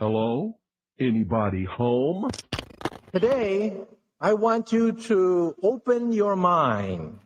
Hello? Anybody home? Today, I want you to open your mind.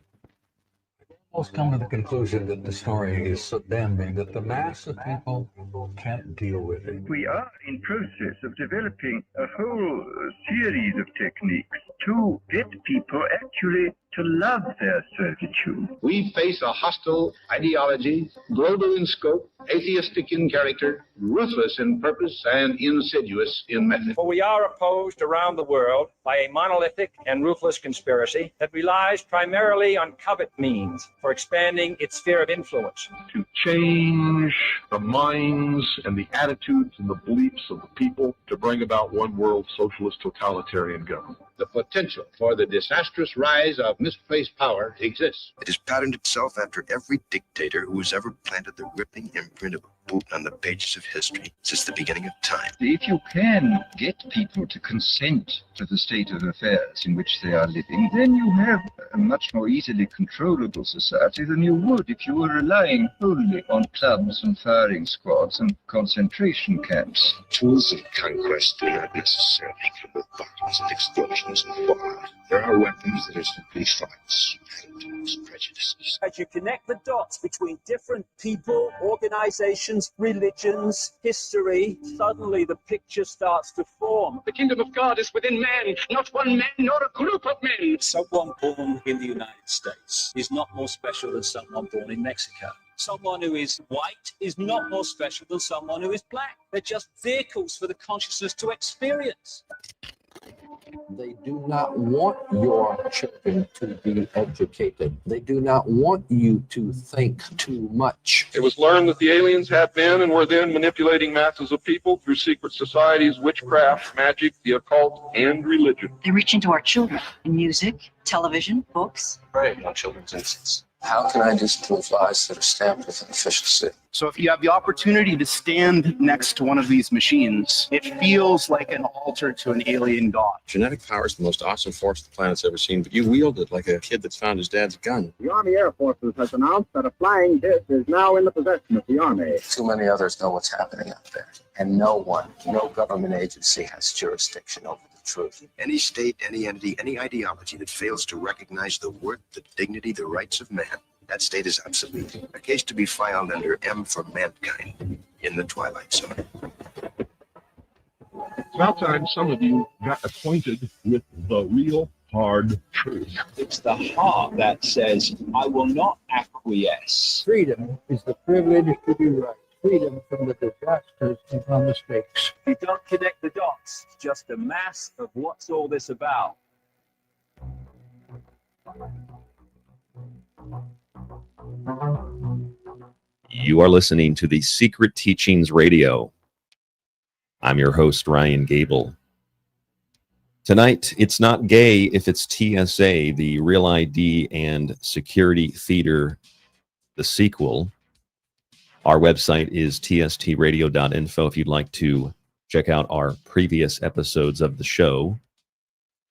Most come to the conclusion that the story is so damning that the mass of people can't deal with it. We are in process of developing a whole series of techniques to get people actually to love their servitude. We face a hostile ideology, global in scope, atheistic in character, ruthless in purpose, and insidious in method. For we are opposed around the world by a monolithic and ruthless conspiracy that relies primarily on covert means for expanding its sphere of influence. To change the minds and the attitudes and the beliefs of the people to bring about one world socialist totalitarian government. The potential for the disastrous rise of misplaced power exists. It has patterned itself after every dictator who has ever planted the ripping imprint of a boot on the pages of history since the beginning of time. If you can get people to consent to the state of affairs in which they are living, then you have a much more easily controllable society than you would if you were relying wholly on clubs and firing squads and concentration camps. Tools of conquest do not necessarily come with violence and explosions and fallout. There are weapons that are simply thoughts, attitudes, prejudices. As you connect the dots between different people, organizations, religions, history, suddenly the picture starts to form. The kingdom of God is within man, not one man nor a group of men. Someone born in the United States is not more special than someone born in Mexico. Someone who is white is not more special than someone who is black. They're just vehicles for the consciousness to experience. They do not want your children to be educated. They do not want you to think too much. It was learned that the aliens had been and were then manipulating masses of people through secret societies, witchcraft, magic, the occult, and religion. They reach into our children in music, television, books. Prey on children's innocence. How can I disprove lies that are stamped with an official seal? So if you have the opportunity to stand next to one of these machines, it feels like an altar to an alien god. Genetic power is the most awesome force the planet's ever seen, but you wield it like a kid that's found his dad's gun. The Army Air Forces has announced that a flying disc is now in the possession of the Army. Too many others know what's happening out there. And no one, no government agency has jurisdiction over the truth. Any state, any entity, any ideology that fails to recognize the worth, the dignity, the rights of man, that state is obsolete. A case to be filed under M for mankind in the Twilight Zone. It's about time some of you got acquainted with the real hard truth. It's the heart that says, I will not acquiesce. Freedom is the privilege to be right. Freedom from the disasters and from mistakes. You don't connect the dots, it's just a mass of what's all this about. You are listening to the Secret Teachings Radio. I'm your host, Ryan Gable. Tonight, it's not gay if it's TSA, the Real ID and Security Theater, the sequel. Our website is tstradio.info if you'd like to check out our previous episodes of the show.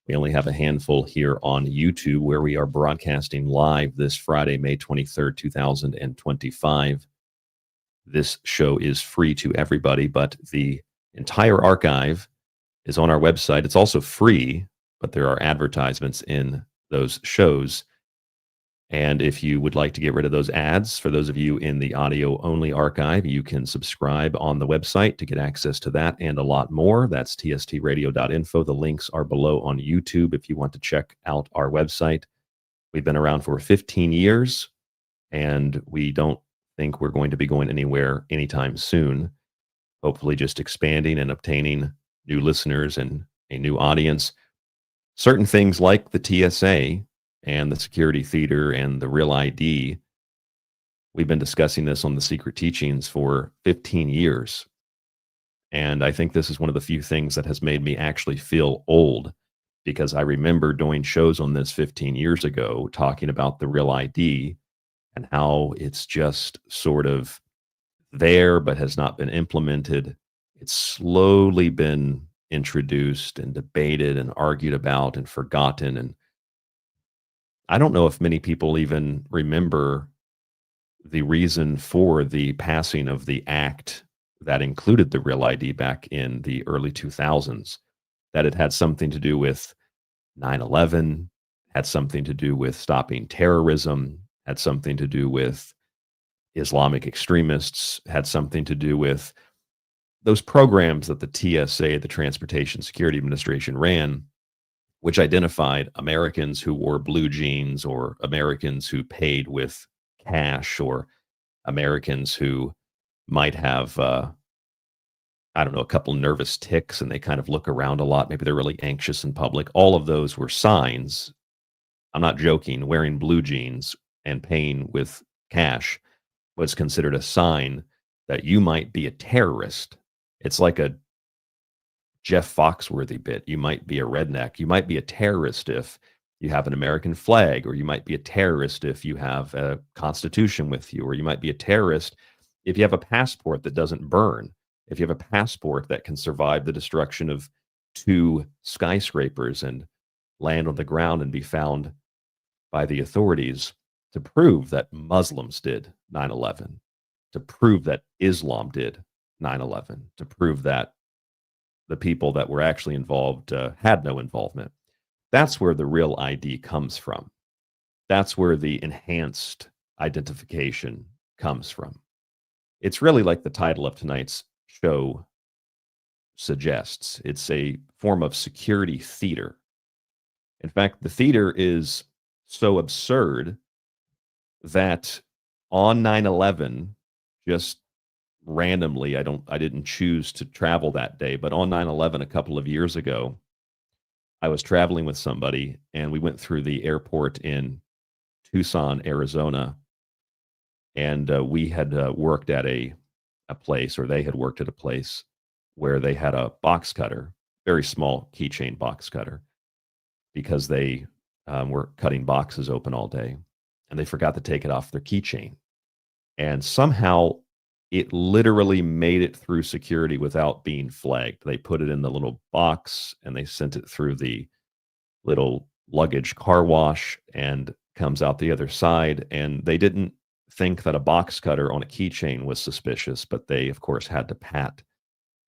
We only have a handful here on YouTube, where we are broadcasting live this Friday, May 23rd, 2025. This show is free to everybody, but the entire archive is on our website. It's also free, but there are advertisements in those shows. And if you would like to get rid of those ads, for those of you in the audio-only archive, you can subscribe on the website to get access to that and a lot more. That's tstradio.info. The links are below on YouTube if you want to check out our website. We've been around for 15 years, and we don't think we're going to be going anywhere anytime soon. Hopefully just expanding and obtaining new listeners and a new audience. Certain things like the TSA and the Security Theater and the Real ID, we've been discussing this on the Secret Teachings for 15 years. And I think this is one of the few things that has made me actually feel old, because I remember doing shows on this 15 years ago talking about the Real ID and how it's just sort of there but has not been implemented. It's slowly been introduced and debated and argued about and forgotten. And I don't know if many people even remember the reason for the passing of the act that included the Real ID back in the early 2000s, that it had something to do with 9/11, had something to do with stopping terrorism, had something to do with Islamic extremists, had something to do with those programs that the TSA, the Transportation Security Administration, ran, which identified Americans who wore blue jeans, or Americans who paid with cash, or Americans who might have, I don't know, a couple nervous tics and they kind of look around a lot. Maybe they're really anxious in public. All of those were signs. I'm not joking. Wearing blue jeans and paying with cash was considered a sign that you might be a terrorist. It's like a Jeff Foxworthy bit. You might be a redneck. You might be a terrorist if you have an American flag, or you might be a terrorist if you have a constitution with you, or you might be a terrorist if you have a passport that doesn't burn, if you have a passport that can survive the destruction of 2 skyscrapers and land on the ground and be found by the authorities, to prove that Muslims did 9/11, to prove that Islam did 9/11, to prove that the people that were actually involved had no involvement. That's where the Real ID comes from. That's where the enhanced identification comes from. It's really like the title of tonight's show suggests. It's a form of security theater. In fact, the theater is so absurd that on 9/11, just randomly, I didn't choose to travel that day, but on 9/11 a couple of years ago, I was traveling with somebody and we went through the airport in Tucson, Arizona, and we had worked at a place, or they had worked at a place where they had a box cutter, very small keychain box cutter, because they were cutting boxes open all day, and they forgot to take it off their keychain. And somehow it literally made it through security without being flagged. They put it in the little box and they sent it through the little luggage car wash and comes out the other side. And they didn't think that a box cutter on a keychain was suspicious, but they, of course, had to pat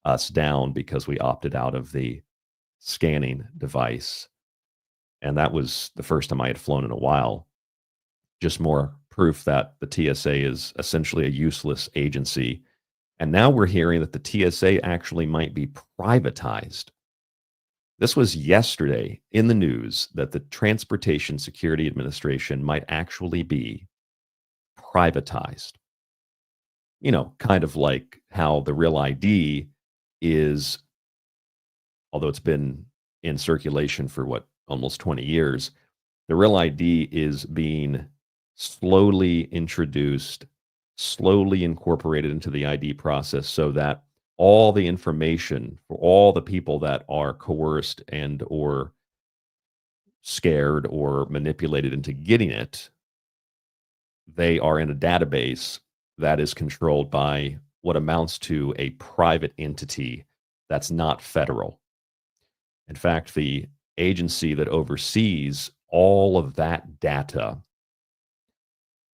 us down because we opted out of the scanning device. And that was the first time I had flown in a while. Just more proof that the TSA is essentially a useless agency. And now we're hearing that the TSA actually might be privatized. This was yesterday in the news, that the Transportation Security Administration might actually be privatized. You know, kind of like how the Real ID is, although it's been in circulation for almost 20 years, the Real ID is being slowly introduced, slowly incorporated into the ID process, so that all the information for all the people that are coerced and or scared or manipulated into getting it, they are in a database that is controlled by what amounts to a private entity that's not federal. In fact, the agency that oversees all of that data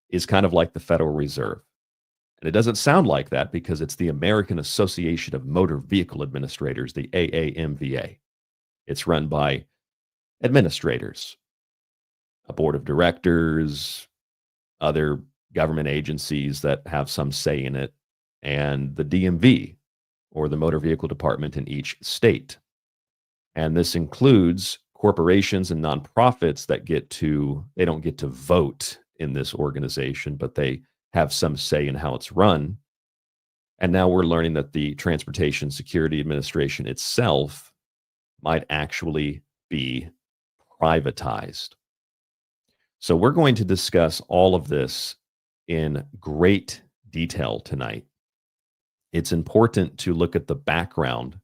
is kind of like the Federal Reserve. And it doesn't sound like that because it's the American Association of Motor Vehicle Administrators, the AAMVA. It's run by administrators, a board of directors, other government agencies that have some say in it, and the DMV, or the Motor Vehicle Department in each state. And this includes corporations and nonprofits that they don't get to vote in this organization, but they have some say in how it's run. And now we're learning that the Transportation Security Administration itself might actually be privatized. So we're going to discuss all of this in great detail tonight. It's important to look at the background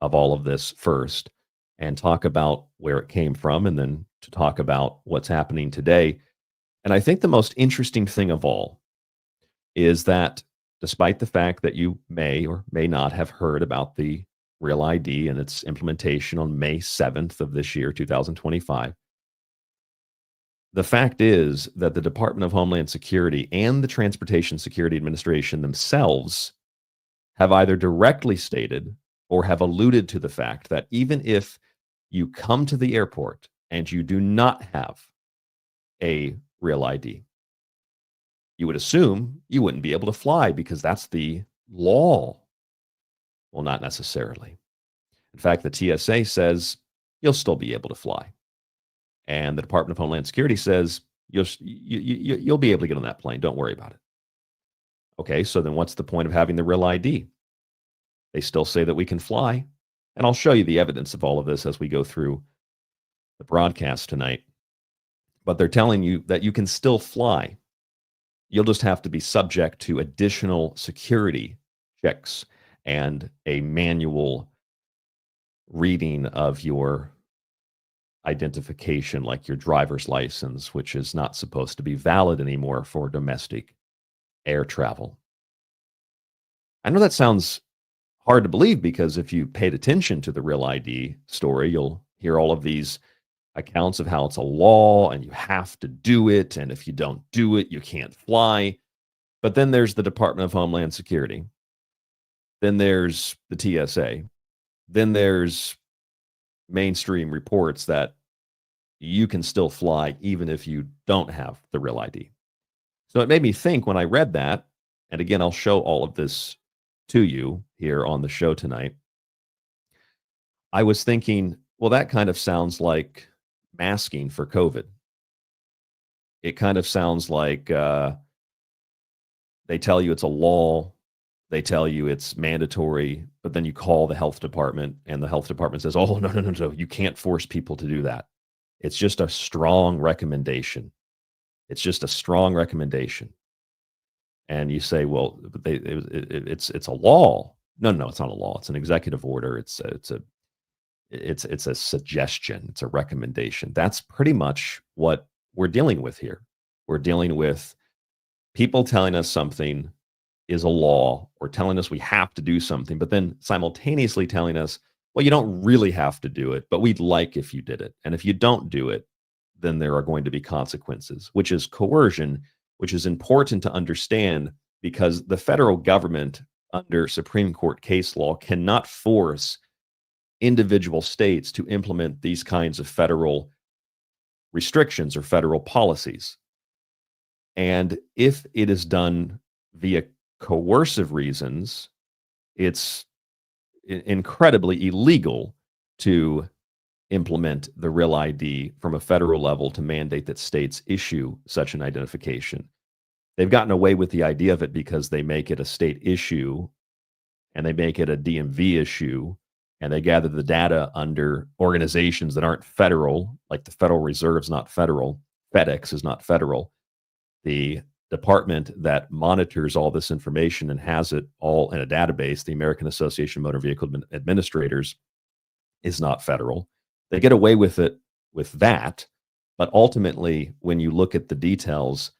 of all of this first and talk about where it came from, and then to talk about what's happening today. And I think the most interesting thing of all is that despite the fact that you may or may not have heard about the Real ID and its implementation on May 7th of this year, 2025, the fact is that the Department of Homeland Security and the Transportation Security Administration themselves have either directly stated or have alluded to the fact that even if you come to the airport and you do not have a real ID, you would assume you wouldn't be able to fly because that's the law. Well, not necessarily. In fact, the TSA says you'll still be able to fly. And the Department of Homeland Security says you'll be able to get on that plane. Don't worry about it. Okay, so then what's the point of having the real ID? They still say that we can fly. And I'll show you the evidence of all of this as we go through the broadcast tonight. But they're telling you that you can still fly. You'll just have to be subject to additional security checks and a manual reading of your identification, like your driver's license, which is not supposed to be valid anymore for domestic air travel. I know that sounds hard to believe because if you paid attention to the Real ID story, you'll hear all of these accounts of how it's a law and you have to do it. And if you don't do it, you can't fly. But then there's the Department of Homeland Security. Then there's the TSA. Then there's mainstream reports that you can still fly even if you don't have the Real ID. So it made me think when I read that, and again, I'll show all of this to you here on the show tonight. I was thinking, well, that kind of sounds like masking for COVID. It kind of sounds like they tell you it's a law, they tell you it's mandatory, but then you call the health department and the health department says, oh, no, you can't force people to do that. It's just a strong recommendation. It's just a strong recommendation. And you say, well, it's a law. No, it's not a law. It's an executive order. It's a suggestion. It's a recommendation. That's pretty much what we're dealing with here. We're dealing with people telling us something is a law or telling us we have to do something, but then simultaneously telling us, well, you don't really have to do it, but we'd like if you did it. And if you don't do it, then there are going to be consequences, which is coercion, which is important to understand because the federal government under Supreme Court case law cannot force individual states to implement these kinds of federal restrictions or federal policies. And if it is done via coercive reasons, it's incredibly illegal to implement the Real ID from a federal level to mandate that states issue such an identification. They've gotten away with the idea of it because they make it a state issue and they make it a DMV issue and they gather the data under organizations that aren't federal, like the Federal Reserve is not federal, FedEx is not federal. The department that monitors all this information and has it all in a database, the American Association of Motor Vehicle Administrators, is not federal. They get away with it with that, but ultimately, when you look at the details,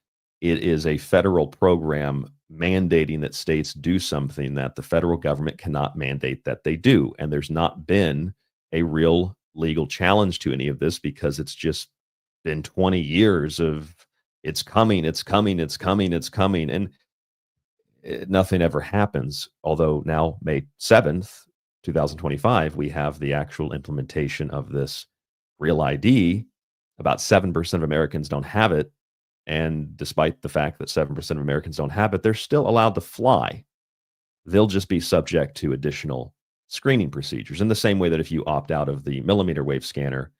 it is a federal program mandating that states do something that the federal government cannot mandate that they do. And there's not been a real legal challenge to any of this because it's just been 20 years of it's coming, and nothing ever happens. Although now, May 7th, 2025, we have the actual implementation of this Real ID. About 7% of Americans don't have it. And despite the fact that 7% of Americans don't have it, they're still allowed to fly. They'll just be subject to additional screening procedures in the same way that if you opt out of the millimeter wave scanner,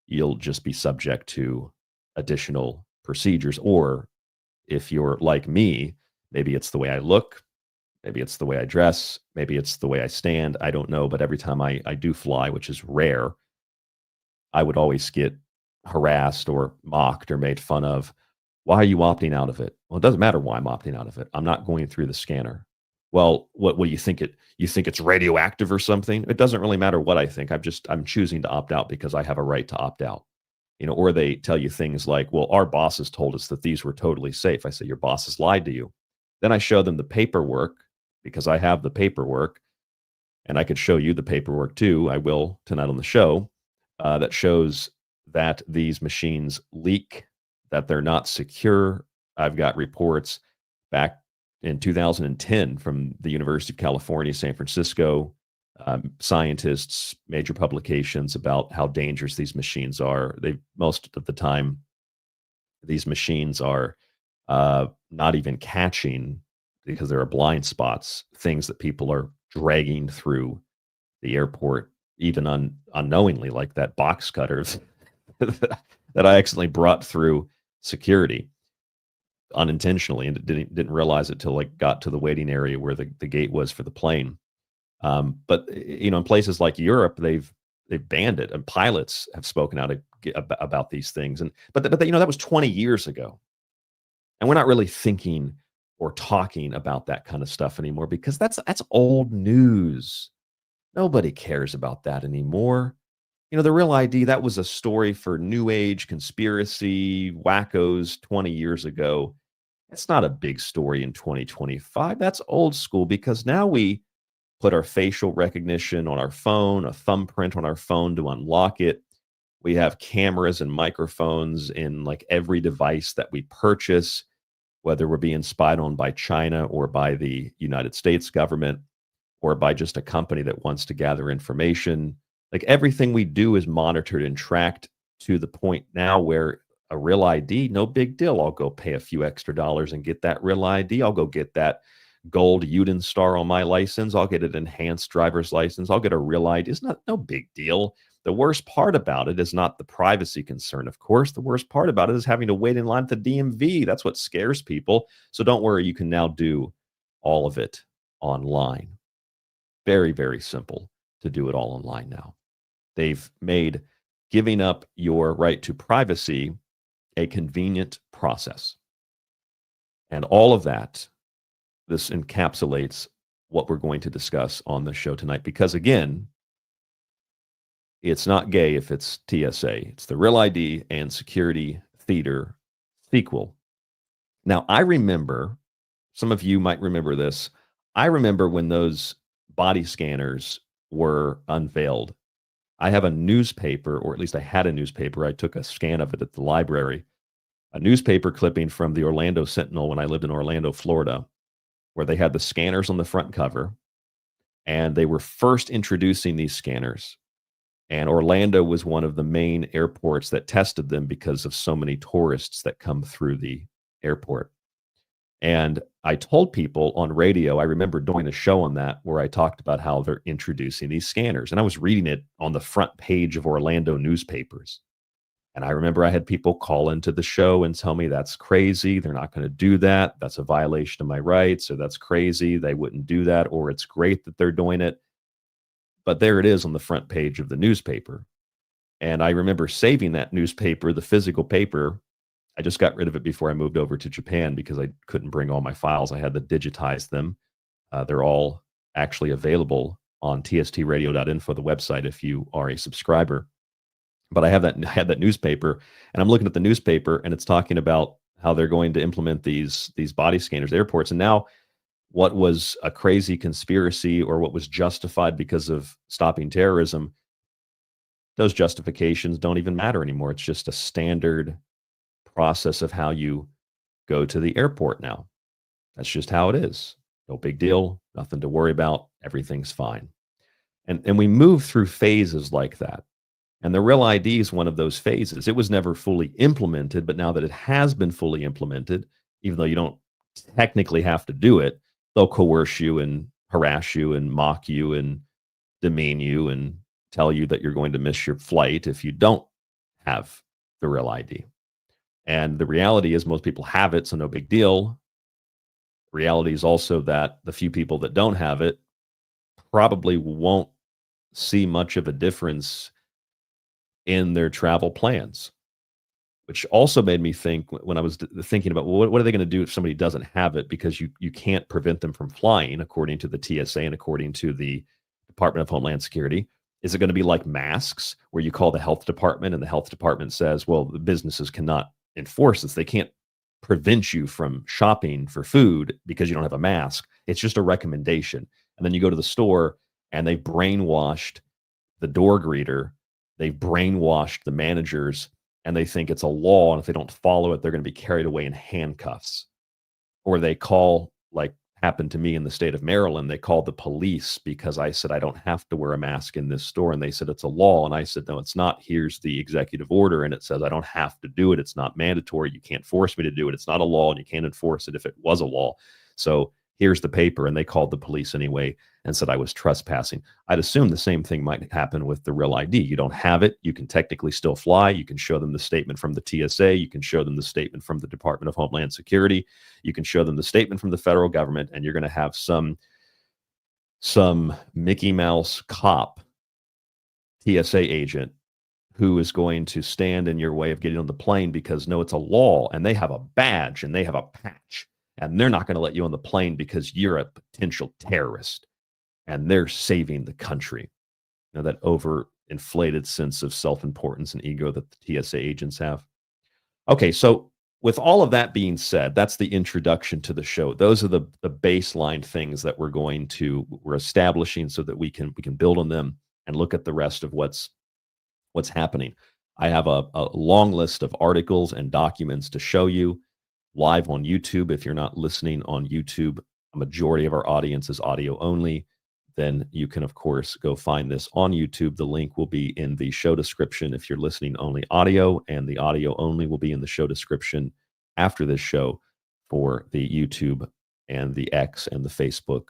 you'll just be subject to additional procedures. Or if you're like me, maybe it's the way I look, maybe it's the way I dress, maybe it's the way I stand, I don't know. But every time I do fly, which is rare, I would always get harassed or mocked or made fun of. Why are you opting out of it? Well, it doesn't matter why I'm opting out of it. I'm not going through the scanner. Well, what do you think you think it's radioactive or something? It doesn't really matter what I think. I'm choosing to opt out because I have a right to opt out. Or they tell you things like, well, our bosses told us that these were totally safe. I say, your bosses lied to you. Then I show them the paperwork because I have the paperwork and I could show you the paperwork too. I will tonight on the show that shows that these machines leak, that they're not secure. I've got reports back in 2010 from the University of California, San Francisco, scientists, major publications about how dangerous these machines are. Most of the time, these machines are not even catching, because there are blind spots, things that people are dragging through the airport, even unknowingly, like that box cutter that I accidentally brought through security unintentionally, and didn't realize it till like got to the waiting area where the gate was for the plane. But in places like Europe, they've banned it, and pilots have spoken out about these things. But that was 20 years ago, and we're not really thinking or talking about that kind of stuff anymore, because that's old news. Nobody cares about that anymore. The Real ID, that was a story for New Age conspiracy wackos 20 years ago. It's not a big story in 2025. That's old school, because now we put our facial recognition on our phone, a thumbprint on our phone to unlock it. We have cameras and microphones in like every device that we purchase, whether we're being spied on by China or by the United States government or by just a company that wants to gather information. Like everything we do is monitored and tracked, to the point now where a Real ID, no big deal. I'll go pay a few extra dollars and get that Real ID. I'll go get that gold Uden star on my license. I'll get an enhanced driver's license. I'll get a Real ID. It's no big deal. The worst part about it is not the privacy concern, of course. The worst part about it is having to wait in line at the DMV. That's what scares people. So don't worry, you can now do all of it online. Very, very simple to do it all online now. They've made giving up your right to privacy a convenient process. And all of that, this encapsulates what we're going to discuss on the show tonight. Because again, it's not gay if it's TSA. It's the Real ID and Security Theater sequel. Now, I remember, some of you might remember this, I remember when those body scanners were unveiled. I have a newspaper, or at least I had a newspaper. I took a scan of it at the library, a newspaper clipping from the Orlando Sentinel when I lived in Orlando, Florida, where they had the scanners on the front cover, and they were first introducing these scanners. And Orlando was one of the main airports that tested them because of so many tourists that come through the airport. And I told people on radio, I remember doing a show on that where I talked about how they're introducing these scanners. And I was reading it on the front page of Orlando newspapers. And I remember I had people call into the show and tell me that's crazy. They're not going to do that. That's a violation of my rights. Or that's crazy. They wouldn't do that. Or it's great that they're doing it. But there it is on the front page of the newspaper. And I remember saving that newspaper, the physical paper. I just got rid of it before I moved over to Japan because I couldn't bring all my files. I had to digitize them. They're all actually available on tstradio.info, the website, if you are a subscriber. But I had that newspaper, and I'm looking at the newspaper, and it's talking about how they're going to implement these body scanners at airports. And now what was a crazy conspiracy, or what was justified because of stopping terrorism, those justifications don't even matter anymore. It's just a standard process of how you go to the airport now. That's just how it is. No big deal, nothing to worry about, everything's fine. And we move through phases like that. And the Real ID is one of those phases. It was never fully implemented, but now that it has been fully implemented, even though you don't technically have to do it, they'll coerce you and harass you and mock you and demean you and tell you that you're going to miss your flight if you don't have the Real ID. And the reality is most people have it, so no big deal. The reality is also that the few people that don't have it probably won't see much of a difference in their travel plans, which also made me think when I was thinking about, well, what are they going to do if somebody doesn't have it? Because you can't prevent them from flying, according to the TSA and according to the Department of Homeland Security. Is it going to be like masks, where you call the health department and the health department says, well, the businesses cannot enforce this. They can't prevent you from shopping for food because you don't have a mask. It's just a recommendation. And then you go to the store and they've brainwashed the door greeter. They've brainwashed the managers, and they think it's a law. And if they don't follow it, they're going to be carried away in handcuffs. Or they call like happened to me in the state of Maryland. They called the police because I said I don't have to wear a mask in this store, and they said it's a law, and I said no, it's not. Here's the executive order, and it says I don't have to do it. It's not mandatory. You can't force me to do it. It's not a law, and you can't enforce it if it was a law. So here's the paper. And they called the police anyway and said I was trespassing. I'd assume the same thing might happen with the real ID. You don't have it. You can technically still fly. You can show them the statement from the TSA. You can show them the statement from the Department of Homeland Security. You can show them the statement from the federal government, and you're going to have some Mickey Mouse cop, TSA agent, who is going to stand in your way of getting on the plane because, no, it's a law, and they have a badge and they have a patch. And they're not going to let you on the plane because you're a potential terrorist and they're saving the country. You know, that overinflated sense of self-importance and ego that the TSA agents have. Okay, so with all of that being said, that's the introduction to the show. Those are the baseline things that we're establishing so that we can build on them and look at the rest of what's happening. I have a long list of articles and documents to show you live on YouTube. If you're not listening on YouTube, a majority of our audience is audio only, then you can, of course, go find this on YouTube. The link will be in the show description if you're listening only audio, and the audio only will be in the show description after this show for the YouTube and the X and the Facebook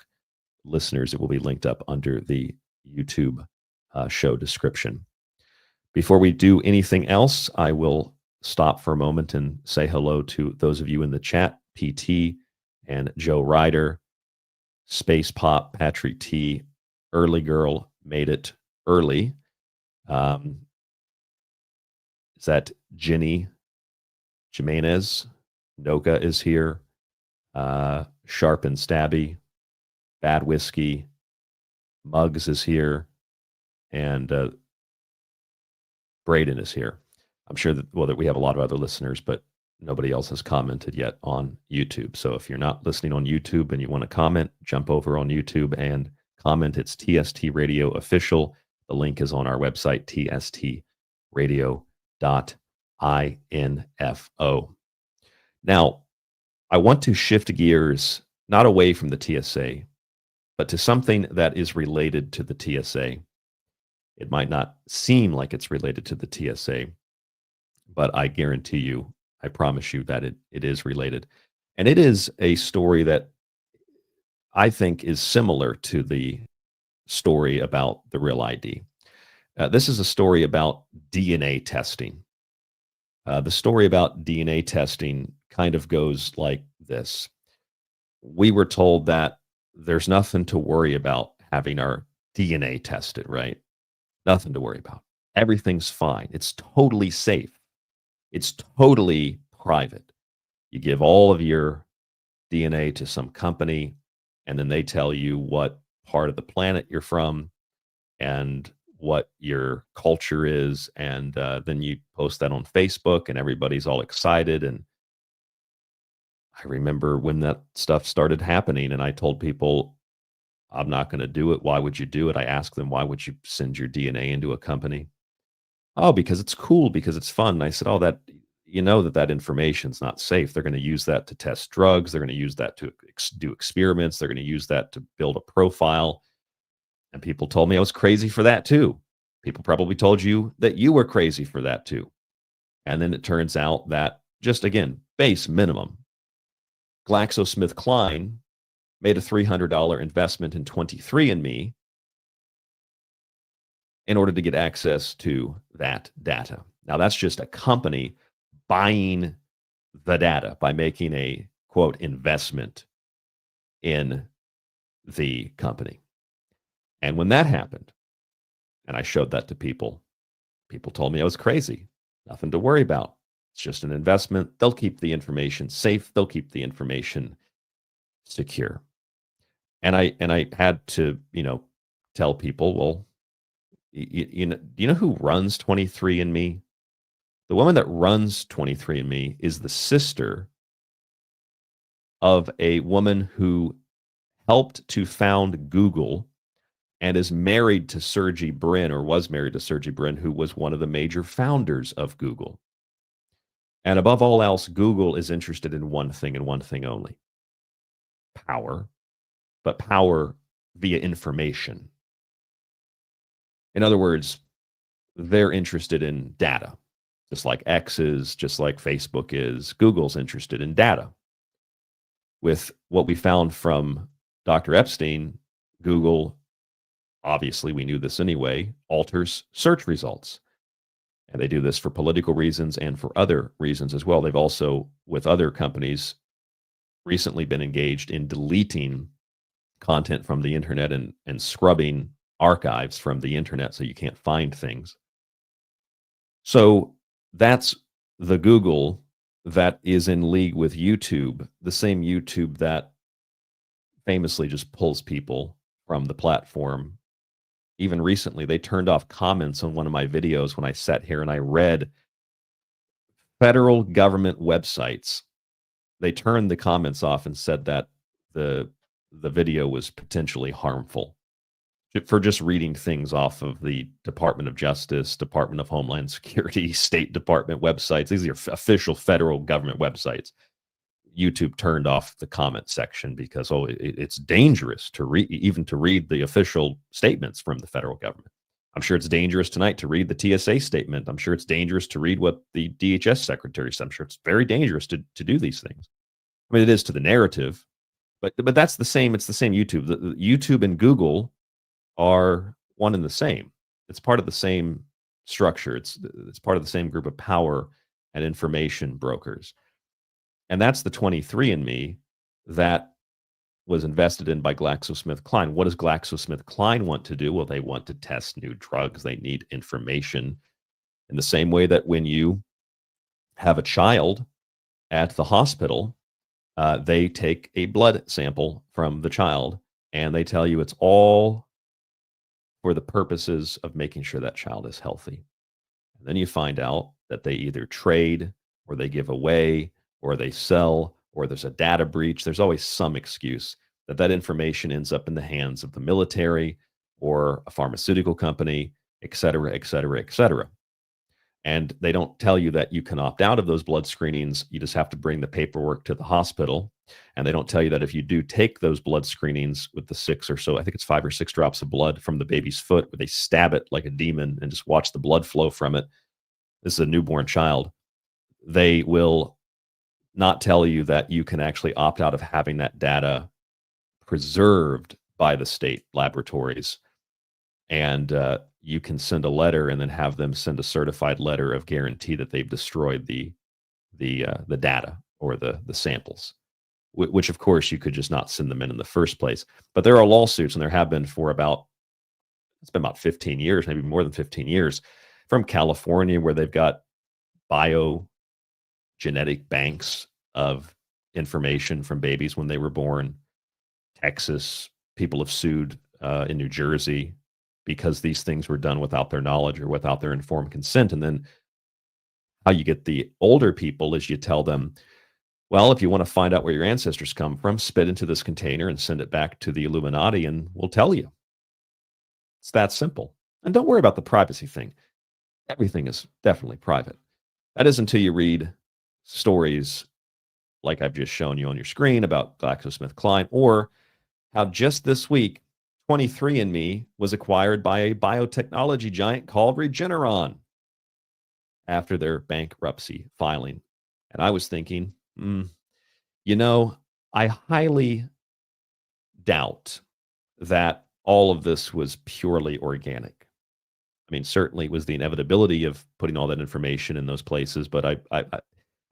listeners. It will be linked up under the YouTube show description. Before we do anything else, I will stop for a moment and say hello to those of you in the chat: PT and Joe Ryder, Space Pop, Patrick T, Early Girl, Made It Early. Is that Jenny Jimenez? Noka is here. Sharp and Stabby, Bad Whiskey, Muggs is here, and Braden is here. I'm sure that we have a lot of other listeners, but nobody else has commented yet on YouTube. So if you're not listening on YouTube and you want to comment, jump over on YouTube and comment. It's TST Radio Official. The link is on our website, tstradio.info. Now, I want to shift gears, not away from the TSA, but to something that is related to the TSA. It might not seem like it's related to the TSA, but I guarantee you, I promise you that it is related. And it is a story that I think is similar to the story about the real ID. This is a story about DNA testing. The story about DNA testing kind of goes like this. We were told that there's nothing to worry about having our DNA tested, right? Nothing to worry about. Everything's fine. It's totally safe. It's totally private. You give all of your DNA to some company, and then they tell you what part of the planet you're from and what your culture is, and then you post that on Facebook, and everybody's all excited. And I remember when that stuff started happening, and I told people, I'm not going to do it. Why would you do it? I asked them, why would you send your DNA into a company? Oh, because it's cool, because it's fun. And I said, oh, that information's not safe. They're going to use that to test drugs. They're going to use that to do experiments. They're going to use that to build a profile. And people told me I was crazy for that too. People probably told you that you were crazy for that too. And then it turns out that, just again, base minimum, GlaxoSmithKline made a $300 investment in 23andMe in order to get access to that data. Now, that's just a company buying the data by making a, quote, investment in the company. And when that happened, and I showed that to people, people told me I was crazy. Nothing to worry about. It's just an investment. They'll keep the information safe. They'll keep the information secure. And I had to, tell people, well, do you know who runs 23andMe? The woman that runs 23andMe is the sister of a woman who helped to found Google and is married to Sergey Brin, or was married to Sergey Brin, who was one of the major founders of Google. And above all else, Google is interested in one thing and one thing only: power, but power via information. In other words, they're interested in data, just like X is, just like Facebook is. Google's interested in data. With what we found from Dr. Epstein, Google, obviously we knew this anyway, alters search results. And they do this for political reasons and for other reasons as well. They've also, with other companies, recently been engaged in deleting content from the internet and scrubbing archives from the internet so you can't find things. So that's the Google that is in league with YouTube, the same YouTube that famously just pulls people from the platform. Even recently, they turned off comments on one of my videos when I sat here and I read federal government websites. They turned the comments off and said that the video was potentially harmful for just reading things off of the Department of Justice, Department of Homeland Security, State Department websites. These are official federal government websites. YouTube turned off the comment section because it's dangerous to read, even to read the official statements from the federal government. I'm sure it's dangerous tonight to read the TSA statement. I'm sure it's dangerous to read what the DHS secretary said. I'm sure it's very dangerous to do these things. I mean, it is to the narrative, but that's the same. It's the same YouTube. The YouTube and Google are one and the same. It's part of the same structure. It's part of the same group of power and information brokers. And that's the 23andMe that was invested in by GlaxoSmithKline. What does GlaxoSmithKline want to do? Well, they want to test new drugs. They need information in the same way that when you have a child at the hospital, they take a blood sample from the child and they tell you it's all for the purposes of making sure that child is healthy. And then you find out that they either trade or they give away or they sell, or there's a data breach. There's always some excuse that information ends up in the hands of the military or a pharmaceutical company, et cetera, et cetera, et cetera. And they don't tell you that you can opt out of those blood screenings. You just have to bring the paperwork to the hospital. And they don't tell you that if you do take those blood screenings with the 6 or so, I think it's 5 or 6 drops of blood from the baby's foot, where they stab it like a demon and just watch the blood flow from it. This is a newborn child. They will not tell you that you can actually opt out of having that data preserved by the state laboratories. And you can send a letter and then have them send a certified letter of guarantee that they've destroyed the data or the samples, which of course you could just not send them in the first place. But there are lawsuits, and there have been for it's been about 15 years, maybe more than 15 years, from California, where they've got biogenetic banks of information from babies when they were born. Texas, people have sued in New Jersey because these things were done without their knowledge or without their informed consent. And then how you get the older people is you tell them, well, if you want to find out where your ancestors come from, spit into this container and send it back to the Illuminati and we'll tell you. It's that simple. And don't worry about the privacy thing. Everything is definitely private. That is until you read stories like I've just shown you on your screen about GlaxoSmithKline, or how just this week, 23andMe was acquired by a biotechnology giant called Regeneron after their bankruptcy filing. And I was thinking, I highly doubt that all of this was purely organic. I mean, certainly it was the inevitability of putting all that information in those places, but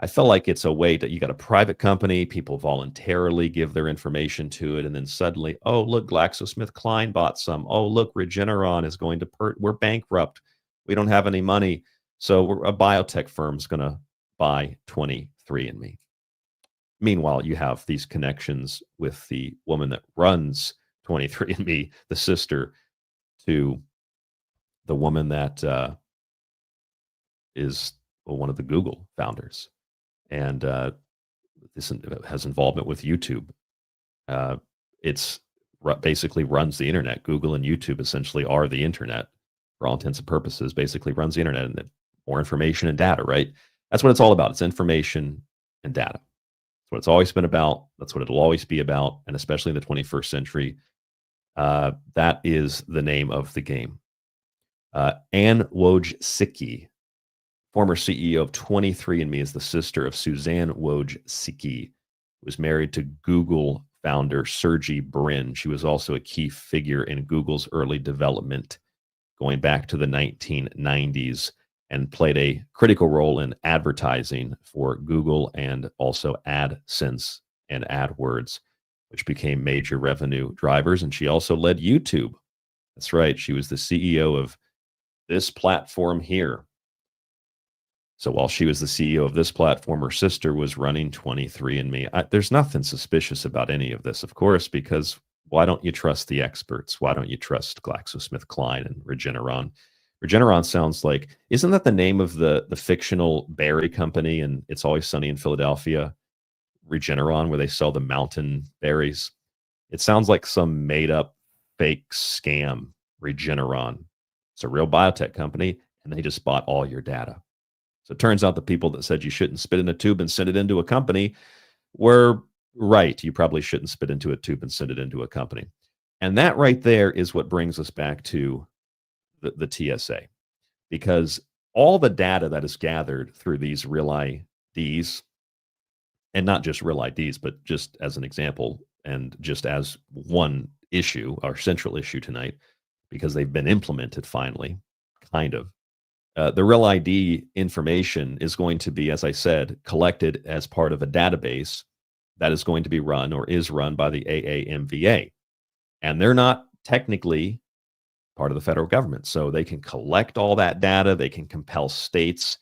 I feel like it's a way that you got a private company, people voluntarily give their information to it, and then suddenly, oh, look, GlaxoSmithKline bought some. Oh, look, Regeneron is going to we're bankrupt. We don't have any money. So a biotech firm's going to buy 23andMe. Meanwhile, you have these connections with the woman that runs 23andMe, the sister to the woman that is one of the Google founders. And this has involvement with YouTube. It's basically runs the internet. Google and YouTube essentially are the internet for all intents and purposes, basically runs the internet, and more information and data, right? That's what it's all about. It's information and data. That's That's what it's always been about. That's what it'll always be about. And especially in the 21st century, that is the name of the game. Anne Wojcicki, former CEO of 23andMe, is the sister of Suzanne Wojcicki, who was married to Google founder Sergey Brin. She was also a key figure in Google's early development going back to the 1990s and played a critical role in advertising for Google and also AdSense and AdWords, which became major revenue drivers. And she also led YouTube. That's right. She was the CEO of this platform here. So while she was the CEO of this platform, her sister was running 23andMe. There's nothing suspicious about any of this, of course, because why don't you trust the experts? Why don't you trust GlaxoSmithKline and Regeneron? Regeneron sounds like, isn't that the name of the fictional berry company and It's Always Sunny in Philadelphia? Regeneron, where they sell the mountain berries. It sounds like some made up fake scam, Regeneron. It's a real biotech company, and they just bought all your data. So it turns out the people that said you shouldn't spit in a tube and send it into a company were right. You probably shouldn't spit into a tube and send it into a company. And that right there is what brings us back to the TSA, because all the data that is gathered through these real IDs, and not just real IDs, but just as an example, and just as one issue, our central issue tonight, because they've been implemented finally, kind of. The real ID information is going to be, as I said, collected as part of a database that is going to be run or is run by the AAMVA. And they're not technically part of the federal government. So they can collect all that data. They can compel states.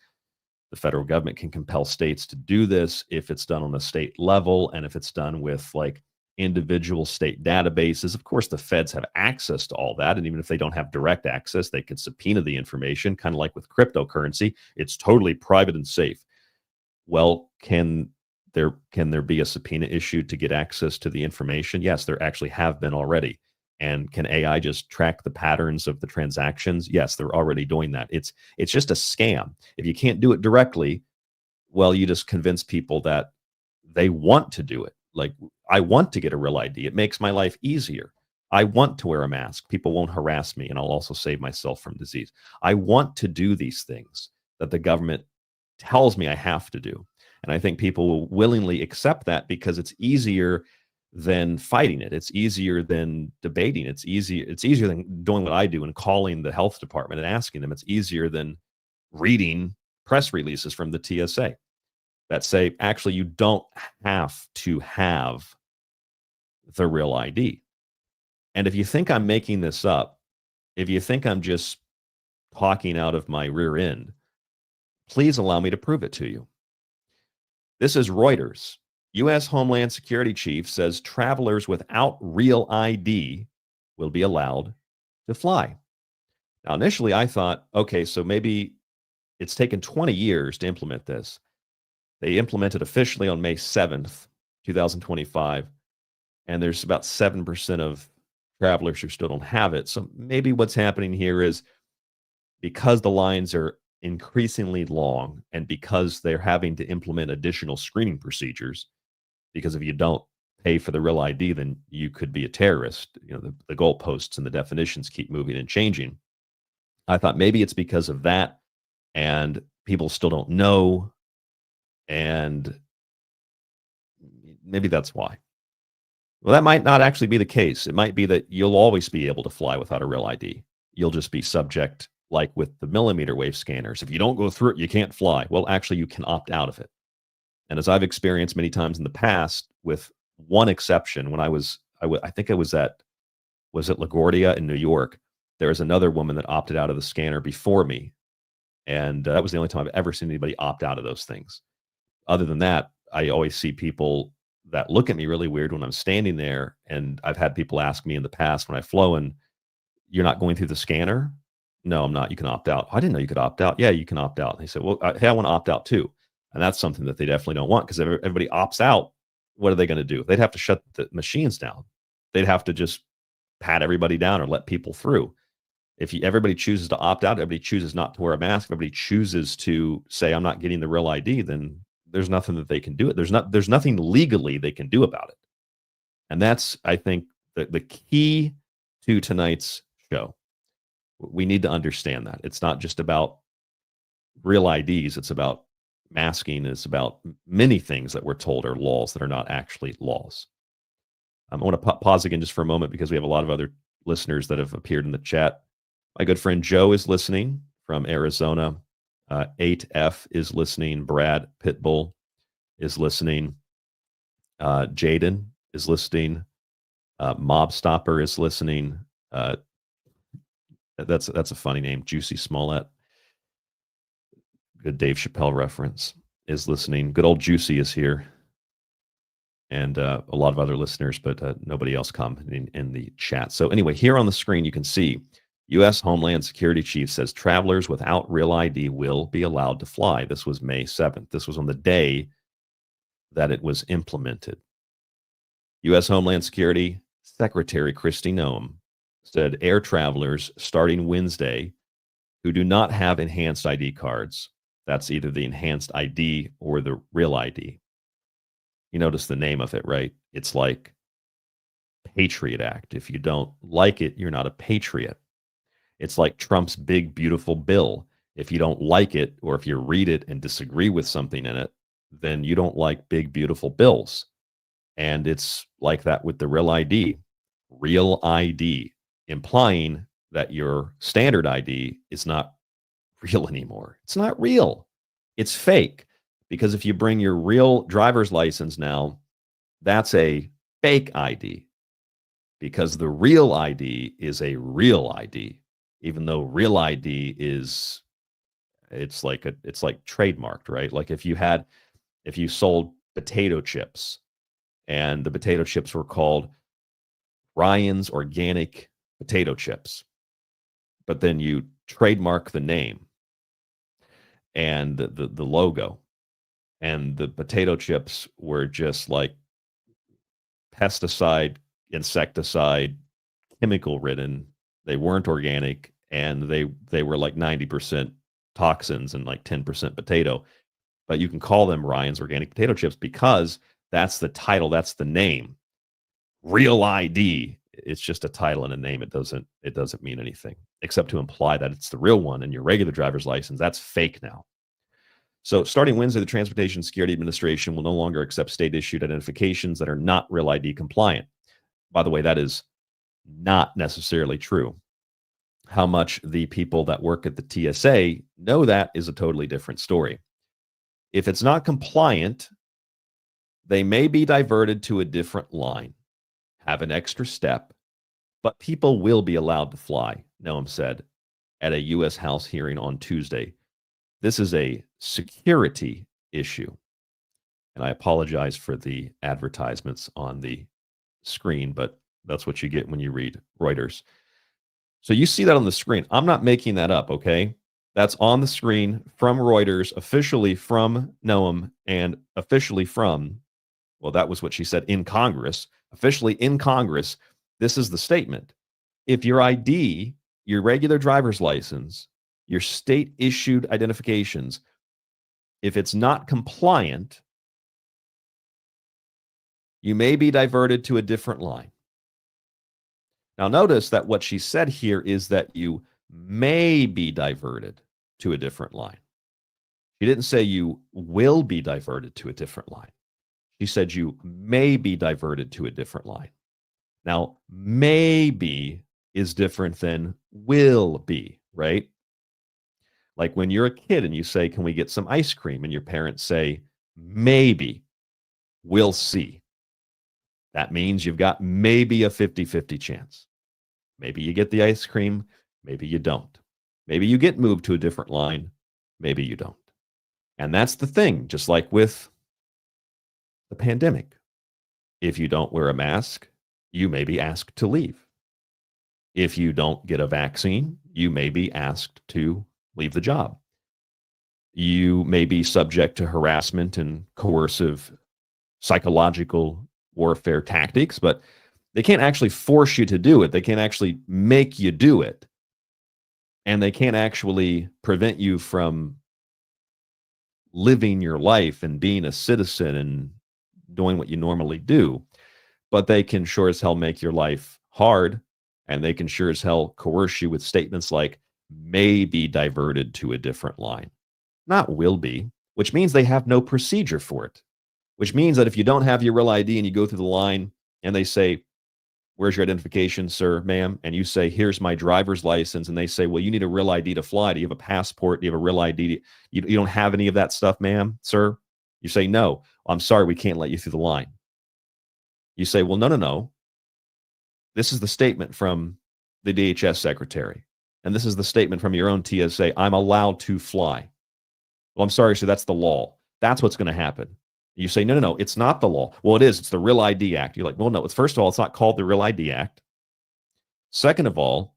The federal government can compel states to do this if it's done on a state level and if it's done with like individual state databases. Of course, the feds have access to all that. And even if they don't have direct access, they could subpoena the information, kind of like with cryptocurrency. It's totally private and safe. Well, can there be a subpoena issued to get access to the information? Yes, there actually have been already. And can AI just track the patterns of the transactions? Yes, they're already doing that. It's just a scam. If you can't do it directly, well, you just convince people that they want to do it. Like, I want to get a real ID. It makes my life easier. I want to wear a mask. People won't harass me, and I'll also save myself from disease. I want to do these things that the government tells me I have to do. And I think people will willingly accept that because it's easier than fighting it. It's easier than debating. It's easier than doing what I do and calling the health department and asking them. It's easier than reading press releases from the TSA that say, actually, you don't have to have the real ID. And if you think I'm making this up, if you think I'm just talking out of my rear end, please allow me to prove it to you. This is Reuters. U.S. Homeland Security Chief says travelers without real ID will be allowed to fly. Now, initially, I thought, okay, so maybe it's taken 20 years to implement this. They implemented officially on May 7th, 2025, and there's about 7% of travelers who still don't have it. So maybe what's happening here is because the lines are increasingly long and because they're having to implement additional screening procedures, because if you don't pay for the real ID, then you could be a terrorist. You know, the goalposts and the definitions keep moving and changing. I thought maybe it's because of that, and people still don't know, and maybe that's why. Well, that might not actually be the case. It might be that you'll always be able to fly without a real ID. You'll just be subject, like with the millimeter wave scanners. If you don't go through it, you can't fly. Well, actually, you can opt out of it. And as I've experienced many times in the past, with one exception, when I think I was at LaGuardia in New York, there was another woman that opted out of the scanner before me. And that was the only time I've ever seen anybody opt out of those things. Other than that, I always see people that look at me really weird when I'm standing there. And I've had people ask me in the past when I've flown, you're not going through the scanner? No, I'm not. You can opt out. I didn't know you could opt out. Yeah, you can opt out. And they said, well, hey, I want to opt out too. And that's something that they definitely don't want, because if everybody opts out, what are they going to do? They'd have to shut the machines down. They'd have to just pat everybody down or let people through. If everybody chooses to opt out, everybody chooses not to wear a mask, everybody chooses to say, I'm not getting the real ID, then there's nothing that they can do. There's nothing legally they can do about it. And that's, I think, the key to tonight's show. We need to understand that. It's not just about real IDs. It's about masking. It's about many things that we're told are laws that are not actually laws. I want to pause again just for a moment because we have a lot of other listeners that have appeared in the chat. My good friend Joe is listening from Arizona. 8F is listening. Brad Pitbull is listening. Jaden is listening. Mob Stopper is listening. That's a funny name. Juicy Smollett. Good Dave Chappelle reference is listening. Good old Juicy is here. And a lot of other listeners, but nobody else commenting in the chat. So anyway, here on the screen, you can see U.S. Homeland Security Chief says travelers without real ID will be allowed to fly. This was May 7th. This was on the day that it was implemented. U.S. Homeland Security Secretary Kristi Noem said air travelers starting Wednesday who do not have enhanced ID cards, that's either the enhanced ID or the real ID. You notice the name of it, right? It's like Patriot Act. If you don't like it, you're not a patriot. It's like Trump's big, beautiful bill. If you don't like it, or if you read it and disagree with something in it, then you don't like big, beautiful bills. And it's like that with the real ID. Real ID, implying that your standard ID is not real anymore. It's not real. It's fake. Because if you bring your real driver's license now, that's a fake ID. Because the real ID is a real ID. Even though real ID is, it's like trademarked, right? Like if you sold potato chips and the potato chips were called Ryan's Organic Potato Chips, but then you trademark the name and the logo, and the potato chips were just like pesticide, insecticide, chemical ridden. They weren't organic, and they were like 90% toxins and like 10% potato. But you can call them Ryan's Organic Potato Chips because that's the title, that's the name. Real ID, it's just a title and a name. It doesn't mean anything except to imply that it's the real one. And your regular driver's license, that's fake now. So starting Wednesday, the Transportation Security Administration will no longer accept state-issued identifications that are not real ID compliant. By the way, that is not necessarily true. How much the people that work at the TSA know that is a totally different story. If it's not compliant, they may be diverted to a different line, have an extra step, but people will be allowed to fly, Noem said at a U.S. House hearing on Tuesday. This is a security issue. And I apologize for the advertisements on the screen, but that's what you get when you read Reuters. So you see that on the screen. I'm not making that up, okay? That's on the screen from Reuters, officially from Noem, and officially from, well, that was what she said in Congress. Officially in Congress, this is the statement. If your ID, your regular driver's license, your state-issued identifications, if it's not compliant, you may be diverted to a different line. Now, notice that what she said here is that you may be diverted to a different line. She didn't say you will be diverted to a different line. She said you may be diverted to a different line. Now, maybe is different than will be, right? Like when you're a kid and you say, can we get some ice cream? And your parents say, maybe, we'll see. That means you've got maybe a 50-50 chance. Maybe you get the ice cream, maybe you don't. Maybe you get moved to a different line, maybe you don't. And that's the thing, just like with the pandemic. If you don't wear a mask, you may be asked to leave. If you don't get a vaccine, you may be asked to leave the job. You may be subject to harassment and coercive psychological warfare tactics, but they can't actually force you to do it. They can't actually make you do it. And they can't actually prevent you from living your life and being a citizen and doing what you normally do, but they can sure as hell make your life hard, and they can sure as hell coerce you with statements like may be diverted to a different line, not will be, which means they have no procedure for it, which means that if you don't have your real ID and you go through the line and they say, where's your identification, sir, ma'am? And you say, here's my driver's license. And they say, well, you need a real ID to fly. Do you have a passport? Do you have a real ID? You don't have any of that stuff, ma'am, sir? You say, no, I'm sorry, we can't let you through the line. You say, well, no. This is the statement from the DHS secretary. And this is the statement from your own TSA. I'm allowed to fly. Well, I'm sorry, sir, that's the law. That's what's going to happen. You say, no, it's not the law. Well, it is. It's the Real ID Act. You're like, well, no, first of all, it's not called the Real ID Act. Second of all,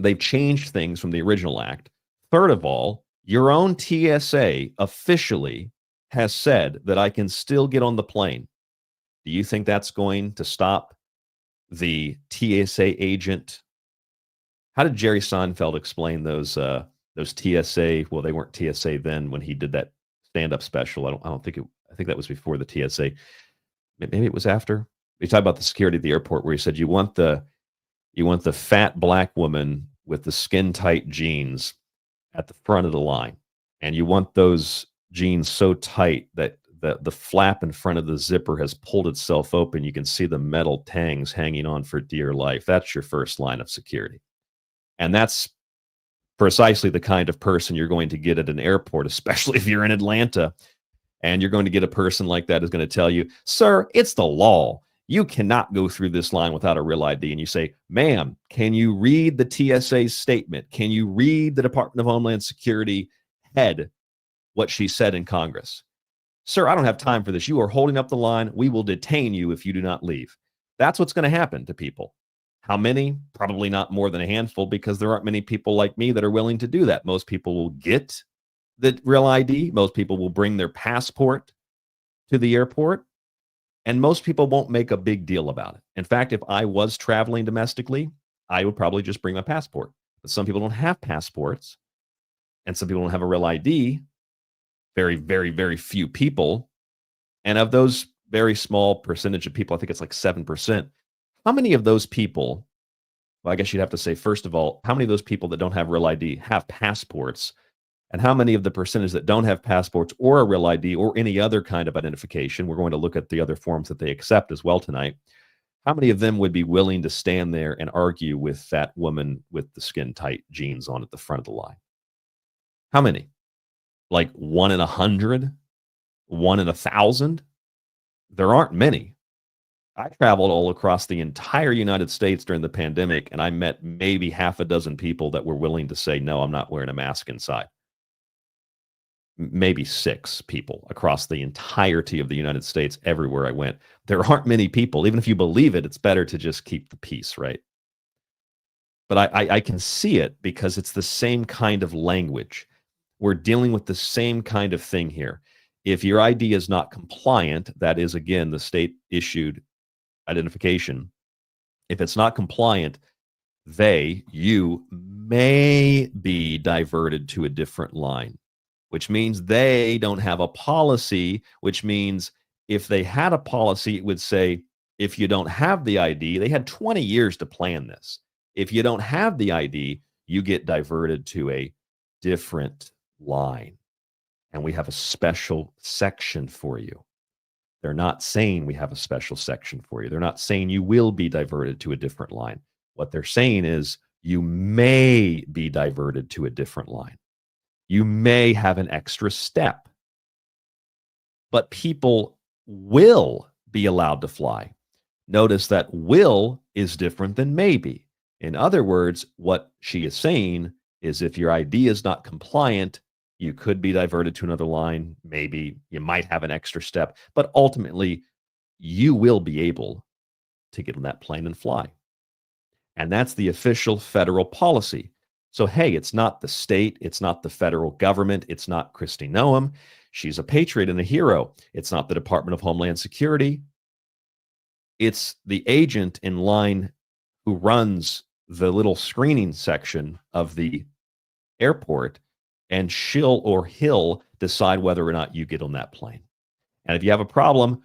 they've changed things from the original act. Third of all, your own TSA officially has said that I can still get on the plane. Do you think that's going to stop the TSA agent? How did Jerry Seinfeld explain those TSA? Well, they weren't TSA then when he did that stand-up special. I think that was before the TSA. Maybe it was after. We talked about the security at the airport, where he said you want the fat black woman with the skin-tight jeans at the front of the line, and you want those jeans so tight that the flap in front of the zipper has pulled itself open. You can see the metal tangs hanging on for dear life. That's your first line of security, and that's precisely the kind of person you're going to get at an airport, especially if you're in Atlanta. And you're going to get a person like that who's going to tell you, sir, it's the law. You cannot go through this line without a real ID. And you say, ma'am, can you read the TSA statement? Can you read the Department of Homeland Security head, what she said in Congress? Sir, I don't have time for this. You are holding up the line. We will detain you if you do not leave. That's what's going to happen to people. How many? Probably not more than a handful, because there aren't many people like me that are willing to do that. Most people will get the real ID. Most people will bring their passport to the airport, and most people won't make a big deal about it. In fact, if I was traveling domestically, I would probably just bring my passport. But some people don't have passports, and some people don't have a real ID. Very, very, very few people. And of those very small percentage of people, I think it's like 7%. How many of those people, well, I guess you'd have to say, first of all, how many of those people that don't have real ID have passports? And how many of the percentage that don't have passports or a real ID or any other kind of identification, we're going to look at the other forms that they accept as well tonight, how many of them would be willing to stand there and argue with that woman with the skin-tight jeans on at the front of the line? How many? Like 1 in 100? 1 in 1,000? There aren't many. I traveled all across the entire United States during the pandemic, and I met maybe half a dozen people that were willing to say, no, I'm not wearing a mask inside. Maybe 6 people across the entirety of the United States, everywhere I went. There aren't many people. Even if you believe it, it's better to just keep the peace, right? But I can see it because it's the same kind of language. We're dealing with the same kind of thing here. If your ID is not compliant, that is, again, the state-issued identification. If it's not compliant, you may be diverted to a different line, which means they don't have a policy, which means if they had a policy, it would say, if you don't have the ID, they had 20 years to plan this. If you don't have the ID, you get diverted to a different line. And we have a special section for you. They're not saying we have a special section for you. They're not saying you will be diverted to a different line. What they're saying is you may be diverted to a different line. You may have an extra step, but people will be allowed to fly. Notice that will is different than maybe. In other words, what she is saying is if your ID is not compliant, you could be diverted to another line. Maybe you might have an extra step, but ultimately you will be able to get on that plane and fly. And that's the official federal policy. So, hey, it's not the state. It's not the federal government. It's not Kristi Noem. She's a patriot and a hero. It's not the Department of Homeland Security. It's the agent in line who runs the little screening section of the airport and she'll or he'll decide whether or not you get on that plane. And if you have a problem,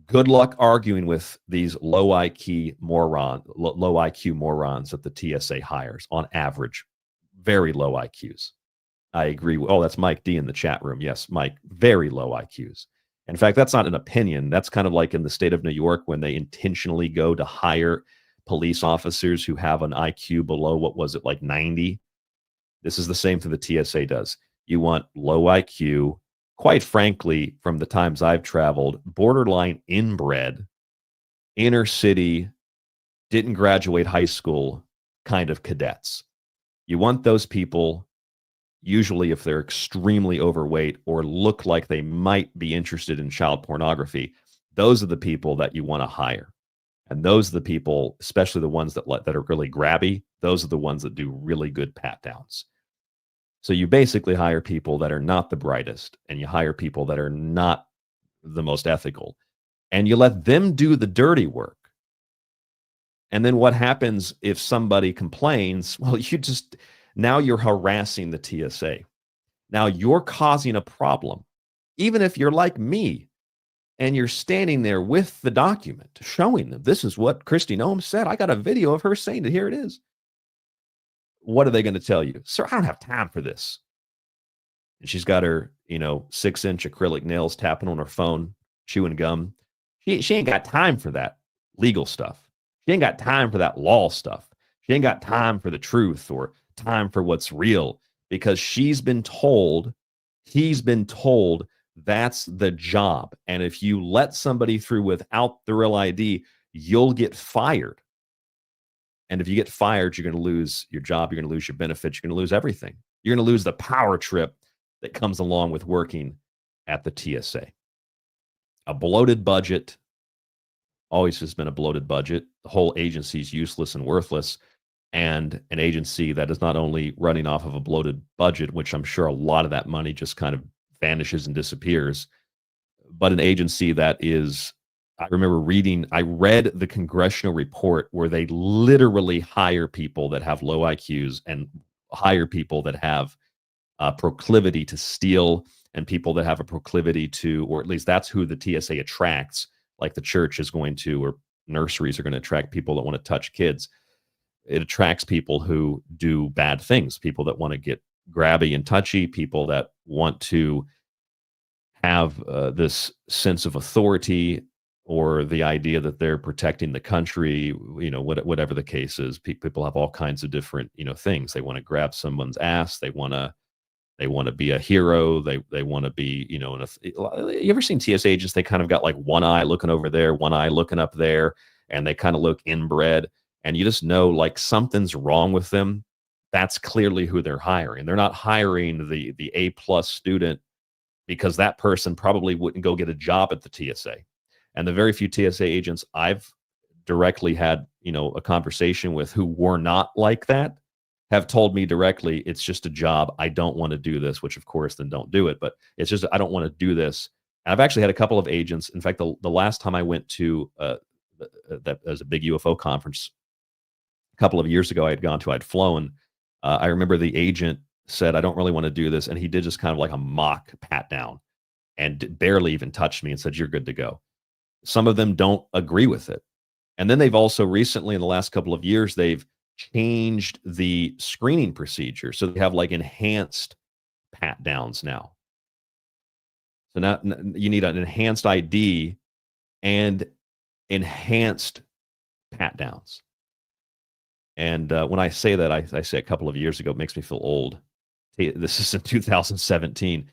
good luck arguing with these low IQ morons that the TSA hires on average. Very low IQs. I agree. Oh, that's Mike D in the chat room. Yes, Mike, very low IQs. In fact, that's not an opinion. That's kind of like in the state of New York when they intentionally go to hire police officers who have an IQ below, what was it, like 90? This is the same thing the TSA does. You want low IQ, quite frankly, from the times I've traveled, borderline inbred, inner city, didn't graduate high school kind of cadets. You want those people, usually if they're extremely overweight or look like they might be interested in child pornography, those are the people that you want to hire. And those are the people, especially the ones that are really grabby, those are the ones that do really good pat downs. So you basically hire people that are not the brightest, and you hire people that are not the most ethical, and you let them do the dirty work. And then what happens if somebody complains? Well, now you're harassing the TSA. Now you're causing a problem. Even if you're like me and you're standing there with the document showing them, this is what Kristi Noem said. I got a video of her saying it. Here it is. What are they going to tell you? Sir, I don't have time for this. And she's got her, 6-inch acrylic nails tapping on her phone, chewing gum. She ain't got time for that legal stuff. She ain't got time for that law stuff. She ain't got time for the truth or time for what's real, because he's been told that's the job. And if you let somebody through without the real ID, you'll get fired. And if you get fired, you're going to lose your job. You're going to lose your benefits. You're going to lose everything. You're going to lose the power trip that comes along with working at the TSA. A bloated budget always has been a bloated budget. The whole agency is useless and worthless. And an agency that is not only running off of a bloated budget, which I'm sure a lot of that money just kind of vanishes and disappears, but an agency that is, I read the congressional report where they literally hire people that have low IQs and hire people that have a proclivity to steal and people that have a proclivity to, or at least that's who the TSA attracts, like the church is going to, or nurseries are going to attract people that want to touch kids. It attracts people who do bad things, people that want to get grabby and touchy, people that want to have this sense of authority or the idea that they're protecting the country, whatever the case is. People have all kinds of different, things. They want to grab someone's ass. They want to be a hero. They want to be, you ever seen TSA agents? They kind of got like one eye looking over there, one eye looking up there, and they kind of look inbred. And you just know like something's wrong with them. That's clearly who they're hiring. They're not hiring the A+ student because that person probably wouldn't go get a job at the TSA. And the very few TSA agents I've directly had, a conversation with who were not like that have told me directly, it's just a job. I don't want to do this, which of course then don't do it. But it's just, I don't want to do this. And I've actually had a couple of agents. In fact, the last time I went to that as a big UFO conference a couple of years ago, I'd flown. I remember the agent said, I don't really want to do this. And he did just kind of like a mock pat down and barely even touched me and said, you're good to go. Some of them don't agree with it. And then they've also recently, in the last couple of years, they've changed the screening procedure. So they have like enhanced pat downs now. So now you need an enhanced ID and enhanced pat downs. And when I say that, I say a couple of years ago, it makes me feel old. This is in 2017.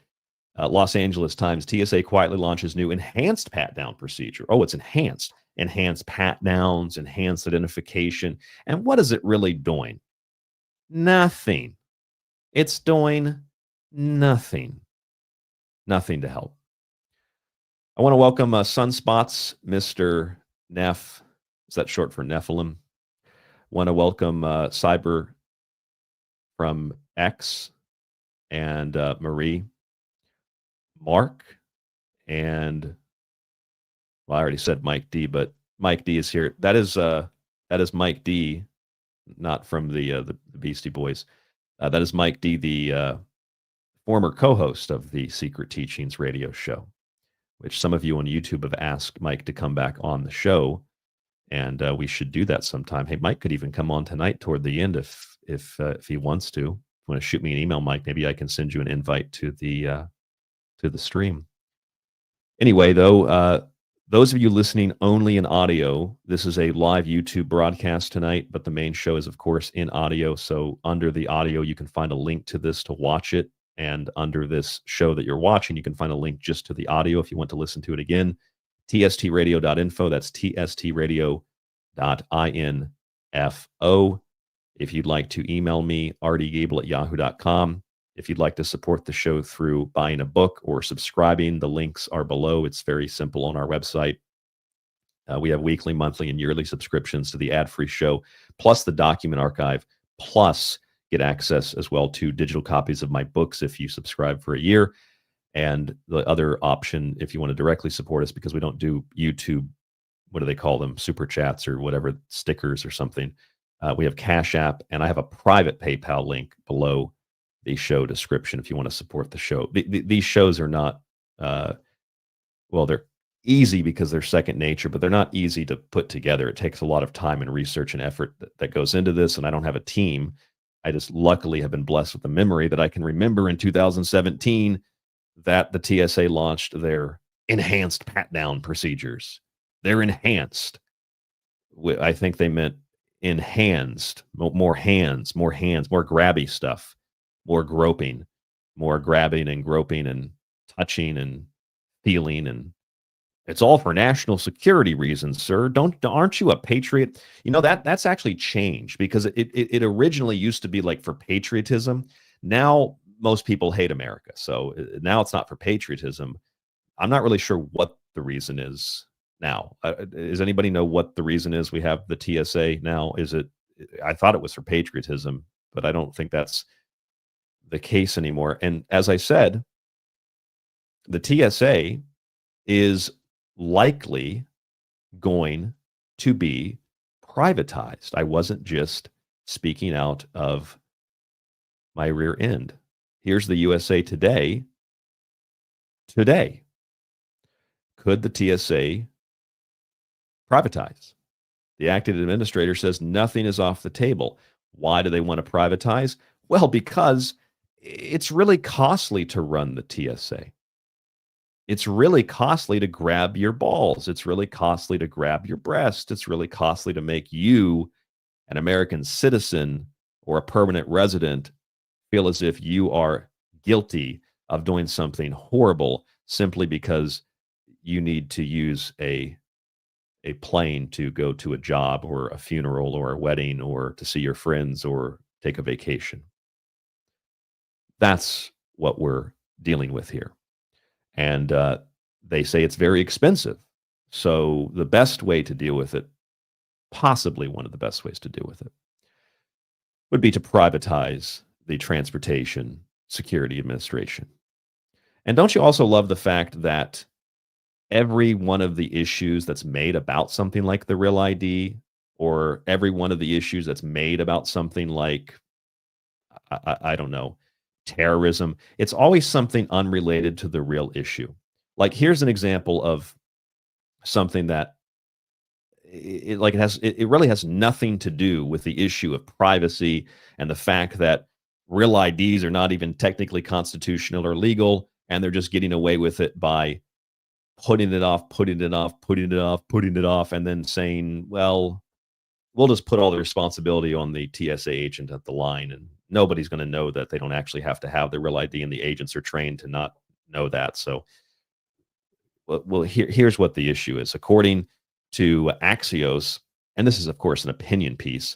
Los Angeles Times, TSA quietly launches new enhanced pat down procedure. Oh, it's enhanced. Enhanced pat downs, enhanced identification. And what is it really doing? Nothing. It's doing nothing. Nothing to help. I want to welcome Sunspots, Mr. Neff. Is that short for Nephilim? Want to welcome Cyber from X and Marie, Mark, and well, I already said Mike D, but Mike D is here. That is Mike D, not from the Beastie Boys. That is Mike D, the former co-host of the Secret Teachings radio show, which some of you on YouTube have asked Mike to come back on the show, and we should do that sometime. Hey, Mike could even come on tonight toward the end if he wants to. If you want to shoot me an email, Mike, maybe I can send you an invite to the stream. Anyway, though, those of you listening only in audio, this is a live YouTube broadcast tonight, but the main show is, of course, in audio. So under the audio, you can find a link to this to watch it. And under this show that you're watching, you can find a link just to the audio if you want to listen to it again. tstradio.info. That's tstradio.info. If you'd like to email me, rdgable@yahoo.com. If you'd like to support the show through buying a book or subscribing, the links are below. It's very simple on our website. We have weekly, monthly, and yearly subscriptions to the ad-free show, plus the document archive, plus get access as well to digital copies of my books if you subscribe for a year. And the other option, if you want to directly support us, because we don't do YouTube, what do they call them? Super chats or whatever, stickers or something. We have Cash App, and I have a private PayPal link below the show description if you want to support the show. These shows are not, well, they're easy because they're second nature, but they're not easy to put together. It takes a lot of time and research and effort that goes into this, and I don't have a team. I just luckily have been blessed with the memory that I can remember in 2017 that the TSA launched their enhanced pat-down procedures. They're enhanced. I think they meant enhanced, more hands, more grabby stuff, more groping, more grabbing and groping and touching and feeling, and it's all for national security reasons, sir. Aren't you a patriot? You know, that's actually changed, because it originally used to be like for patriotism. Now most people hate America, so now it's not for patriotism. I'm not really sure what the reason is now. Does anybody know what the reason is we have the TSA now? I thought it was for patriotism, but I don't think that's the case anymore. And as I said, the TSA is likely going to be privatized. I wasn't just speaking out of my rear end. Here's the USA Today. Today, could the TSA privatize? The acting administrator says nothing is off the table. Why do they want to privatize? Well, because it's really costly to run the TSA. It's really costly to grab your balls. It's really costly to grab your breast. It's really costly to make you, an American citizen or a permanent resident, feel as if you are guilty of doing something horrible simply because you need to use a plane to go to a job or a funeral or a wedding or to see your friends or take a vacation. That's what we're dealing with here. And they say it's very expensive. So the best way to deal with it, possibly one of the best ways to deal with it, would be to privatize the Transportation Security Administration. And don't you also love the fact that every one of the issues that's made about something like the Real ID, or every one of the issues that's made about something like, I don't know, terrorism, it's always something unrelated to the real issue. Like, here's an example of something that it really has nothing to do with the issue of privacy and the fact that real IDs are not even technically constitutional or legal, and they're just getting away with it by putting it off, and then saying, well, we'll just put all the responsibility on the TSA agent at the line, and nobody's going to know that they don't actually have to have the real ID, and the agents are trained to not know that. So, well, here's what the issue is. According to Axios, and this is, of course, an opinion piece,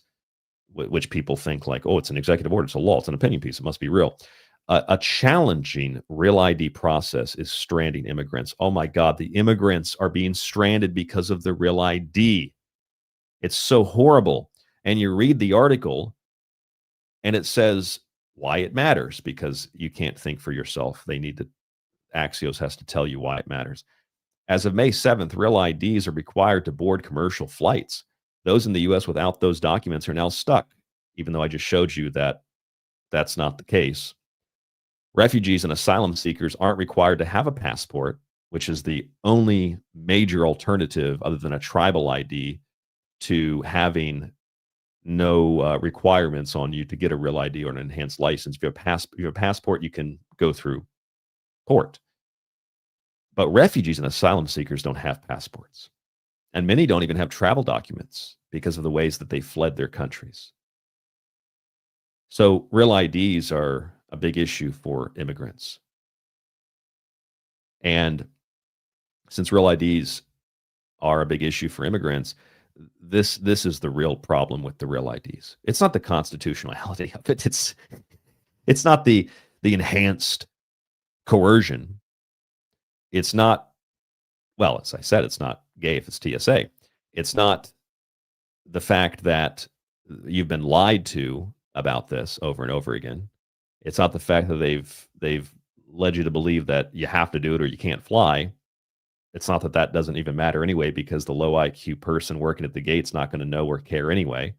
which people think like, oh, it's an executive order, it's a law, it's an opinion piece, it must be real. A challenging real ID process is stranding immigrants. Oh my God, the immigrants are being stranded because of the real ID. It's so horrible. And you read the article and it says why it matters, because you can't think for yourself. Axios has to tell you why it matters. As of May 7th, real IDs are required to board commercial flights. Those in the U.S. without those documents are now stuck, even though I just showed you that that's not the case. Refugees and asylum seekers aren't required to have a passport, which is the only major alternative other than a tribal ID to having no requirements on you to get a real ID or an enhanced license. If you have a passport, you can go through port. But refugees and asylum seekers don't have passports. And many don't even have travel documents because of the ways that they fled their countries. So real IDs are a big issue for immigrants. And since real IDs are a big issue for immigrants, this is the real problem with the real IDs. It's not the constitutionality of it. It's not the enhanced coercion. It's not, well, as I said, it's not gay if it's TSA. It's not the fact that you've been lied to about this over and over again. It's not the fact that they've led you to believe that you have to do it or you can't fly. It's not that that doesn't even matter anyway, because the low IQ person working at the gate's not going to know or care anyway.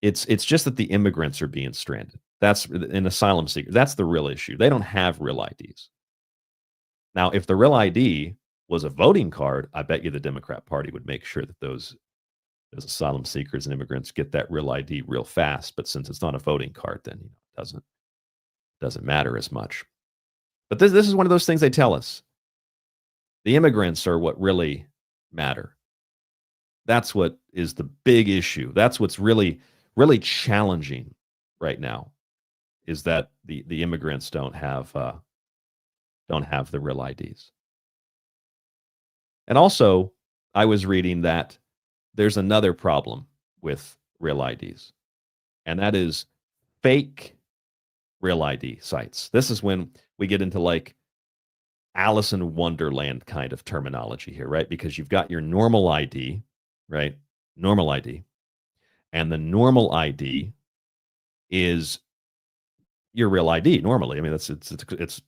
It's just that the immigrants are being stranded. That's an asylum seeker. That's the real issue. They don't have real IDs. Now, if the real ID was a voting card, I bet you the Democrat Party would make sure that those asylum seekers and immigrants get that real ID real fast. But since it's not a voting card, then it doesn't matter as much. But this is one of those things they tell us. The immigrants are what really matter. That's what is the big issue. That's what's really, really challenging right now, is that the immigrants don't have the real IDs. And also, I was reading that there's another problem with real IDs, and that is fake real ID sites. This is when we get into like Alice in Wonderland kind of terminology here, right? Because you've got your normal ID, right? Normal ID. And the normal ID is your real ID normally. I mean, it's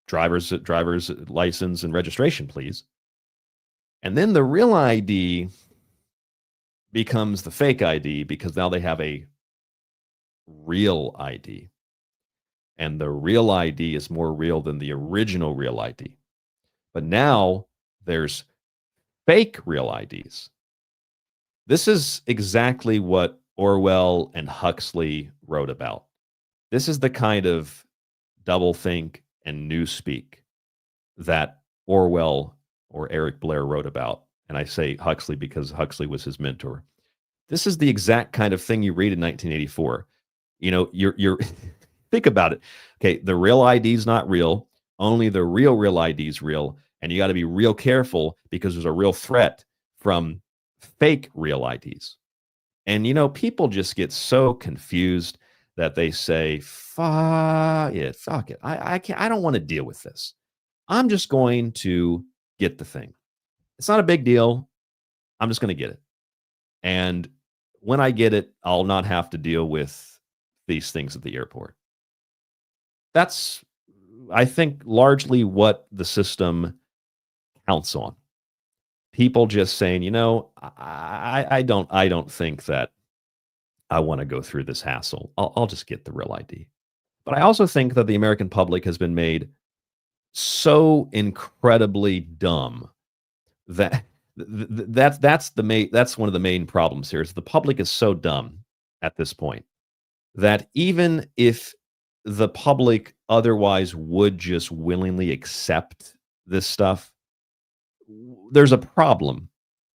driver's license and registration, please. And then the real ID becomes the fake ID because now they have a real ID. And the real ID is more real than the original real ID. But now there's fake real IDs. This is exactly what Orwell and Huxley wrote about. This is the kind of doublethink and newspeak that Orwell or Eric Blair wrote about. And I say Huxley because Huxley was his mentor. This is the exact kind of thing you read in 1984. You know, you're think about it. Okay, the real ID is not real. Only the real ID is real. And you got to be real careful because there's a real threat from fake real IDs. And, you know, people just get so confused that they say, fuck it. I don't want to deal with this. I'm just going to get the thing. It's not a big deal. I'm just going to get it. And when I get it, I'll not have to deal with these things at the airport. That's, I think, largely what the system counts on. People just saying, you know, I don't think that I want to go through this hassle. I'll just get the real ID. But I also think that the American public has been made so incredibly dumb that that's one of the main problems here. Is the public is so dumb at this point that even if the public otherwise would just willingly accept this stuff, there's a problem.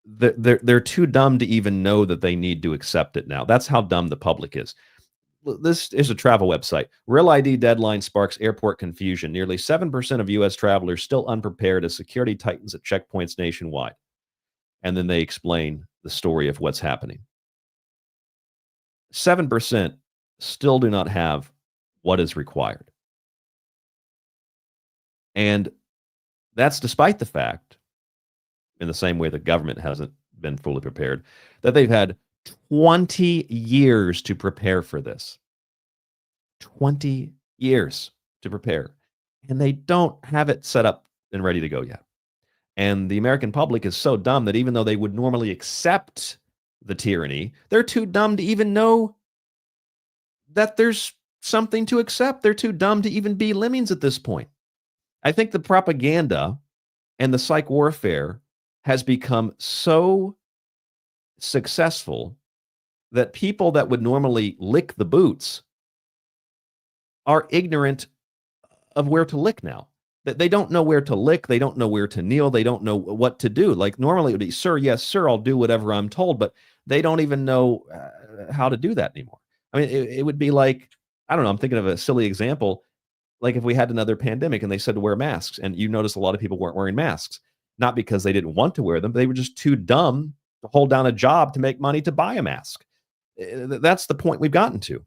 They're too dumb to even know that they need to accept it now. That's how dumb the public is. This is a travel website. Real ID deadline sparks airport confusion. Nearly 7% of U.S. travelers still unprepared as security tightens at checkpoints nationwide. And then they explain the story of what's happening. 7% still do not have what is required. And that's despite the fact, in the same way the government hasn't been fully prepared, that they've had 20 years to prepare for this. 20 years to prepare. And they don't have it set up and ready to go yet. And the American public is so dumb that even though they would normally accept the tyranny, they're too dumb to even know that there's something to accept. They're too dumb to even be lemmings at this point. I think the propaganda and the psych warfare has become so successful that people that would normally lick the boots are ignorant of where to lick now. That they don't know where to lick, they don't know where to kneel, they don't know what to do. Like normally it would be, sir, yes, sir, I'll do whatever I'm told, but they don't even know how to do that anymore. I mean, it would be like, I don't know, I'm thinking of a silly example, like if we had another pandemic and they said to wear masks, and you notice a lot of people weren't wearing masks, not because they didn't want to wear them, but they were just too dumb to hold down a job to make money to buy a mask. That's the point we've gotten to.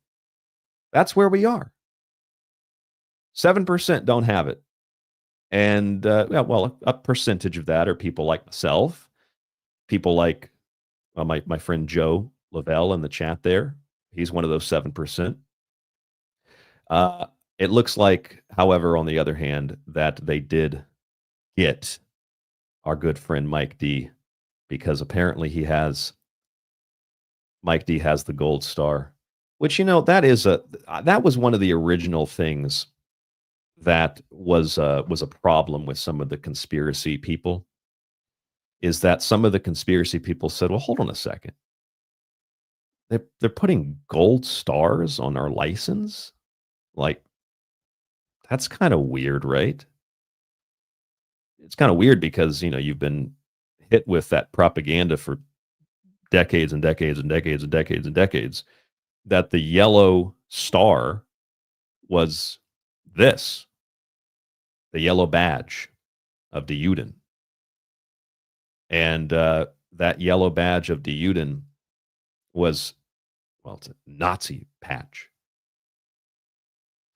That's where we are. 7% don't have it. And, well, a percentage of that are people like myself, people like my friend Joe Lavelle in the chat there. He's one of those 7%. It looks like, however, on the other hand, that they did get our good friend Mike D, because apparently Mike D has the gold star, which, that was one of the original things that was a problem with some of the conspiracy people, is that some of the conspiracy people said, well, hold on a second. They're putting gold stars on our license? Like, that's kind of weird, right? It's kind of weird because, you've been hit with that propaganda for decades and decades and decades and decades and decades, that the yellow star was this, the yellow badge of the Juden. And that yellow badge of the Juden was, well, it's a Nazi patch,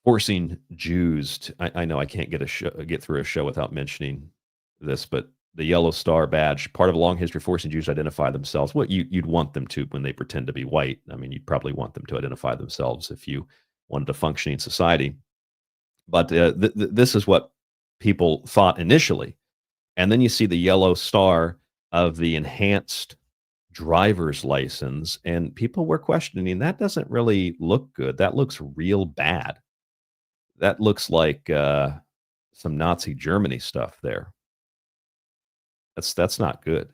forcing Jews to, I know I can't get through a show without mentioning this, but the yellow star badge, part of a long history of forcing Jews to identify themselves. Well, you'd want them to when they pretend to be white. I mean, you'd probably want them to identify themselves if you wanted a functioning society. But this is what people thought initially. And then you see the yellow star of the enhanced driver's license, and people were questioning, that doesn't really look good. That looks real bad. That looks like some Nazi Germany stuff there. That's not good.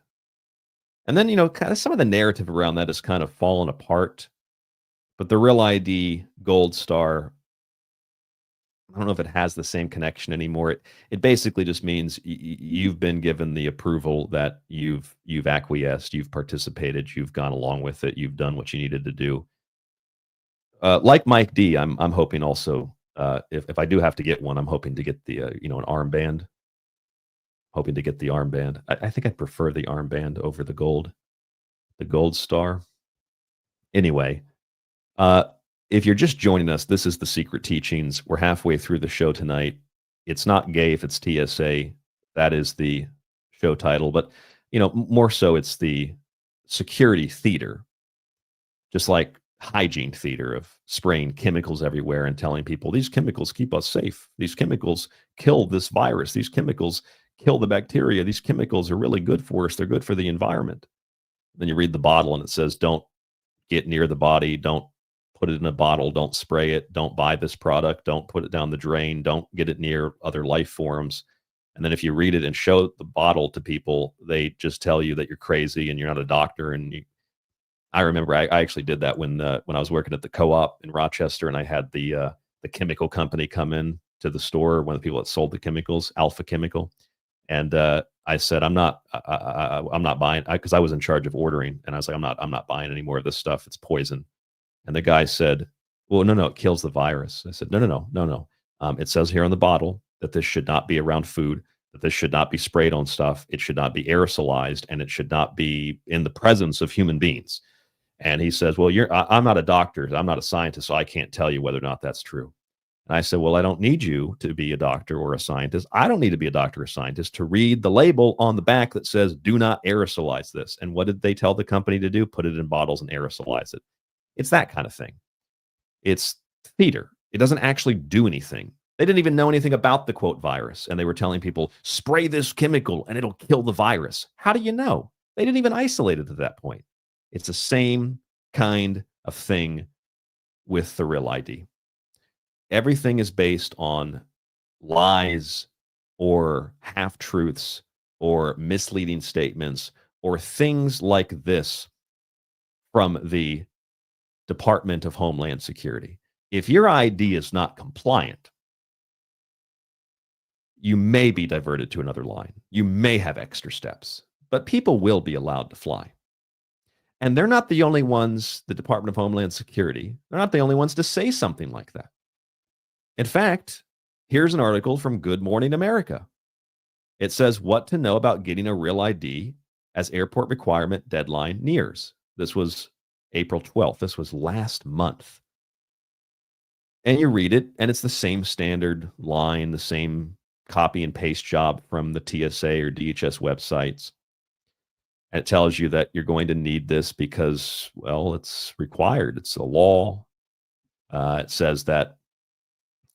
And then, kind of some of the narrative around that has kind of fallen apart. But the Real ID Gold Star, I don't know if it has the same connection anymore. It basically just means you've been given the approval that you've acquiesced, you've participated, you've gone along with it, you've done what you needed to do. Like Mike D, I'm hoping also, if I do have to get one, I'm hoping to get the an armband. Hoping to get the armband. I think I'd prefer the armband over the gold star. Anyway, if you're just joining us, this is The Secret Teachings. We're halfway through the show tonight. It's not gay if it's TSA. That is the show title. But, more so it's the security theater. Just like hygiene theater of spraying chemicals everywhere and telling people, these chemicals keep us safe. These chemicals kill this virus. These chemicals kill the bacteria. These chemicals are really good for us. They're good for the environment. Then you read the bottle and it says, don't get near the body. Don't put it in a bottle. Don't spray it. Don't buy this product. Don't put it down the drain. Don't get it near other life forms. And then if you read it and show the bottle to people, they just tell you that you're crazy and you're not a doctor. And I remember I actually did that when I was working at the co-op in Rochester, and I had the chemical company come in to the store, one of the people that sold the chemicals, Alpha Chemical. And I said, I'm not buying, because I was in charge of ordering, and I was like, I'm not buying any more of this stuff. It's poison. And the guy said, well, no, it kills the virus. I said, no. It says here on the bottle that this should not be around food, that this should not be sprayed on stuff. It should not be aerosolized, and it should not be in the presence of human beings. And he says, well, I'm not a doctor. I'm not a scientist, so I can't tell you whether or not that's true. And I said, well, I don't need you to be a doctor or a scientist. I don't need to be a doctor or scientist to read the label on the back that says, do not aerosolize this. And what did they tell the company to do? Put it in bottles and aerosolize it. It's that kind of thing. It's theater. It doesn't actually do anything. They didn't even know anything about the quote virus. And they were telling people, spray this chemical and it'll kill the virus. How do you know? They didn't even isolate it at that point. It's the same kind of thing with the Real ID. everything is based on lies or half-truths or misleading statements or things like this from the Department of Homeland Security. If your ID is not compliant, you may be diverted to another line. You may have extra steps, but people will be allowed to fly. And they're not the only ones, the Department of Homeland Security, they're not the only ones to say something like that. In fact, here's an article from Good Morning America. It says what to know about getting a real ID as airport requirement deadline nears. This was April 12th. This was last month. And you read it, and it's the same standard line, the same copy and paste job from the TSA or DHS websites. And it tells you that you're going to need this because, well, it's required. It's a law. It says that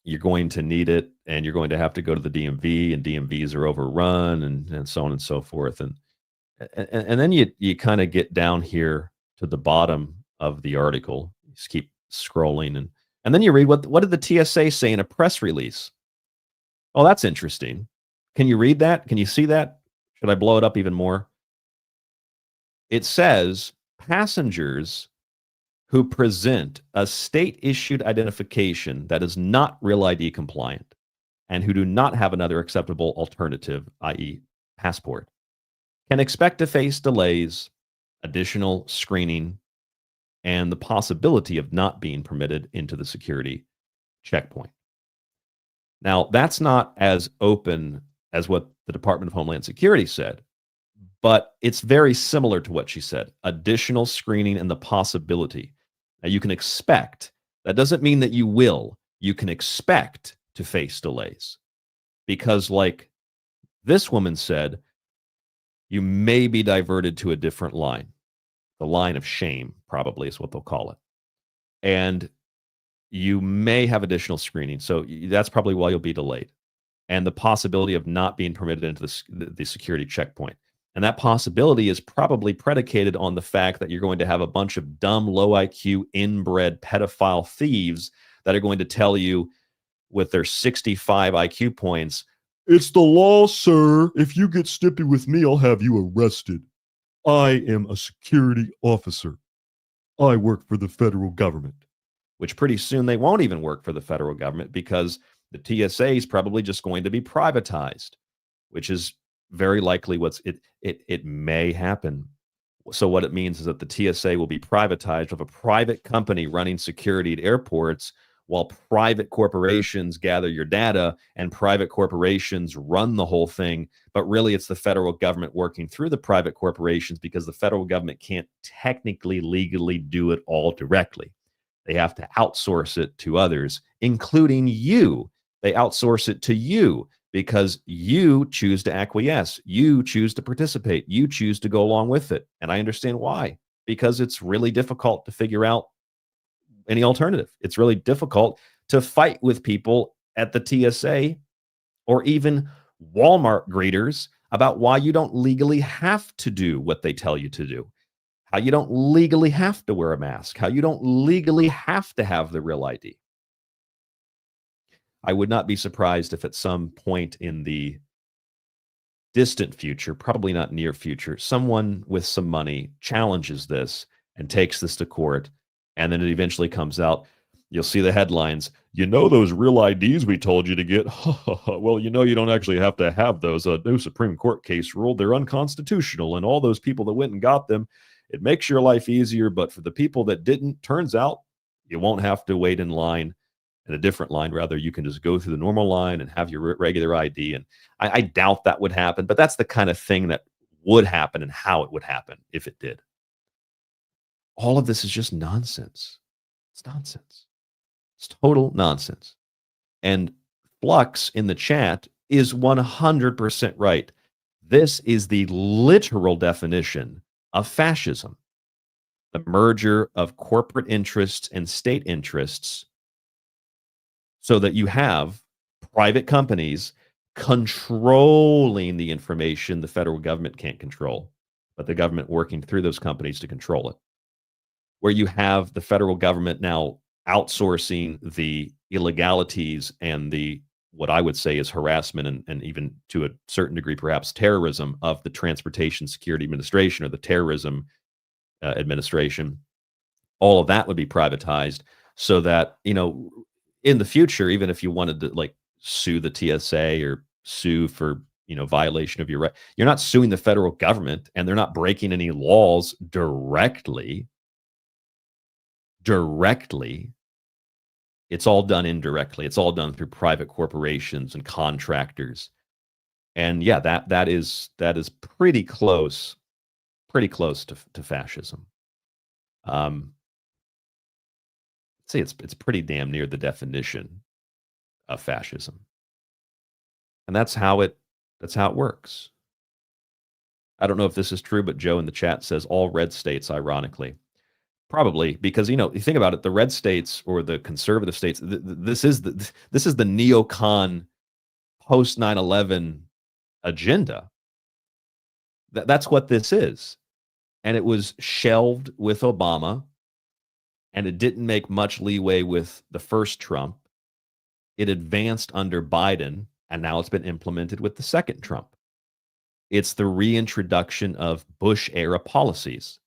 you're going to need it, and you're going to have to go to the DMV, and DMVs are overrun, and so on and so forth. And then you kind of get down here to the bottom of the article. You just keep scrolling, and then you read what did the TSA say in a press release? Oh, that's interesting. Can you read that? Can you see that? Should I blow it up even more? It says passengers who present a state-issued identification that is not Real ID compliant and who do not have another acceptable alternative, i.e. passport, can expect to face delays, additional screening, and the possibility of not being permitted into the security checkpoint. Now, that's not as open as what the Department of Homeland Security said, but it's very similar to what she said. Additional screening and the possibility. Now, you can expect. That doesn't mean that you will. You can expect to face delays. Because like this woman said, you may be diverted to a different line. The line of shame, probably, is what they'll call it. And you may have additional screening. So that's probably why you'll be delayed. And the possibility of not being permitted into the security checkpoint. And that possibility is probably predicated on the fact that you're going to have a bunch of dumb, low IQ, inbred pedophile thieves that are going to tell you with their 65 IQ points, "It's the law, sir. If you get snippy with me, I'll have you arrested. I am a security officer. I work for the federal government." Which pretty soon they won't even work for the federal government because the TSA is probably just going to be privatized, which is very likely it may happen. So what it means is that the TSA will be privatized of a private company running security at airports while private corporations gather your data and private corporations run the whole thing. But really, it's the federal government working through the private corporations because the federal government can't technically, legally do it all directly. They have to outsource it to others, including you. They outsource it to you because you choose to acquiesce. You choose to participate. You choose to go along with it. And I understand why. Because it's really difficult to figure out any alternative. It's really difficult to fight with people at the TSA or even Walmart greeters about why you don't legally have to do what they tell you to do. How you don't legally have to wear a mask. How you don't legally have to have the real ID. I would not be surprised if at some point in the distant future, probably not near future, someone with some money challenges this and takes this to court, and then it eventually comes out. You'll see the headlines. You know those real IDs we told you to get? Well, you know you don't actually have to have those. A new Supreme Court case ruled they're unconstitutional, and all those people that went and got them, it makes your life easier, but for the people that didn't, turns out you won't have to wait in line, in a different line, rather. You can just go through the normal line and have your regular ID. And I doubt that would happen, but that's the kind of thing that would happen and how it would happen if it did. All of this is just nonsense. It's nonsense. It's total nonsense. And Flux in the chat is 100% right. This is the literal definition of fascism. The merger of corporate interests and state interests so that you have private companies controlling the information the federal government can't control, but the government working through those companies to control it. Where you have the federal government now outsourcing the illegalities and the what I would say is harassment and even to a certain degree perhaps terrorism of the Transportation Security Administration or the Terrorism Administration, all of that would be privatized so that, you know, in the future, even if you wanted to like sue the TSA or sue for, you know, violation of your right, you're not suing the federal government and they're not breaking any laws directly. It's all done indirectly. It's all done through private corporations and contractors. And yeah, that is pretty close to fascism. See, it's pretty damn near the definition of fascism. And that's how it works. I don't know if this is true, but Joe in the chat says all red states, ironically. Probably, because, you know, you think about it, the red states or the conservative states, this is the neocon post 9/11 agenda. That's what this is. And it was shelved with Obama, and it didn't make much leeway with the first Trump. It advanced under Biden, and now it's been implemented with the second Trump. It's the reintroduction of Bush-era policies.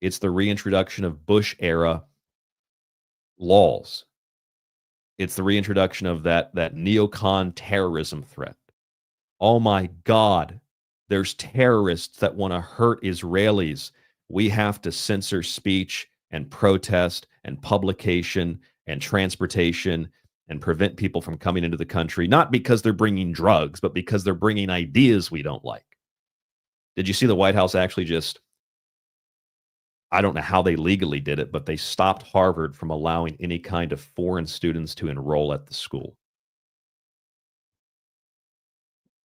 It's the reintroduction of Bush-era laws. It's the reintroduction of that neocon terrorism threat. Oh my God, there's terrorists that want to hurt Israelis. We have to censor speech and protest and publication and transportation and prevent people from coming into the country, not because they're bringing drugs, but because they're bringing ideas we don't like. Did you see the White House actually just, I don't know how they legally did it, but they stopped Harvard from allowing any kind of foreign students to enroll at the school.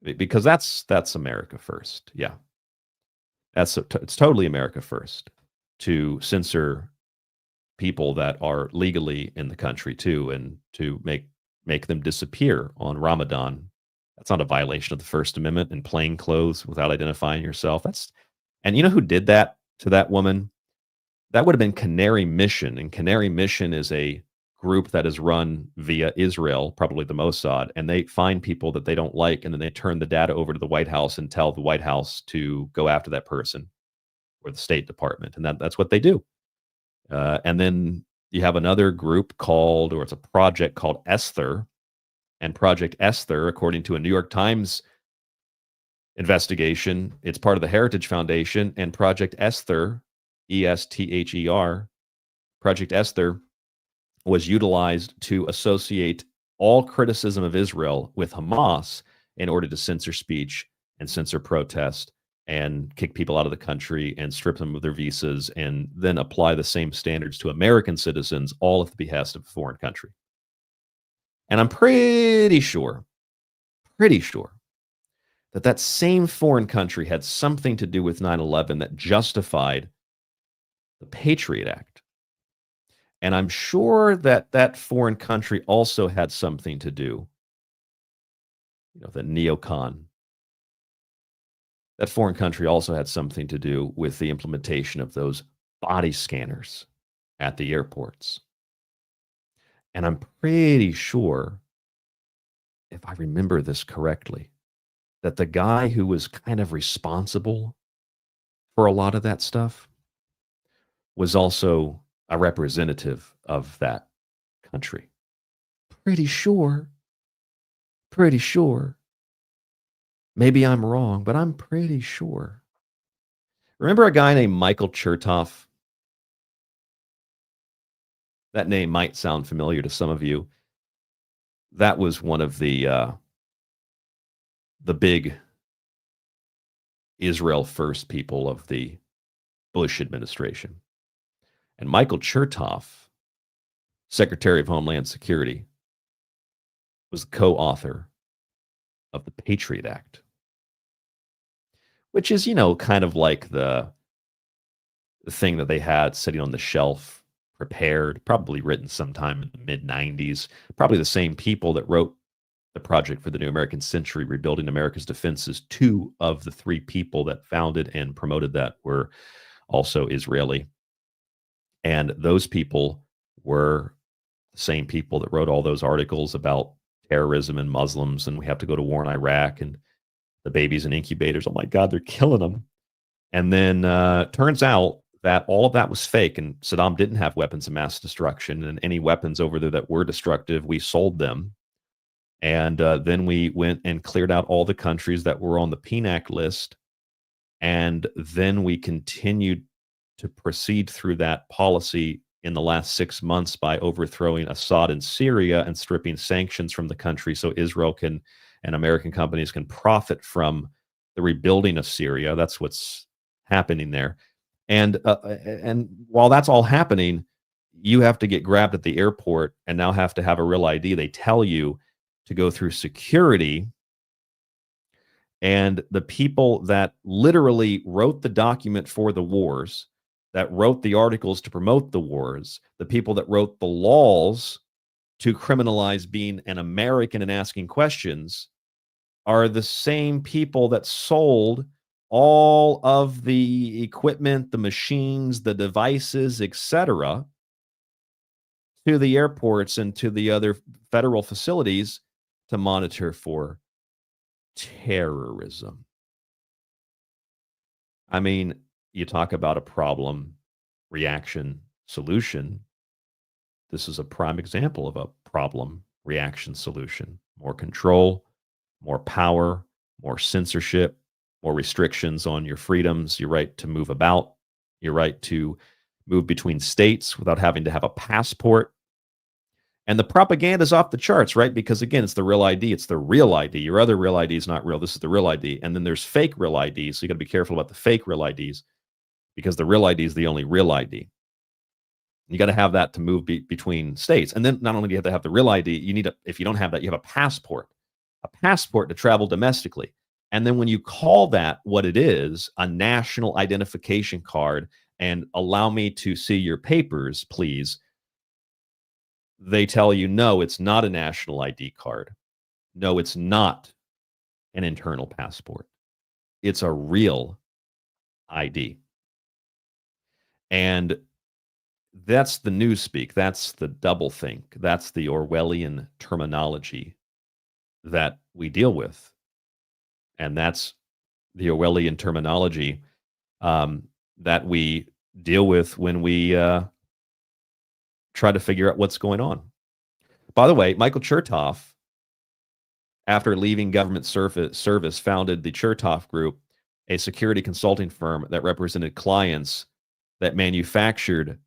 Because that's America first. Yeah. It's totally America first to censor people that are legally in the country too, and to make them disappear on Ramadan. That's not a violation of the First Amendment, in plain clothes without identifying yourself. And you know who did that to that woman? That would have been Canary Mission. And Canary Mission is a group that is run via Israel, probably the Mossad, and they find people that they don't like, and then they turn the data over to the White House and tell the White House to go after that person, or the State Department. And that's what they do. And then you have another group called, or it's a project called Esther. And Project Esther, according to a New York Times investigation, it's part of the Heritage Foundation. And Project Esther, ESTHER, Project Esther was utilized to associate all criticism of Israel with Hamas in order to censor speech and censor protest and kick people out of the country and strip them of their visas, and then apply the same standards to American citizens, all at the behest of a foreign country. And I'm pretty sure that that same foreign country had something to do with 9/11 that justified the Patriot Act. And I'm sure that that foreign country also had something to do, the neocon. That foreign country also had something to do with the implementation of those body scanners at the airports. And I'm pretty sure, if I remember this correctly, that the guy who was kind of responsible for a lot of that stuff was also a representative of that country. Pretty sure. Maybe I'm wrong, but I'm pretty sure. Remember a guy named Michael Chertoff? That name might sound familiar to some of you. That was one of the big Israel first people of the Bush administration. And Michael Chertoff, Secretary of Homeland Security, was the co-author of the Patriot Act, which is, kind of like the thing that they had sitting on the shelf, prepared, probably written sometime in the mid-90s, probably the same people that wrote the Project for the New American Century, Rebuilding America's Defenses. 2 of the 3 people that founded and promoted that were also Israeli. And those people were the same people that wrote all those articles about terrorism and Muslims, and we have to go to war in Iraq, and the babies in incubators. Oh my God, they're killing them. And then turns out that all of that was fake, and Saddam didn't have weapons of mass destruction, and any weapons over there that were destructive, we sold them. And then we went and cleared out all the countries that were on the PNAC list. And then we continued to proceed through that policy in the last 6 months by overthrowing Assad in Syria and stripping sanctions from the country so Israel can and American companies can profit from the rebuilding of Syria. That's what's happening there. And while that's all happening, you have to get grabbed at the airport and now have to have a real ID. They tell you to go through security. And the people that literally wrote the document for the wars, that wrote the articles to promote the wars, the people that wrote the laws to criminalize being an American and asking questions, are the same people that sold all of the equipment, the machines, the devices, etc., to the airports and to the other federal facilities to monitor for terrorism. I mean, you talk about a problem, reaction, solution. This is a prime example of a problem, reaction, solution. More control, more power, more censorship, more restrictions on your freedoms, your right to move about, your right to move between states without having to have a passport. And the propaganda is off the charts, right? Because again, it's the real ID. It's the real ID. Your other real ID is not real. This is the real ID. And then there's fake real IDs. So you got to be careful about the fake real IDs because the real ID is the only real ID. You got to have that to move between states. And then not only do you have to have the real ID, you need if you don't have that, you have a passport to travel domestically. And then when you call that what it is, a national identification card, and allow me to see your papers, please, they tell you, no, it's not a national ID card. No, it's not an internal passport. It's a real ID. And that's the newspeak. That's the doublethink. That's the Orwellian terminology that we deal with. And that's the Orwellian terminology that we deal with when we try to figure out what's going on. By the way, Michael Chertoff, after leaving government service, founded the Chertoff Group, a security consulting firm that represented clients that manufactured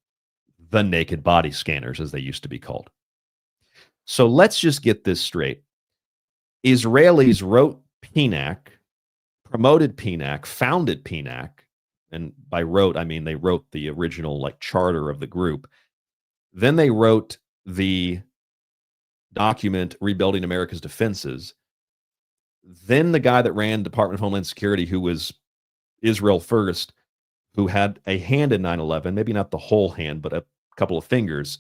the naked body scanners, as they used to be called. So let's just get this straight. Israelis wrote PNAC, promoted PNAC, founded PNAC, and by wrote, I mean they wrote the original charter of the group. Then they wrote the document Rebuilding America's Defenses. Then the guy that ran Department of Homeland Security, who was Israel first, who had a hand in 9/11, maybe not the whole hand, but a couple of fingers.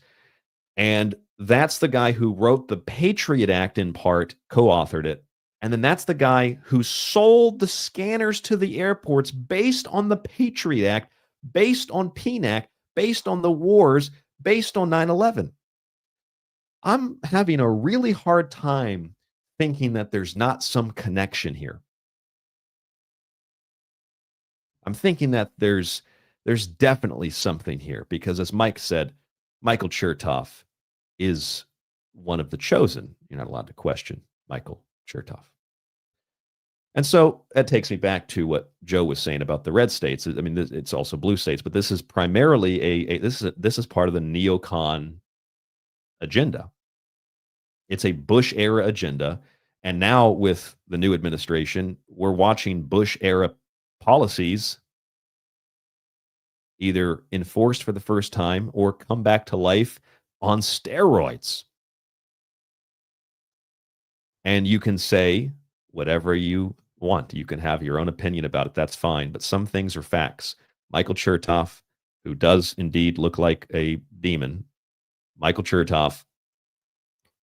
And that's the guy who wrote the Patriot Act in part, co-authored it. And then that's the guy who sold the scanners to the airports based on the Patriot Act, based on PNAC, based on the wars, based on 9/11. I'm having a really hard time thinking that there's not some connection here. I'm thinking that there's definitely something here because, as Mike said, Michael Chertoff is one of the chosen. You're not allowed to question Michael Chertoff. And so that takes me back to what Joe was saying about the red states. I mean, it's also blue states, but this is primarily this is part of the neocon agenda. It's a Bush era agenda. And now with the new administration, we're watching Bush era policies either enforced for the first time or come back to life on steroids. And you can say whatever you want. You can have your own opinion about it. That's fine. But some things are facts. Michael Chertoff, who does indeed look like a demon, Michael Chertoff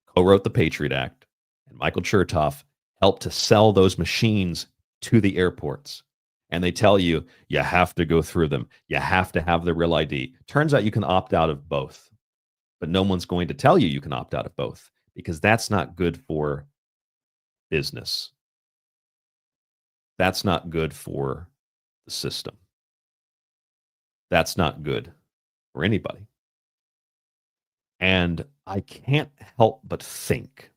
co-wrote the Patriot Act, and Michael Chertoff helped to sell those machines to the airports. And they tell you, you have to go through them. You have to have the real ID. Turns out you can opt out of both. But no one's going to tell you you can opt out of both, because that's not good for business. That's not good for the system. That's not good for anybody. And I can't help but think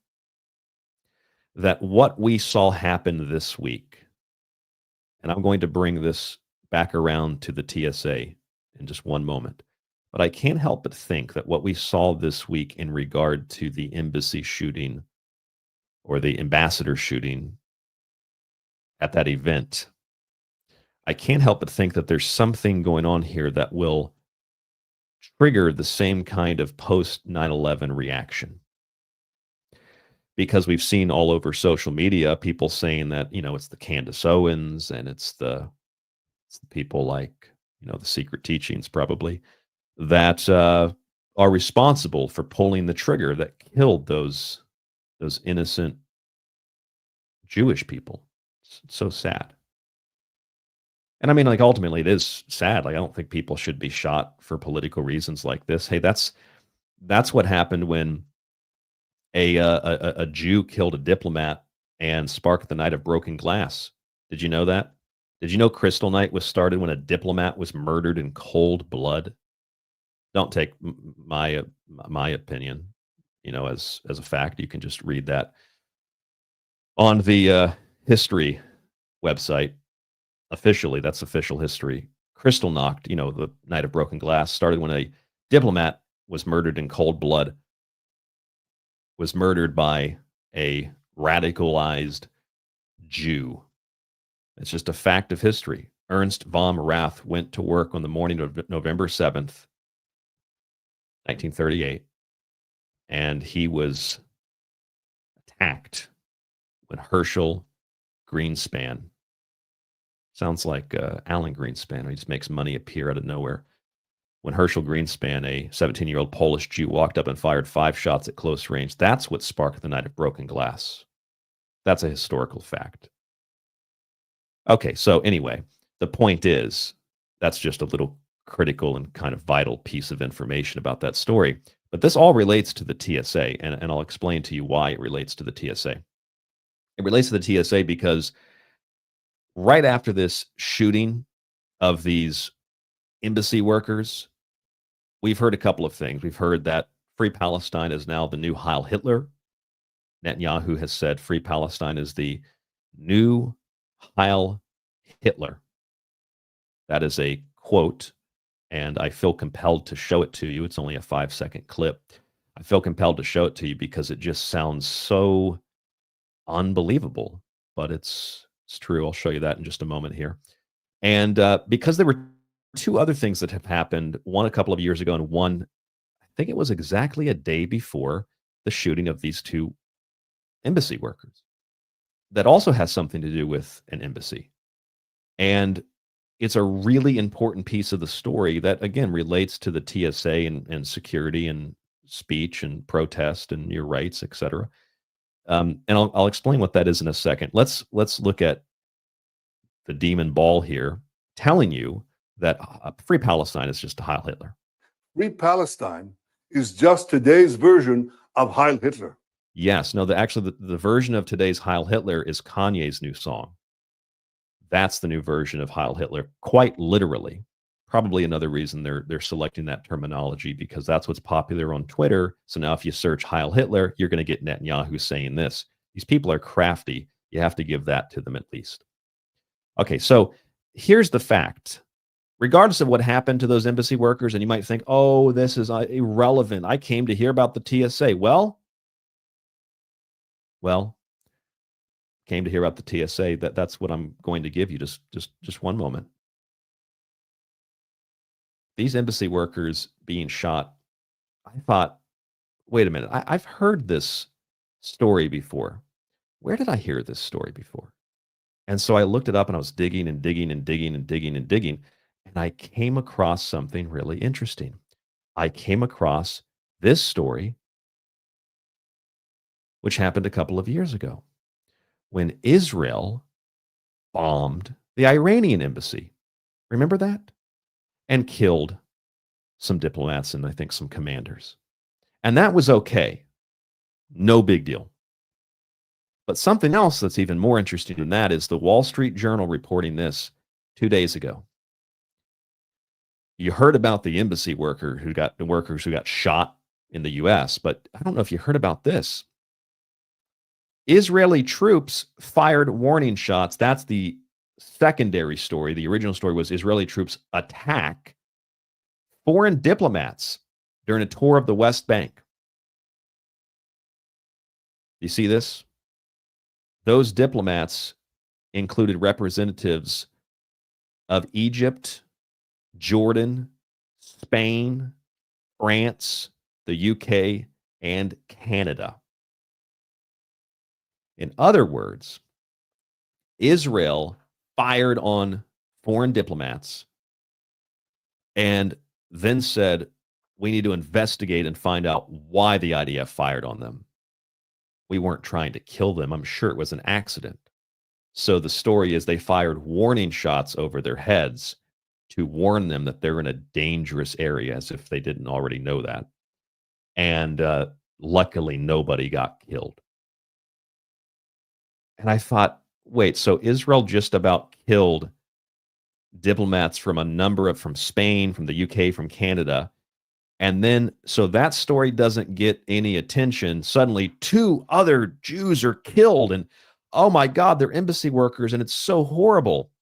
that what we saw happen this week, and I'm going to bring this back around to the TSA in just one moment, but I can't help but think that what we saw this week in regard to the embassy shooting or the ambassador shooting at that event, I can't help but think that there's something going on here that will trigger the same kind of post 9/11 reaction. Because we've seen all over social media people saying that, it's the Candace Owens and it's the people like, the Secret Teachings probably, that are responsible for pulling the trigger that killed those innocent Jewish people. It's so sad. And I mean, like, ultimately it is sad. Like, I don't think people should be shot for political reasons like this. Hey, that's what happened when a Jew killed a diplomat and sparked the night of broken glass. Did you know that? Did you know Crystal Night was started when a diplomat was murdered in cold blood? Don't take my opinion, as a fact. You can just read that on the history website. Officially, that's official history. Kristallnacht, the Night of Broken Glass, started when a diplomat was murdered in cold blood, was murdered by a radicalized Jew. It's just a fact of history. Ernst von Rath went to work on the morning of November 7th, 1938, and he was attacked when Herschel Greenspan, sounds like Alan Greenspan, he just makes money appear out of nowhere. When Herschel Greenspan, a 17-year-old Polish Jew, walked up and fired 5 shots at close range, that's what sparked the Night of Broken Glass. That's a historical fact. Okay, so anyway, the point is, that's just a little critical and kind of vital piece of information about that story. But this all relates to the TSA, and I'll explain to you why it relates to the TSA. It relates to the TSA because right after this shooting of these embassy workers, we've heard a couple of things. We've heard that Free Palestine is now the new Heil Hitler. Netanyahu has said Free Palestine is the new Heil Hitler. That is a quote, and I feel compelled to show it to you. It's only a 5-second clip. I feel compelled to show it to you because it just sounds so unbelievable, but it's true. I'll show you that in just a moment here. And because there were 2 other things that have happened, one a couple of years ago and one, I think it was exactly a day before the shooting of these 2 embassy workers, that also has something to do with an embassy. And it's a really important piece of the story that, again, relates to the TSA and security and speech and protest and your rights, etc. And I'll explain what that is in a second. Let's look at the demon ball here, telling you that Free Palestine is just a Heil Hitler. Free Palestine is just today's version of Heil Hitler. Yes, no, actually the version of today's Heil Hitler is Kanye's new song. That's the new version of Heil Hitler, quite literally. Probably another reason they're selecting that terminology, because that's what's popular on Twitter. So now if you search Heil Hitler, you're going to get Netanyahu saying this. These people are crafty. You have to give that to them at least. Okay, so here's the fact. Regardless of what happened to those embassy workers, and you might think, oh, this is irrelevant. I came to hear about the TSA. Well, came to hear about the TSA. That's what I'm going to give you. Just one moment. These embassy workers being shot, I thought, wait a minute, I've heard this story before. Where did I hear this story before? And so I looked it up and I was digging and digging and digging and digging and digging, and I came across something really interesting. I came across this story, which happened a couple of years ago when Israel bombed the Iranian embassy. Remember that? And killed some diplomats and I think some commanders. And that was okay. No big deal. But something else that's even more interesting than that is the Wall Street Journal reporting this 2 days ago. You heard about the embassy workers who got shot in the US, but I don't know if you heard about this. Israeli troops fired warning shots. That's the secondary story. The original story was Israeli troops attack foreign diplomats during a tour of the West Bank. You see this? Those diplomats included representatives of Egypt, Jordan, Spain, France, the UK, and Canada. In other words, Israel fired on foreign diplomats and then said, we need to investigate and find out why the IDF fired on them. We weren't trying to kill them. I'm sure it was an accident. So the story is they fired warning shots over their heads to warn them that they're in a dangerous area, as if they didn't already know that. And luckily, nobody got killed. And I thought, wait, so Israel just about killed diplomats from Spain, from the UK, from Canada. And then, so that story doesn't get any attention. Suddenly, 2 other Jews are killed. And oh my God, they're embassy workers. And it's so horrible.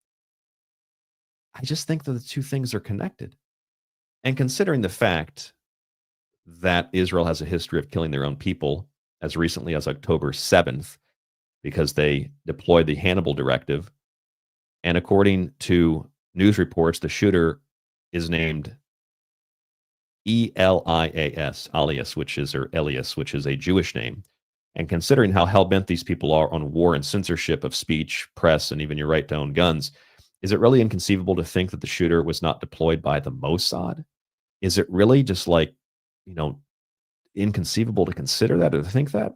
I just think that the two things are connected. And considering the fact that Israel has a history of killing their own people as recently as October 7th, because they deployed the Hannibal Directive. And according to news reports, the shooter is named Elias, which is a Jewish name. And considering how hell-bent these people are on war and censorship of speech, press, and even your right to own guns, is it really inconceivable to think that the shooter was not deployed by the Mossad? Is it really just inconceivable to consider that or to think that?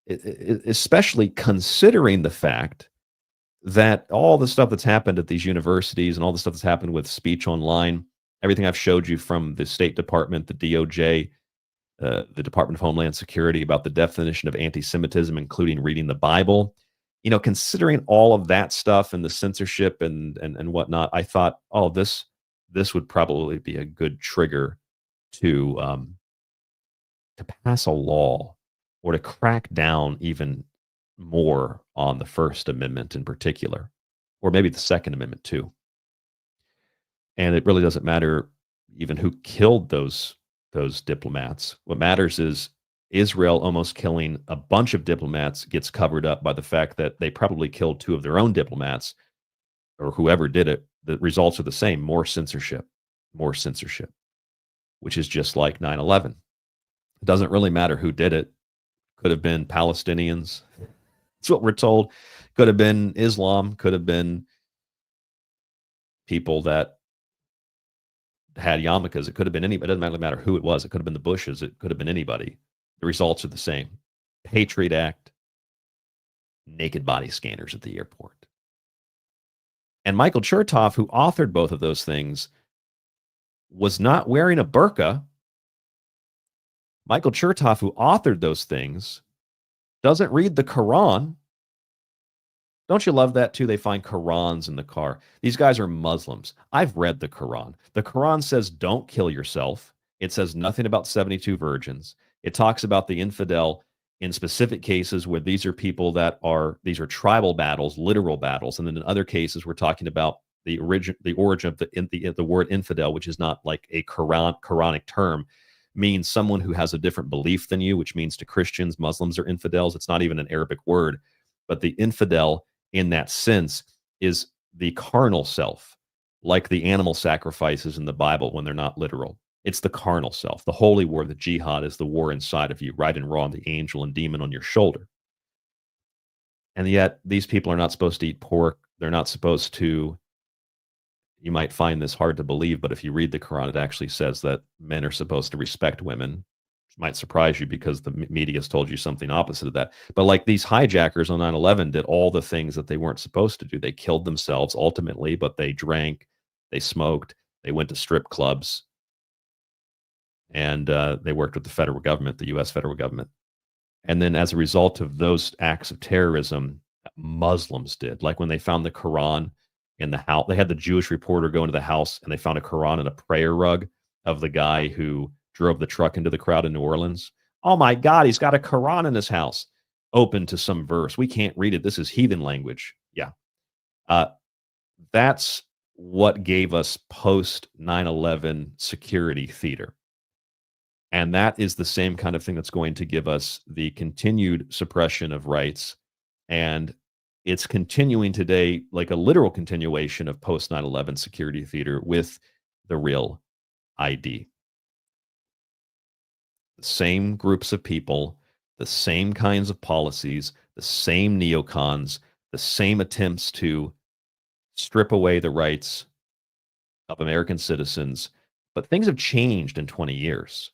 Especially considering the fact that all the stuff that's happened at these universities and all the stuff that's happened with speech online, everything I've showed you from the State Department, the DOJ, the Department of Homeland Security about the definition of anti-Semitism, including reading the Bible, considering all of that stuff and the censorship and whatnot, I thought, oh, this would probably be a good trigger to pass a law or to crack down even more on the First Amendment in particular, or maybe the Second Amendment too. And it really doesn't matter even who killed those diplomats. What matters is Israel almost killing a bunch of diplomats gets covered up by the fact that they probably killed 2 of their own diplomats, or whoever did it. The results are the same: more censorship, which is just like 9/11. It doesn't really matter who did it. Could have been Palestinians. That's what we're told. Could have been Islam. Could have been people that had yarmulkes. It could have been anybody. It doesn't really matter who it was. It could have been the Bushes. It could have been anybody. The results are the same. Patriot Act, naked body scanners at the airport. And Michael Chertoff, who authored both of those things, was not wearing a burqa. Michael Chertoff, who authored those things, doesn't read the Quran. Don't you love that too? They find Qurans in the car. These guys are Muslims. I've read the Quran. The Quran says don't kill yourself. It says nothing about 72 virgins. It talks about the infidel in specific cases where these are people these are tribal battles, literal battles. And then in other cases, we're talking about the origin of the word infidel, which is not like a Quranic term, means someone who has a different belief than you, which means to Christians, Muslims are infidels. It's not even an Arabic word, but the infidel in that sense is the carnal self, like the animal sacrifices in the Bible when they're not literal. It's the carnal self. The holy war, the jihad, is the war inside of you, right and wrong, the angel and demon on your shoulder. And yet these people are not supposed to eat pork. They're not supposed to. You might find this hard to believe, but if you read the Quran, it actually says that men are supposed to respect women. Which might surprise you because the media has told you something opposite of that. But like these hijackers on 9/11 did all the things that they weren't supposed to do. They killed themselves ultimately, but they drank, they smoked, they went to strip clubs. And they worked with the federal government, the U.S. federal government. And then as a result of those acts of terrorism, Muslims did. Like when they found the Quran in the house, they had the Jewish reporter go into the house and they found a Quran and a prayer rug of the guy who drove the truck into the crowd in New Orleans. Oh my God, he's got a Quran in his house, open to some verse. We can't read it. This is heathen language. Yeah. That's what gave us post 9/11 security theater. And that is the same kind of thing that's going to give us the continued suppression of rights. And it's continuing today, like a literal continuation of post 9/11 security theater with the real ID. The same groups of people, the same kinds of policies, the same neocons, the same attempts to strip away the rights of American citizens. But things have changed in 20 years.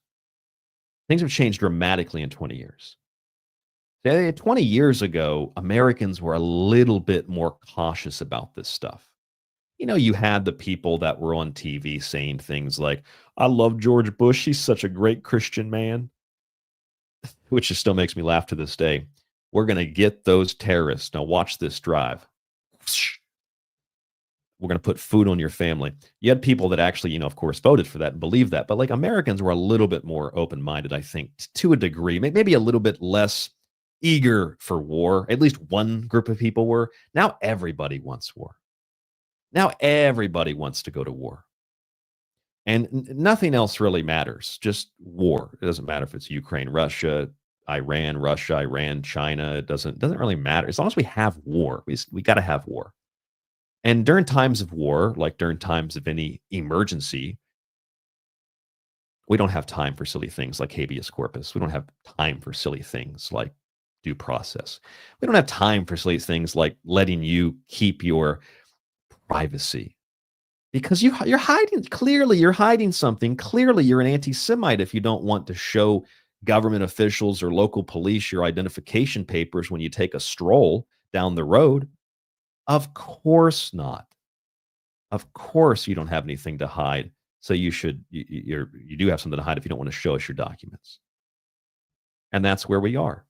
Things have changed dramatically in 20 years. 20 years ago, Americans were a little bit more cautious about this stuff. You know, you had the people that were on TV saying things like, I love George Bush. He's such a great Christian man, which just still makes me laugh to this day. We're going to get those terrorists. Now watch this drive. We're going to put food on your family. You had people that actually, you know, of course, voted for that and believed that. But like Americans were a little bit more open-minded, I think, to a degree, maybe a little bit less eager for war. At least one group of people were. Now everybody wants war. Now everybody wants to go to war. And nothing else really matters. Just war. It doesn't matter if it's Ukraine, Russia, Iran, China. It doesn't really matter. As long as we have war, we got to have war. And during times of war, like during times of any emergency, we don't have time for silly things like habeas corpus. We don't have time for silly things like due process. We don't have time for silly things like letting you keep your privacy. Because you're hiding, clearly you're hiding something. Clearly you're an anti-Semite if you don't want to show government officials or local police your identification papers when you take a stroll down the road. Of course not. Of course you don't have anything to hide. So you do have something to hide if you don't want to show us your documents. And that's where we are.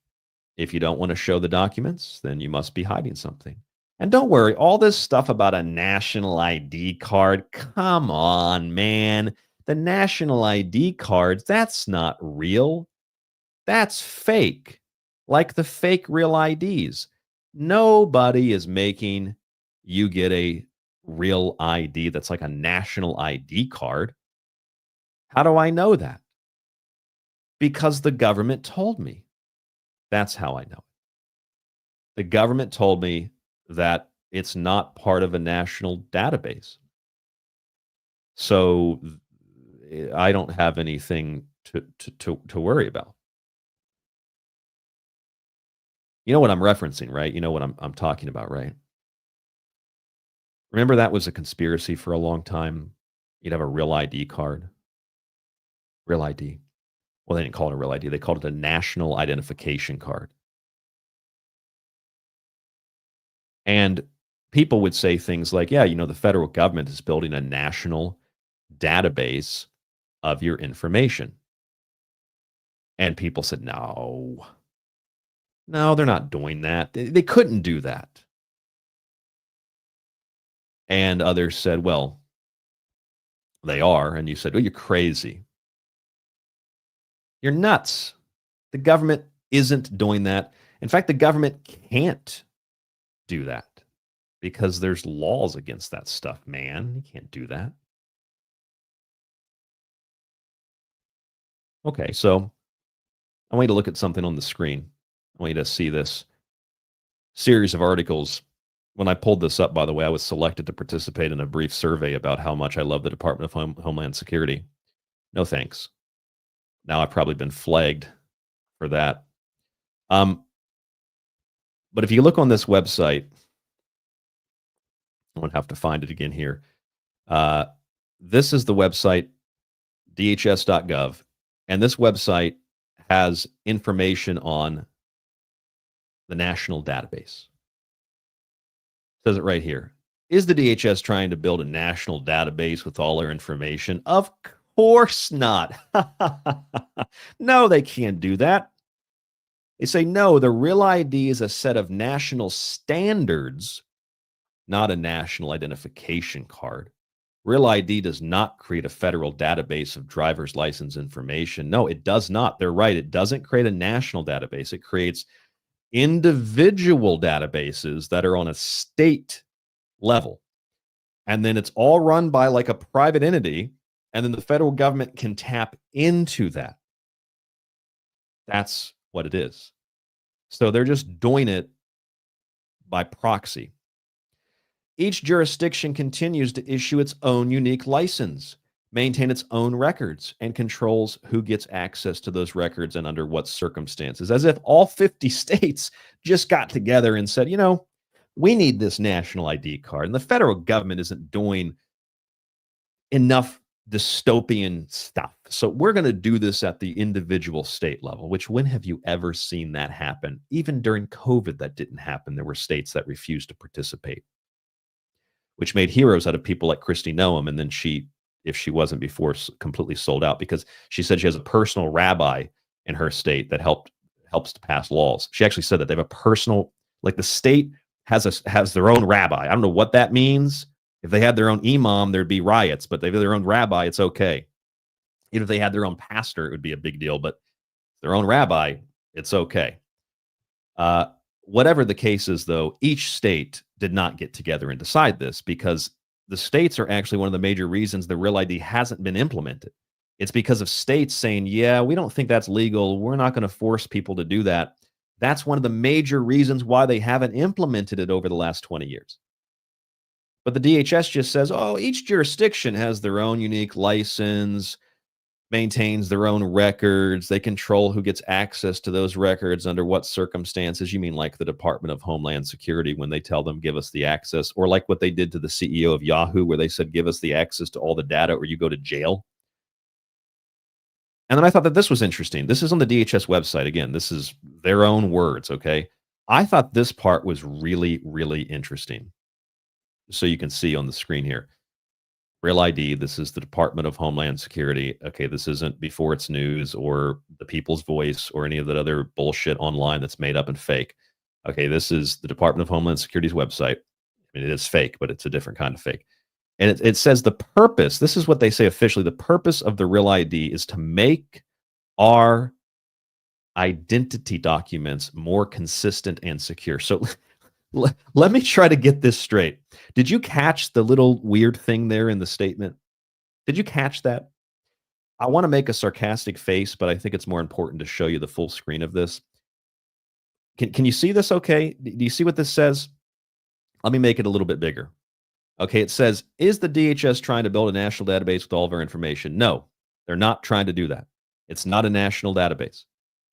If you don't want to show the documents, then you must be hiding something. And don't worry, all this stuff about a national ID card, come on, man. The national ID cards, that's not real. That's fake. Like the fake real IDs. Nobody is making you get a real ID that's like a national ID card. How do I know that? Because the government told me. That's how I know it. The government told me that it's not part of a national database. So I don't have anything to worry about. You know what I'm referencing, right? You know what I'm talking about, right? Remember that was a conspiracy for a long time? You'd have a real ID card. Real ID. Well, they didn't call it a real ID. They called it a national identification card. And people would say things like, yeah, you know, the federal government is building a national database of your information. And people said, no, they're not doing that. They couldn't do that. And others said, well, they are. And you said, well, you're crazy. You're nuts. The government isn't doing that. In fact, the government can't do that because there's laws against that stuff, man. You can't do that. Okay, so I want you to look at something on the screen. I want you to see this series of articles. When I pulled this up, by the way, I was selected to participate in a brief survey about how much I love the Department of Homeland Security. No thanks. Now I've probably been flagged for that. But if you look on this website, I won't have to find it again here. This is the website, dhs.gov. And this website has information on the national database. It says it right here. Is the DHS trying to build a national database with all our information? Of course not. No, they can't do that. They say, no, the Real ID is a set of national standards, not a national identification card. Real ID does not create a federal database of driver's license information. No, it does not. They're right. It doesn't create a national database. It creates individual databases that are on a state level. And then it's all run by like a private entity. And then the federal government can tap into that. That's what it is. So they're just doing it by proxy. Each jurisdiction continues to issue its own unique license, maintain its own records, and controls who gets access to those records and under what circumstances. As if all 50 states just got together and said, you know, we need this national ID card. And the federal government isn't doing enough dystopian stuff. So we're going to do this at the individual state level, which when have you ever seen that happen? Even during COVID, that didn't happen. There were states that refused to participate, which made heroes out of people like Kristi Noem. And then she, if she wasn't before, completely sold out because she said she has a personal rabbi in her state that helps to pass laws. She actually said that they have a personal, like the state has their own rabbi. I don't know what that means. If they had their own imam, there'd be riots, but they have their own rabbi, it's okay. Even if they had their own pastor, it would be a big deal, but their own rabbi, it's okay. Whatever the case is, though, each state did not get together and decide this because the states are actually one of the major reasons the Real ID hasn't been implemented. It's because of states saying, yeah, we don't think that's legal. We're not going to force people to do that. That's one of the major reasons why they haven't implemented it over the last 20 years. But the DHS just says, oh, each jurisdiction has their own unique license, maintains their own records. They control who gets access to those records under what circumstances. You mean like the Department of Homeland Security when they tell them, give us the access, or like what they did to the CEO of Yahoo, where they said, give us the access to all the data or you go to jail. And then I thought that this was interesting. This is on the DHS website. Again, this is their own words, okay? I thought this part was really, really interesting. So you can see on the screen here. Real ID, this is the Department of Homeland Security. Okay, this isn't Before It's News or the People's Voice or any of that other bullshit online that's made up and fake. Okay, this is the Department of Homeland Security's website. I mean, it is fake, but it's a different kind of fake. And it says the purpose, this is what they say officially, the purpose of the Real ID is to make our identity documents more consistent and secure. So let me try to get this straight. Did you catch the little weird thing there in the statement? Did you catch that? I want to make a sarcastic face, but I think it's more important to show you the full screen of this. Can you see this okay? Do you see what this says? Let me make it a little bit bigger. Okay, it says, is the DHS trying to build a national database with all of our information? No, they're not trying to do that. It's not a national database.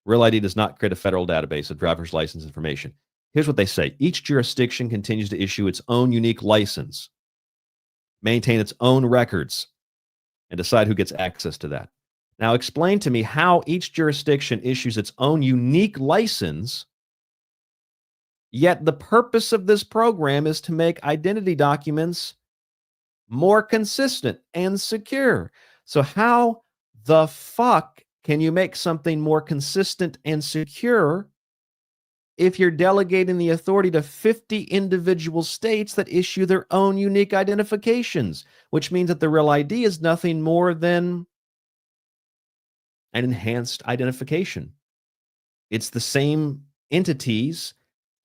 Real ID does not create a federal database of driver's license information. Here's what they say. Each jurisdiction continues to issue its own unique license, maintain its own records, and decide who gets access to that. Now explain to me how each jurisdiction issues its own unique license, yet the purpose of this program is to make identity documents more consistent and secure. So how the fuck can you make something more consistent and secure if you're delegating the authority to 50 individual states that issue their own unique identifications, which means that the Real ID is nothing more than an enhanced identification. It's the same entities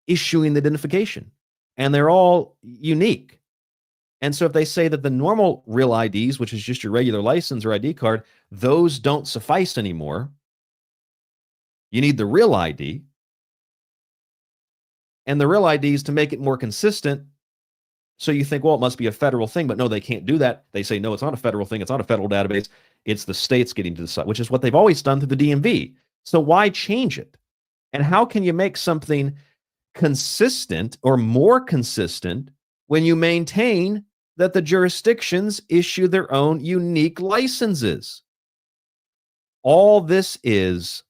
issuing the identification, and they're all unique. And so if they say that the normal Real IDs, which is just your regular license or ID card, those don't suffice anymore, you need the Real ID. And the Real IDs to make it more consistent. So you think, well, it must be a federal thing, but no, they can't do that. They say, no, it's not a federal thing. It's not a federal database. It's the states getting to decide, which is what they've always done through the DMV. So why change it? And how can you make something consistent or more consistent when you maintain that the jurisdictions issue their own unique licenses? All this is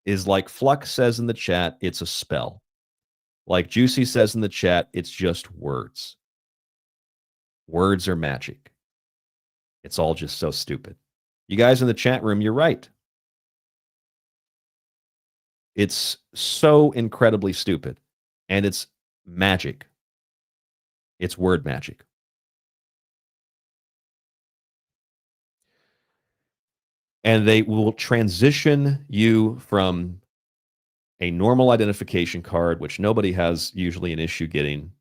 like Flux says in the chat, it's a spell. Like Juicy says in the chat, it's just words. Words are magic. It's all just so stupid. You guys in the chat room, you're right. It's so incredibly stupid. And it's magic. It's word magic. And they will transition you from a normal identification card, which nobody has usually an issue getting.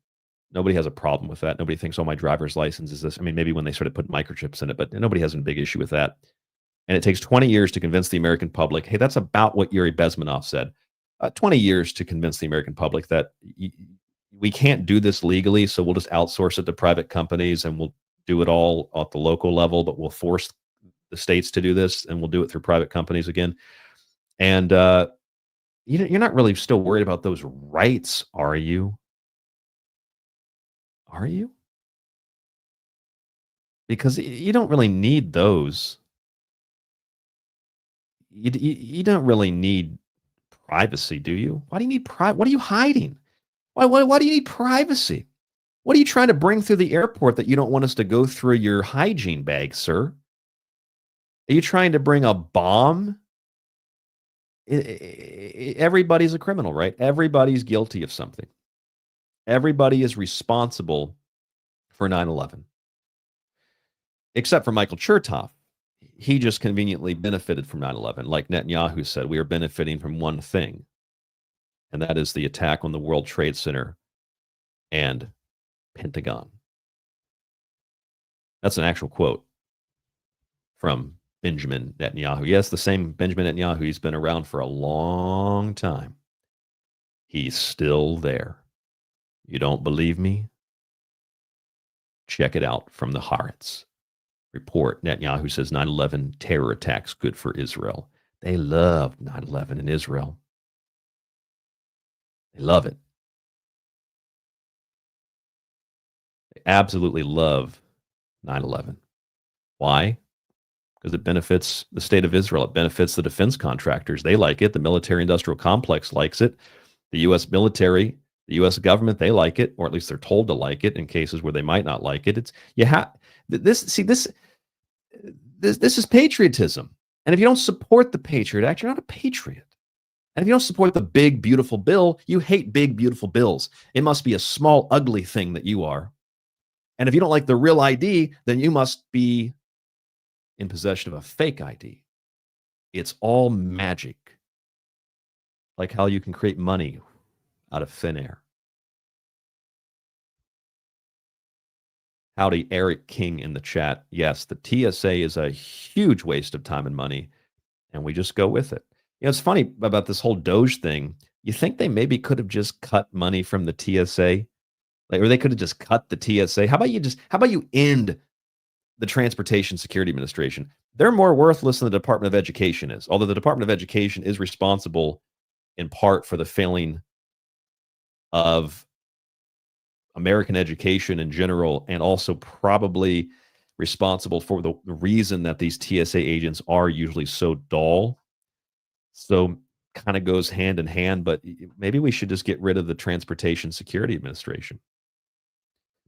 Nobody has a problem with that. Nobody thinks, oh, my driver's license is this. I mean, maybe when they started putting microchips in it, but nobody has a big issue with that. And it takes 20 years to convince the American public, hey, that's about what Yuri Bezmenov said. 20 years to convince the American public that we can't do this legally, so we'll just outsource it to private companies and we'll do it all at the local level, but we'll force the states to do this and we'll do it through private companies again. And you're not really still worried about those rights, are you? Are you? Because you don't really need those. You don't really need privacy, do you? Why do you need privacy? What are you hiding? Why do you need privacy? What are you trying to bring through the airport that you don't want us to go through your hygiene bag, sir? Are you trying to bring a bomb? Everybody's a criminal, right? Everybody's guilty of something. Everybody is responsible for 9/11. Except for Michael Chertoff. He just conveniently benefited from 9/11. Like Netanyahu said, we are benefiting from one thing, and that is the attack on the World Trade Center and Pentagon. That's an actual quote from Benjamin Netanyahu. Yes, the same Benjamin Netanyahu. He's been around for a long time. He's still there. You don't believe me? Check it out from the Haaretz report. Netanyahu says 9/11 terror attacks good for Israel. They love 9/11 in Israel. They love it. They absolutely love 9/11. Why? Because it benefits the state of Israel. It benefits the defense contractors. They like it. The military-industrial complex likes it. The U.S. military, the U.S. government, they like it, or at least they're told to like it in cases where they might not like it. It's this is patriotism. And if you don't support the Patriot Act, you're not a patriot. And if you don't support the big, beautiful bill, you hate big, beautiful bills. It must be a small, ugly thing that you are. And if you don't like the real ID, then you must be in possession of a fake ID. It's all magic. Like how you can create money out of thin air. Howdy, Eric King in the chat. Yes, the TSA is a huge waste of time and money, and we just go with it. You know, it's funny about this whole Doge thing. You think they maybe could have just cut money from the TSA? Or they could have just cut the TSA. How about you end the Transportation Security Administration? They're more worthless than the Department of Education is, although the Department of Education is responsible in part for the failing of American education in general, and also probably responsible for the reason that these TSA agents are usually so dull. So kind of goes hand in hand, but maybe we should just get rid of the Transportation Security Administration.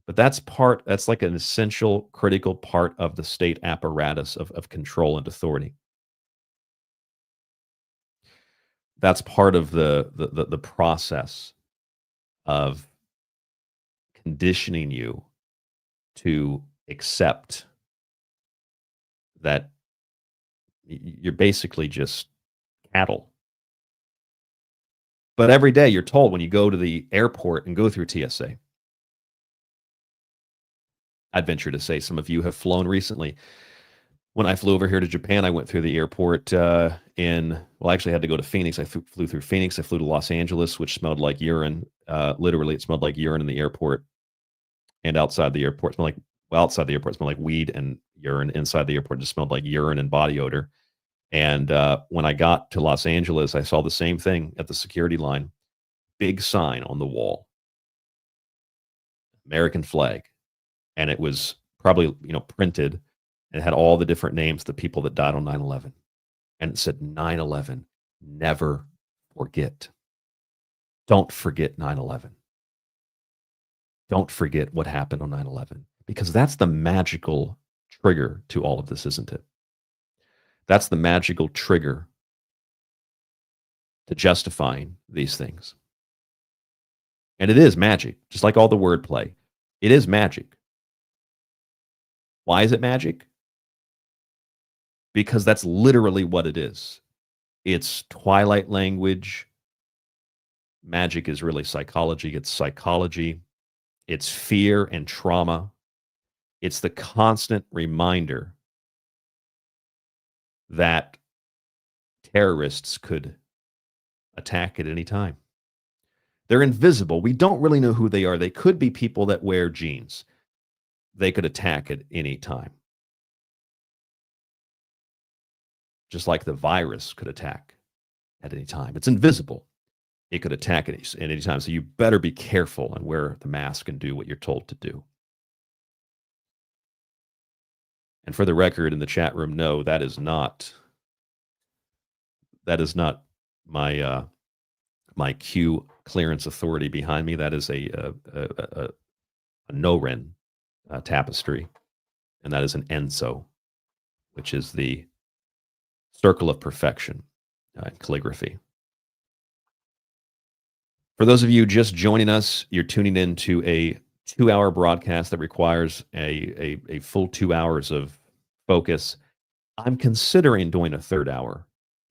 But that's like an essential, critical part of the state apparatus of control and authority. That's part of the process of conditioning you to accept that you're basically just cattle. But every day you're told when you go to the airport and go through TSA, I'd venture to say some of you have flown recently. When I flew over here to Japan, I went through the airport I actually had to go to Phoenix. I flew through Phoenix. I flew to Los Angeles, which smelled like urine. Literally, it smelled like urine in the airport. And outside the airport, outside the airport, it smelled like weed and urine. Inside the airport, it just smelled like urine and body odor. And when I got to Los Angeles, I saw the same thing at the security line. Big sign on the wall. American flag. And it was probably, printed, and it had all the different names of the people that died on 9/11. And it said 9/11, never forget. Don't forget 9/11. Don't forget what happened on 9/11, because that's the magical trigger to all of this, isn't it? That's the magical trigger to justifying these things. And it is magic, just like all the wordplay. It is magic. Why is it magic? Because that's literally what it is. It's Twilight language. Magic is really psychology. It's psychology. It's fear and trauma. It's the constant reminder that terrorists could attack at any time. They're invisible. We don't really know who they are. They could be people that wear jeans. They could attack at any time. Just like the virus could attack at any time. It's invisible. It could attack at any time. So you better be careful and wear the mask and do what you're told to do. And for the record, in the chat room, no, that is not my my Q clearance authority behind me. That is a Noem tapestry, and that is an Enso, which is the circle of perfection in calligraphy. For those of you just joining us, you're tuning in to a 2-hour broadcast that requires a full 2 hours of focus. I'm considering doing a third hour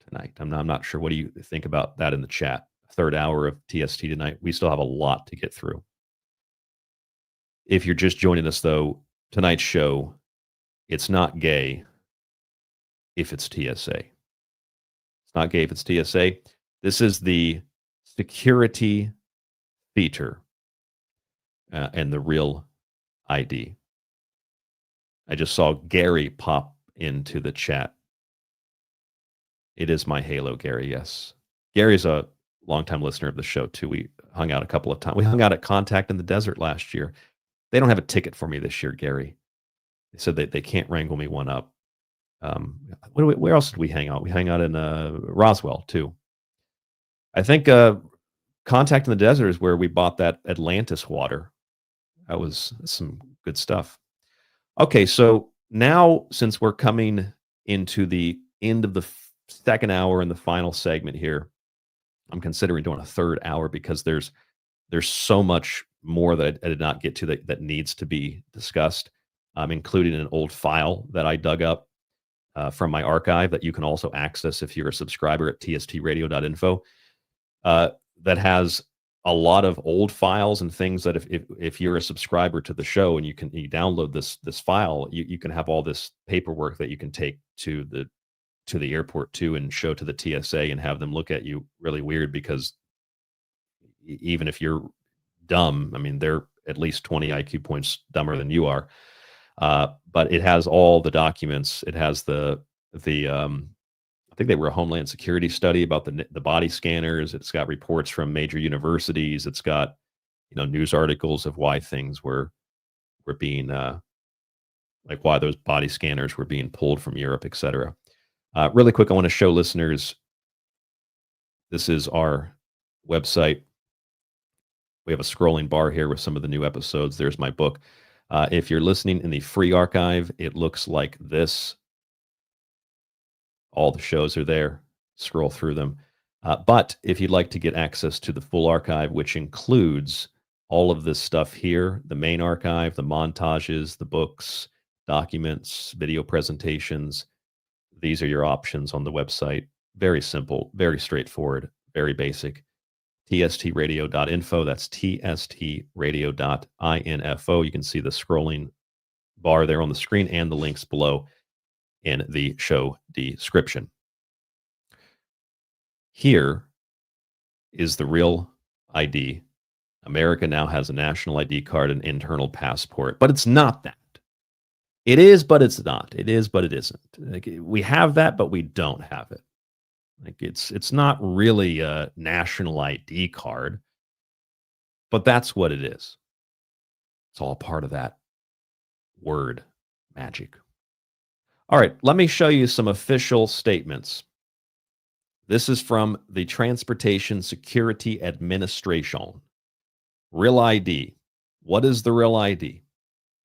tonight. I'm not sure. What do you think about that in the chat? Third hour of TST tonight. We still have a lot to get through. If you're just joining us, though, tonight's show, it's not gay if it's TSA. It's not gay if it's TSA. This is the security feature and the real ID. I just saw Gary pop into the chat. It is my halo, Gary, yes. Gary's a longtime listener of the show, too. We hung out a couple of times. We hung out at Contact in the Desert last year. They don't have a ticket for me this year, Gary. They said they can't wrangle me one up. Where else did we hang out? We hung out in Roswell, too. I think Contact in the Desert is where we bought that Atlantis water. That was some good stuff. Okay, so now, since we're coming into the end of the second hour and the final segment here, I'm considering doing a third hour because there's so much more that I did not get to that needs to be discussed, including an old file that I dug up from my archive that you can also access if you're a subscriber at tstradio.info. That has a lot of old files and things that if you're a subscriber to the show and you download this file, you can have all this paperwork that you can take to the airport too and show to the TSA and have them look at you really weird, because even if you're dumb, I mean, they're at least 20 IQ points dumber than you are. But it has all the documents. It has the I think they were a Homeland Security study about the body scanners. It's got reports from major universities. It's got, news articles of why things were being like why those body scanners were being pulled from Europe, etc. Really quick, I want to show listeners. This is our website. We have a scrolling bar here with some of the new episodes. There's my book. If you're listening in the free archive, it looks like this. All the shows are there. Scroll through them. But if you'd like to get access to the full archive, which includes all of this stuff here, the main archive, the montages, the books, documents, video presentations, these are your options on the website. Very simple, very straightforward, very basic. tstradio.info. That's tstradio.info. You can see the scrolling bar there on the screen and the links below in the show description. Here is the real ID. America now has a national ID card and internal passport, but it's not that. It is, but it's not. It is, but it isn't. Like, we have that, but we don't have it. Like, it's not really a national ID card, but that's what it is. It's all part of that word magic. All right, let me show you some official statements. This is from the Transportation Security Administration. Real ID. What is the real ID?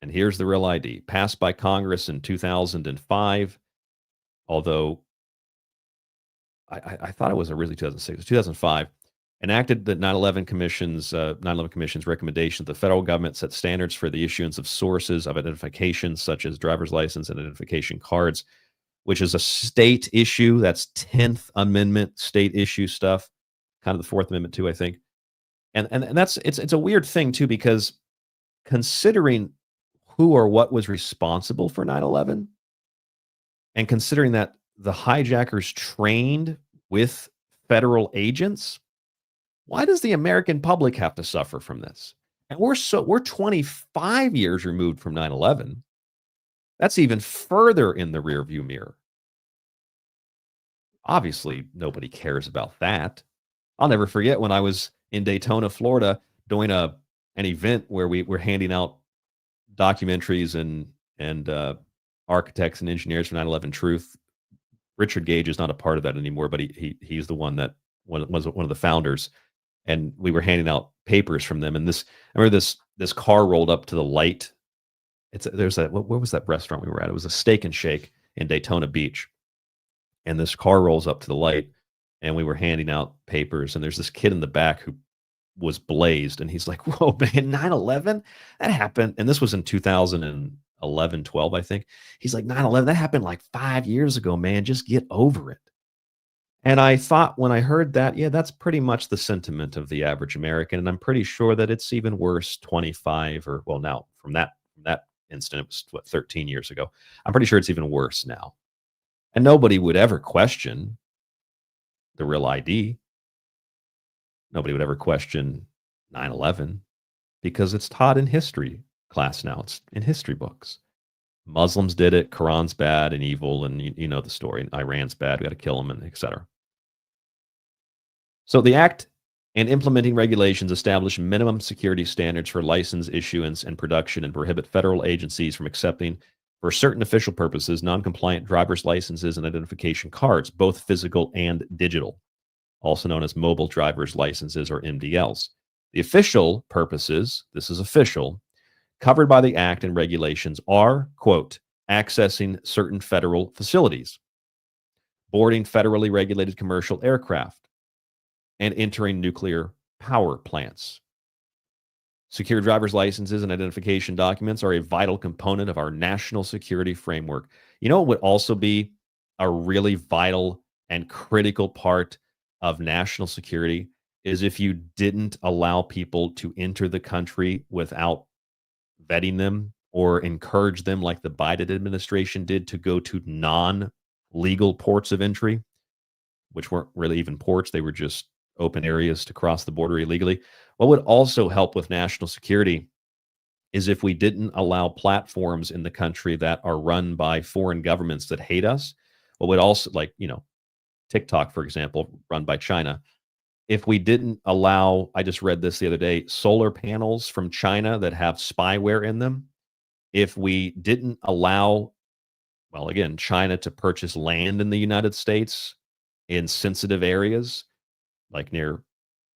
And here's the real ID. Passed by Congress in 2005. although I thought it was originally 2006, it was 2005, enacted the 9/11 Commission's recommendation that the federal government set standards for the issuance of sources of identification, such as driver's license and identification cards, which is a state issue. That's 10th Amendment state issue stuff, kind of the Fourth Amendment too, I think. And that's it's a weird thing too, because considering who or what was responsible for 9/11, and considering that the hijackers trained with federal agents, why does the American public have to suffer from this? And we're 25 years removed from 9/11. That's even further in the rearview mirror. Obviously, nobody cares about that. I'll never forget when I was in Daytona, Florida, doing an event where we were handing out documentaries and architects and engineers for 9/11 Truth. Richard Gage is not a part of that anymore, but he's the one that was one of the founders. And we were handing out papers from them. And I remember this car rolled up to the light. Where was that restaurant we were at? It was a Steak and Shake in Daytona Beach. And this car rolls up to the light, and we were handing out papers. And there's this kid in the back who was blazed. And he's like, whoa, man, 9/11? That happened. And this was in 2011, 12, I think. He's like, 9/11, that happened like 5 years ago, man. Just get over it. And I thought when I heard that, yeah, that's pretty much the sentiment of the average American. And I'm pretty sure that it's even worse 25 or, well, now from that instant, it was 13 years ago. I'm pretty sure it's even worse now. And nobody would ever question the real ID. Nobody would ever question 9/11 because it's taught in history class now. It's in history books. Muslims did it. Quran's bad and evil, and you know the story. Iran's bad. We got to kill them, and etc. So the Act and implementing regulations establish minimum security standards for license issuance and production, and prohibit federal agencies from accepting, for certain official purposes, non-compliant driver's licenses and identification cards, both physical and digital, also known as mobile driver's licenses or MDLs. The official purposes, this is official, covered by the Act and regulations are, quote, accessing certain federal facilities, boarding federally regulated commercial aircraft, and entering nuclear power plants. Secure driver's licenses and identification documents are a vital component of our national security framework. You know what would also be a really vital and critical part of national security is if you didn't allow people to enter the country without vetting them or encourage them, like the Biden administration did, to go to non-legal ports of entry, which weren't really even ports. They were just open areas to cross the border illegally. What would also help with national security is if we didn't allow platforms in the country that are run by foreign governments that hate us. What would also, like, TikTok, for example, run by China. If we didn't allow, I just read this the other day, solar panels from China that have spyware in them. If we didn't allow, well, again, China to purchase land in the United States in sensitive areas, like near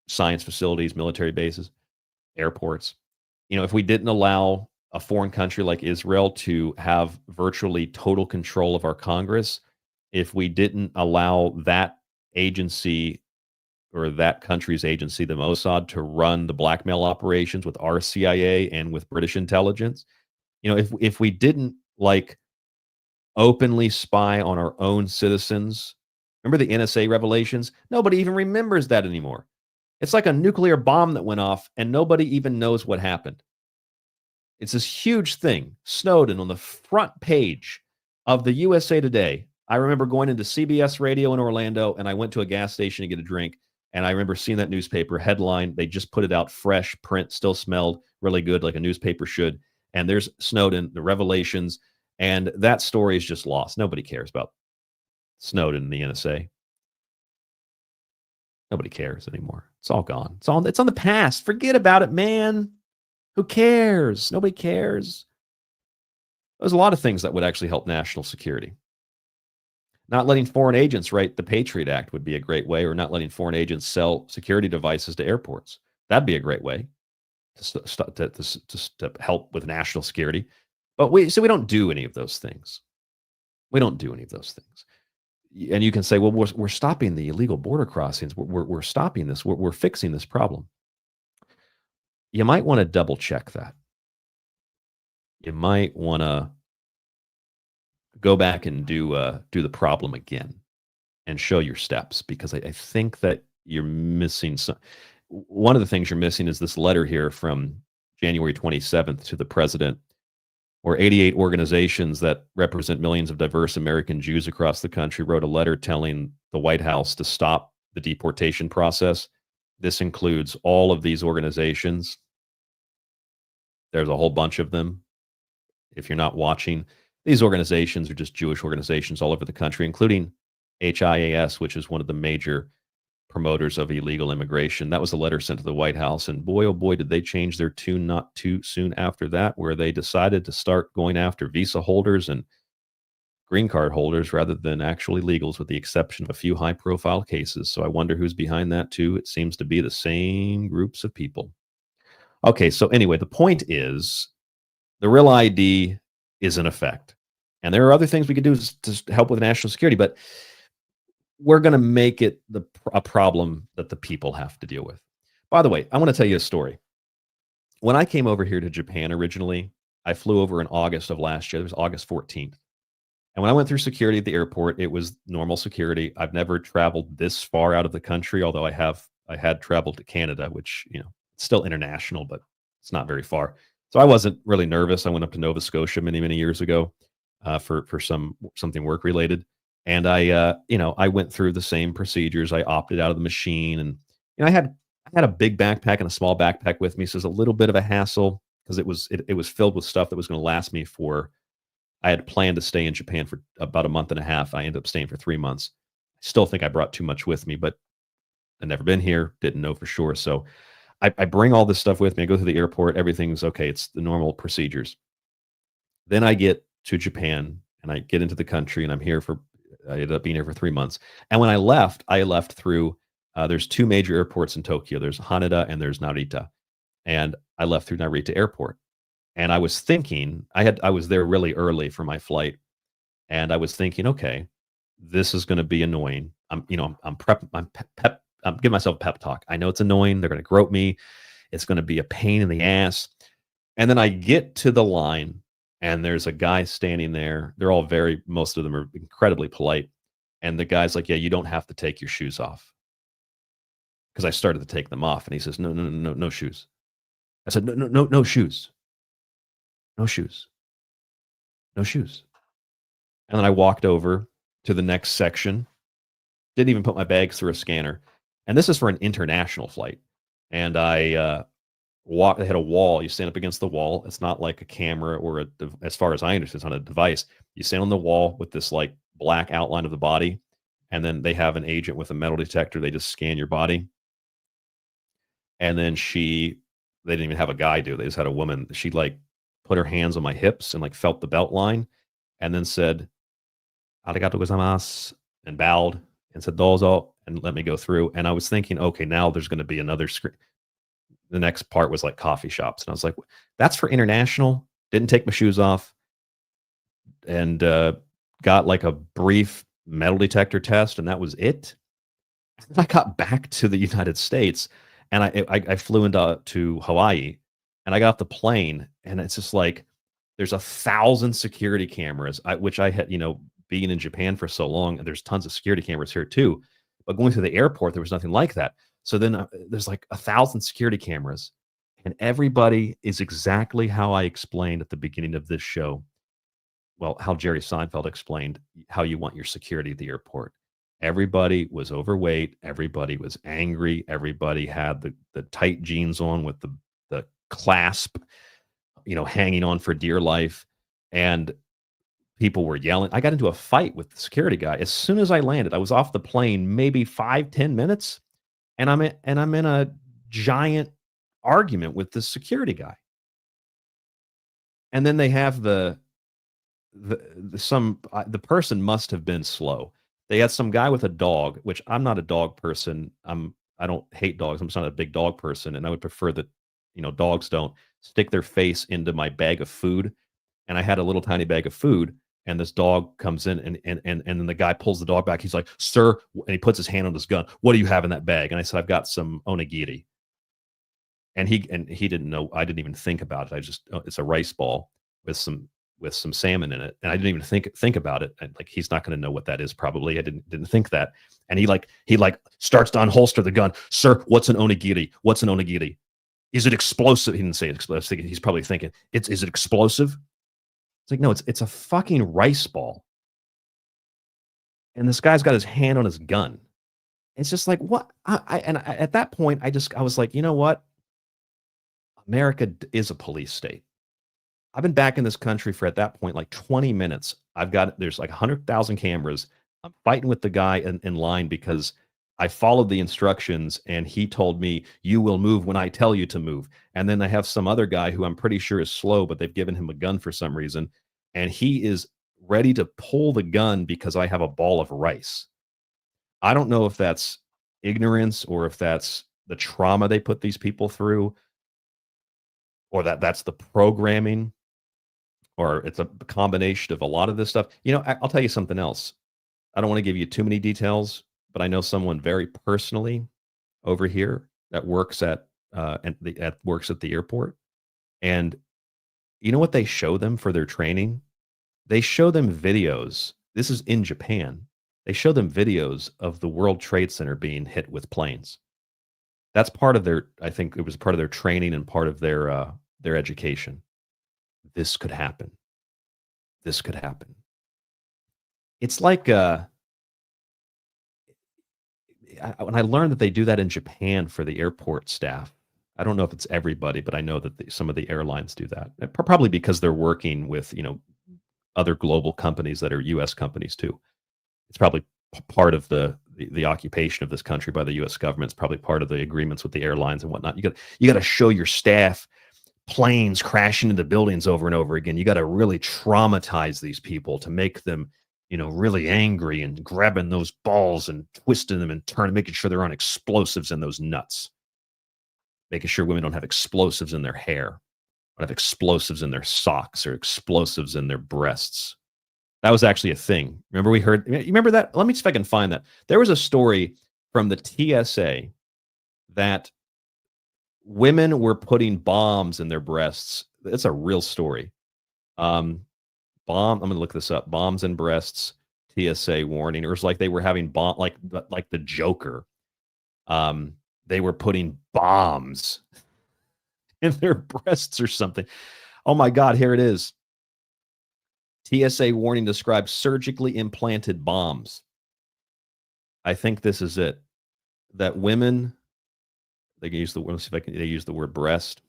science facilities, military bases, airports. If we didn't allow a foreign country like Israel to have virtually total control of our Congress, if we didn't allow that agency or that country's agency, the Mossad, to run the blackmail operations with our CIA and with British intelligence, if we didn't openly spy on our own citizens. Remember the NSA revelations? Nobody even remembers that anymore. It's like a nuclear bomb that went off and nobody even knows what happened. It's this huge thing. Snowden on the front page of the USA Today. I remember going into CBS Radio in Orlando, and I went to a gas station to get a drink, and I remember seeing that newspaper headline. They just put it out fresh, print, still smelled really good, like a newspaper should. And there's Snowden, the revelations, and that story is just lost. Nobody cares about Snowden and the NSA. Nobody cares anymore. It's all gone. It's on the past. Forget about it, man. Who cares? Nobody cares. There's a lot of things that would actually help national security. Not letting foreign agents write the Patriot Act would be a great way, or not letting foreign agents sell security devices to airports. That'd be a great way to help with national security. But we don't do any of those things. We don't do any of those things. And you can say, well, we're stopping the illegal border crossings. We're stopping this. We're fixing this problem. You might want to double check that. You might want to go back and do the problem again and show your steps, because I think that you're missing some. One of the things you're missing is this letter here from January 27th to the president, where 88 organizations that represent millions of diverse American Jews across the country wrote a letter telling the White House to stop the deportation process. This includes all of these organizations. There's a whole bunch of them. If you're not watching, these organizations are just Jewish organizations all over the country, including HIAS, which is one of the major promoters of illegal immigration. That was a letter sent to the White House, and boy, oh boy, did they change their tune not too soon after that, where they decided to start going after visa holders and green card holders rather than actual illegals, with the exception of a few high-profile cases. So I wonder who's behind that too. It seems to be the same groups of people. Okay, so anyway, the point is the Real ID is in effect. And there are other things we could do to help with national security, but we're going to make it a problem that the people have to deal with. By the way, I want to tell you a story. When I came over here to Japan originally, I flew over in August of last year. It was August 14th. And when I went through security at the airport, it was normal security. I've never traveled this far out of the country, although I had traveled to Canada, which, it's still international, but it's not very far. So I wasn't really nervous. I went up to Nova Scotia many, many years ago for something work related. And I went through the same procedures. I opted out of the machine, and I had a big backpack and a small backpack with me, so it was a little bit of a hassle because it was filled with stuff that was going to last me for. I had planned to stay in Japan for about a month and a half. I ended up staying for 3 months. I still think I brought too much with me, but I'd never been here, didn't know for sure. So I bring all this stuff with me. I go through the airport. Everything's okay. It's the normal procedures. Then I get to Japan and I get into the country, and I ended up being here for 3 months. And when I left through, there's two major airports in Tokyo. There's Haneda and there's Narita. And I left through Narita Airport. And I was thinking, I was there really early for my flight. And I was thinking, okay, this is going to be annoying. I'm giving myself a pep talk. I know it's annoying. They're going to grope me. It's going to be a pain in the ass. And then I get to the line, and there's a guy standing there. They're all most of them are incredibly polite. And the guy's like, yeah, you don't have to take your shoes off. Because I started to take them off. And he says, no shoes. I said, no shoes. No shoes. No shoes. And then I walked over to the next section. Didn't even put my bags through a scanner. And this is for an international flight. And I they had a wall. You stand up against the wall. It's not like a camera or as far as I understand, it's on a device. You stand on the wall with this like black outline of the body, and then they have an agent with a metal detector. They just scan your body. And then they didn't even have a guy do it. They just had a woman. She like put her hands on my hips and like felt the belt line, and then said, "Arigatou gozaimasu," and bowed and said, "Dozo," and let me go through. And I was thinking, okay, now there's going to be another screen. The next part was like coffee shops. And I was like, that's for international. Didn't take my shoes off, and got like a brief metal detector test, and that was it. And I got back to the United States, and I flew to Hawaii, and I got off the plane, and it's just like there's 1,000 security cameras, which I had, being in Japan for so long, and there's tons of security cameras here too. But going through the airport, there was nothing like that. So then there's like 1,000 security cameras, and everybody is exactly how I explained at the beginning of this show. Well, how Jerry Seinfeld explained how you want your security at the airport. Everybody was overweight. Everybody was angry. Everybody had the tight jeans on with the clasp, hanging on for dear life. And people were yelling. I got into a fight with the security guy. As soon as I landed, I was off the plane, maybe 5-10 minutes. And I'm in a giant argument with the security guy. And then they have the person must have been slow. They had some guy with a dog, which I'm not a dog person. I don't hate dogs. I'm just not a big dog person, and I would prefer that dogs don't stick their face into my bag of food. And I had a little tiny bag of food, and this dog comes in, and then the guy pulls the dog back. He's like, "Sir," and he puts his hand on his gun. "What do you have in that bag?" And I said, "I've got some onigiri." And he didn't know. I didn't even think about it. I just, it's a rice ball with some salmon in it, and I didn't even think about it. And like, he's not going to know what that is. Probably, I didn't think that. And he starts to unholster the gun. "Sir, what's an onigiri? What's an onigiri? Is it explosive?" He didn't say explosive. He's probably thinking, is it explosive? It's like, no, it's a fucking rice ball. And this guy's got his hand on his gun. It's just like, what? At that point, I was like, you know what? America is a police state. I've been back in this country for, at that point, like 20 minutes. There's like 100,000 cameras. I'm fighting with the guy in line because I followed the instructions and he told me, "You will move when I tell you to move." And then I have some other guy who I'm pretty sure is slow, but they've given him a gun for some reason. And he is ready to pull the gun because I have a ball of rice. I don't know if that's ignorance or if that's the trauma they put these people through, or that's the programming, or it's a combination of a lot of this stuff. You know, I'll tell you something else. I don't want to give you too many details, but I know someone very personally over here that works at the airport. And you know what they show them for their training? They show them videos. This is in Japan. They show them videos of the World Trade Center being hit with planes. That's part of their, I think it was part of their training and part of their education. This could happen. This could happen. It's like when I learned that they do that in Japan for the airport staff. I don't know if it's everybody, but I know that some of the airlines do that. Probably because they're working with, other global companies that are U.S. companies too. It's probably part of the occupation of this country by the U.S. government. It's probably part of the agreements with the airlines and whatnot. You got to show your staff planes crashing into buildings over and over again. You got to really traumatize these people to make them, really angry, and grabbing those balls and twisting them and turning, making sure they're on explosives in those nuts, making sure women don't have explosives in their hair, don't have explosives in their socks or explosives in their breasts. That was actually a thing. You remember that? Let me see if I can find that. There was a story from the TSA that women were putting bombs in their breasts. It's a real story. I'm going to look this up. Bombs in breasts, TSA warning. It was like they were having like the Joker. They were putting bombs in their breasts or something. Oh my God, here it is. TSA warning describes surgically implanted bombs. I think this is it. That women, they can use let's see if they use the word breast.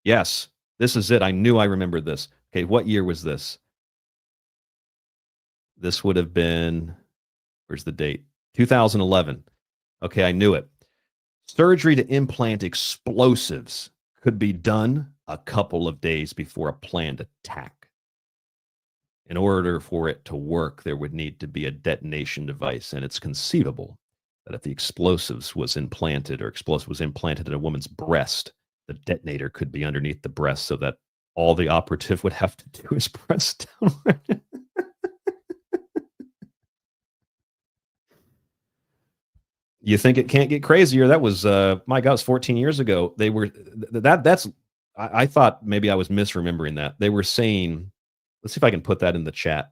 Yes, this is it. I knew I remembered this. Okay, what year was this? This would have been, where's the date? 2011. Okay, I knew it. Surgery to implant explosives could be done a couple of days before a planned attack. In order for it to work, there would need to be a detonation device, and it's conceivable that if the explosive was implanted in a woman's breast, the detonator could be underneath the breast, so that all the operative would have to do is press down. You think it can't get crazier? That was my God, it was 14 years ago. They were I thought maybe I was misremembering that. They were saying, let's see if I can put that in the chat.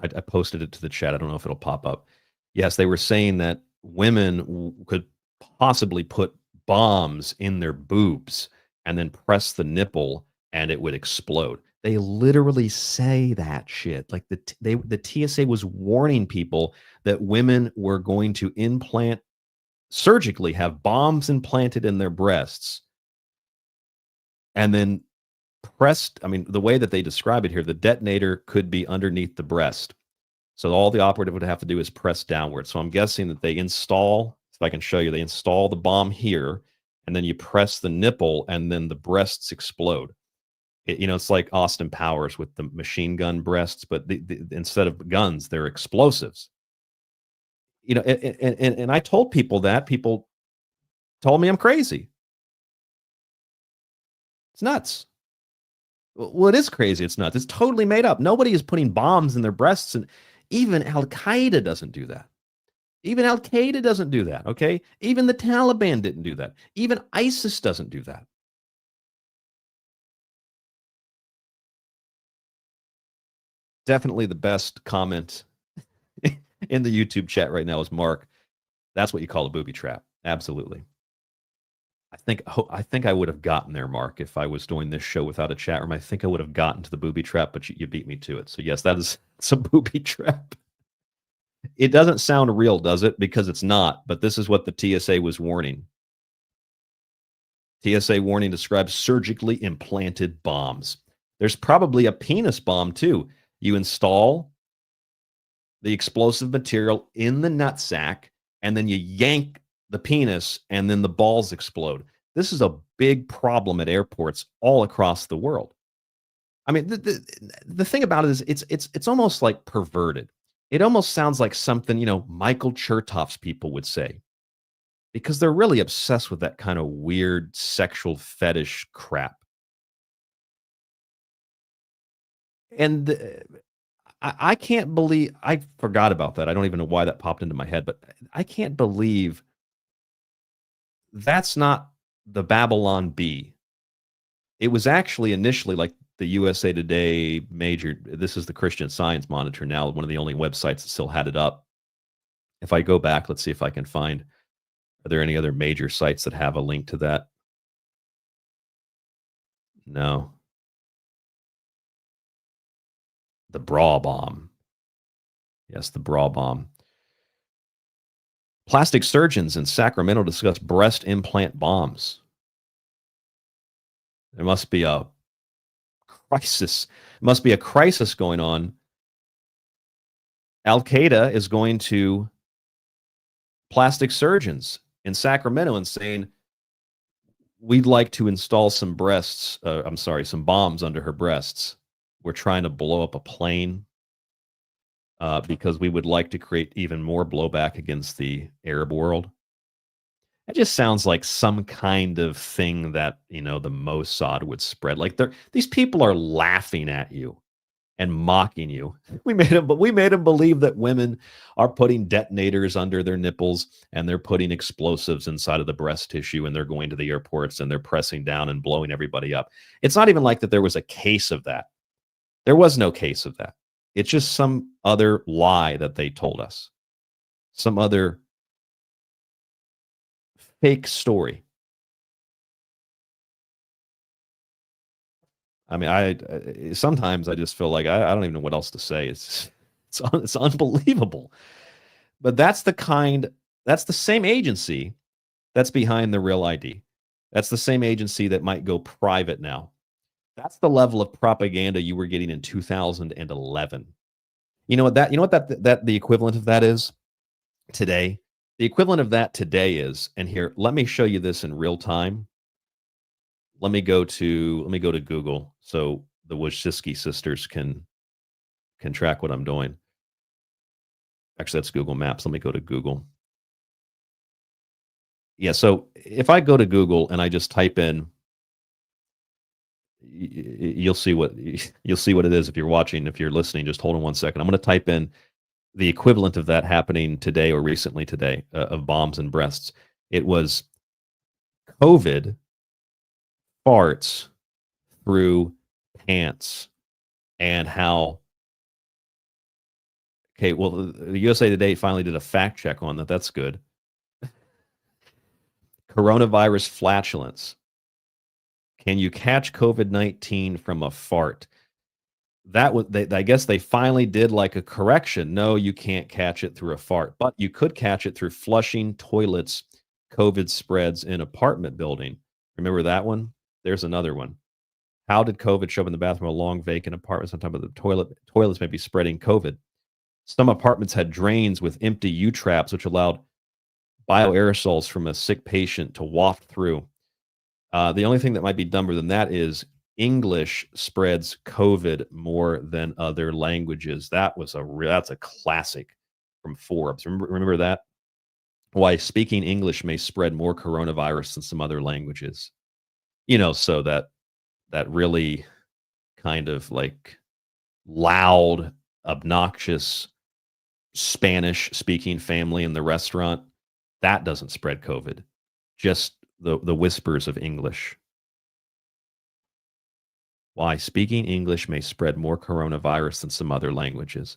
I posted it to the chat. I don't know if it'll pop up. Yes, they were saying that women could possibly put bombs in their boobs and then press the nipple and it would explode. They literally say that shit. Like the TSA was warning people that women were going to surgically have bombs implanted in their breasts and then pressed. I mean, the way that they describe it here, the detonator could be underneath the breast. So all the operative would have to do is press downward. So I'm guessing that they install, if I can show you, they install the bomb here, and then you press the nipple, and then the breasts explode. It's like Austin Powers with the machine gun breasts, but instead of guns, they're explosives. And I told people that. People told me I'm crazy. It's nuts. Well, it is crazy. It's nuts. It's totally made up. Nobody is putting bombs in their breasts, and even Al-Qaeda doesn't do that. Even Al-Qaeda doesn't do that, okay? Even the Taliban didn't do that. Even ISIS doesn't do that. Definitely the best comment in the YouTube chat right now is Mark. That's what you call a booby trap. Absolutely. I think I would have gotten there, Mark, if I was doing this show without a chat room. I think I would have gotten to the booby trap, but you beat me to it. So yes, it's a booby trap. It doesn't sound real, does it? Because it's not, but this is what the TSA was warning. TSA warning describes surgically implanted bombs. There's probably a penis bomb too. You install the explosive material in the nutsack, and then you yank the penis, and then the balls explode. This is a big problem at airports all across the world. I mean, the thing about it is it's almost like perverted. It almost sounds like something, Michael Chertoff's people would say, because they're really obsessed with that kind of weird sexual fetish crap. And I can't believe, I forgot about that. I don't even know why that popped into my head, but I can't believe that's not the Babylon Bee. It was actually initially like the USA Today major. This is the Christian Science Monitor now, one of the only websites that still had it up. If I go back, let's see if I can find, are there any other major sites that have a link to that? No. The bra bomb. Yes, the bra bomb. Plastic surgeons in Sacramento discuss breast implant bombs. There must be a crisis. Must be a crisis going on. Al-Qaeda is going to plastic surgeons in Sacramento and saying, we'd like to install some some bombs under her breasts. We're trying to blow up a plane because we would like to create even more blowback against the Arab world. It just sounds like some kind of thing that, the Mossad would spread. Like these people are laughing at you and mocking you. We made them believe that women are putting detonators under their nipples and they're putting explosives inside of the breast tissue, and they're going to the airports and they're pressing down and blowing everybody up. It's not even like that there was a case of that. There was no case of that. It's just some other lie that they told us. Some other fake story. I mean, sometimes I just feel like I don't even know what else to say. It's unbelievable. But that's the same agency that's behind the Real ID. That's the same agency that might go private now. That's the level of propaganda you were getting in 2011. You know what the equivalent of that is today? The equivalent of that today is, and here, let me show you this in real time. Let me go to Google so the Wojcicki sisters can track what I'm doing. Actually, that's Google Maps. Let me go to Google. Yeah, so if I go to Google and I just type in, you'll see what it is if you're watching. If you're listening, just hold on 1 second. I'm going to type in the equivalent of that happening today or recently today of bombs and breasts. It was COVID farts through pants, and how. Okay, well, the USA Today finally did a fact check on that. That's good. Coronavirus flatulence. Can you catch COVID-19 from a fart? That was, I guess they finally did like a correction. No, you can't catch it through a fart, but you could catch it through flushing toilets. COVID spreads in apartment building. Remember that one? There's another one. How did COVID show up in the bathroom of a long vacant apartment? Sometimes the toilets may be spreading COVID. Some apartments had drains with empty U-traps, which allowed bioaerosols from a sick patient to waft through. The only thing that might be dumber than that is English spreads COVID more than other languages. That's a classic from Forbes. Remember that? Why speaking English may spread more coronavirus than some other languages. So that really kind of like loud, obnoxious Spanish speaking family in the restaurant, that doesn't spread COVID. Just the whispers of English. Why? Speaking English may spread more coronavirus than some other languages.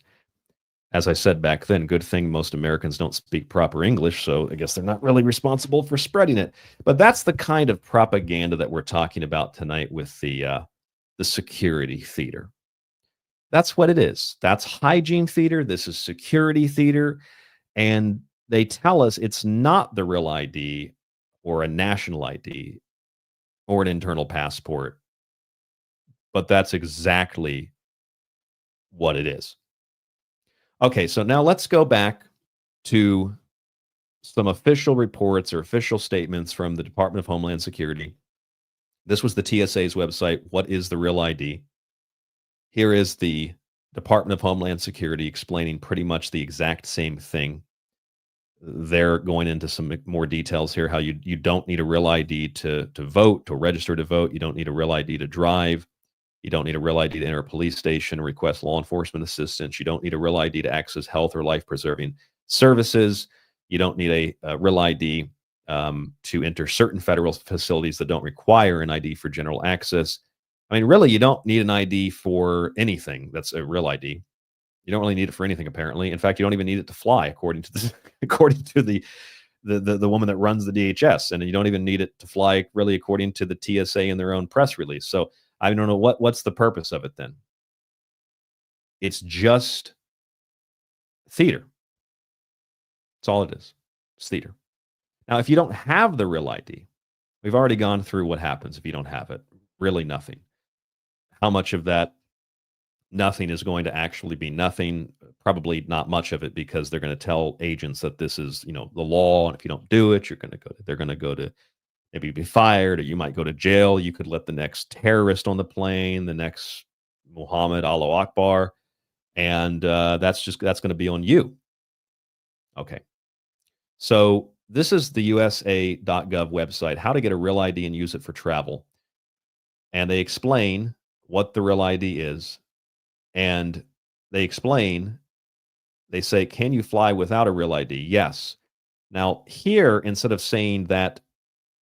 As I said back then, good thing most Americans don't speak proper English, so I guess they're not really responsible for spreading it. But that's the kind of propaganda that we're talking about tonight with the security theater. That's what it is. That's hygiene theater. This is security theater. And they tell us it's not the real ID or a national ID or an internal passport. But that's exactly what it is. Okay, so now let's go back to some official reports or official statements from the Department of Homeland Security. This was the TSA's website. What is the real ID? Here is the Department of Homeland Security explaining pretty much the exact same thing. They're going into some more details here, how you don't need a real ID to vote, to register to vote. You don't need a real ID to drive. You don't need a real ID to enter a police station or request law enforcement assistance. You don't need a real ID to access health or life-preserving services. You don't need a real ID to enter certain federal facilities that don't require an ID for general access. I mean, really, you don't need an ID for anything that's a real ID. You don't really need it for anything, apparently. In fact, you don't even need it to fly, according to the woman that runs the DHS. And you don't even need it to fly, really, according to the TSA in their own press release. So I don't know what's the purpose of it then. It's just theater. That's all it is. It's theater. Now, if you don't have the real ID, we've already gone through what happens if you don't have it. Really nothing. How much of that nothing is going to actually be nothing? Probably not much of it, because they're going to tell agents that this is, the law, and if you don't do it, they're going to go to maybe be fired, or you might go to jail. You could let the next terrorist on the plane, the next Muhammad Allahu Akbar, and that's going to be on you. Okay. So this is the USA.gov website, how to get a real ID and use it for travel. And they explain what the real ID is. And they say, can you fly without a real ID? Yes. Now here, instead of saying that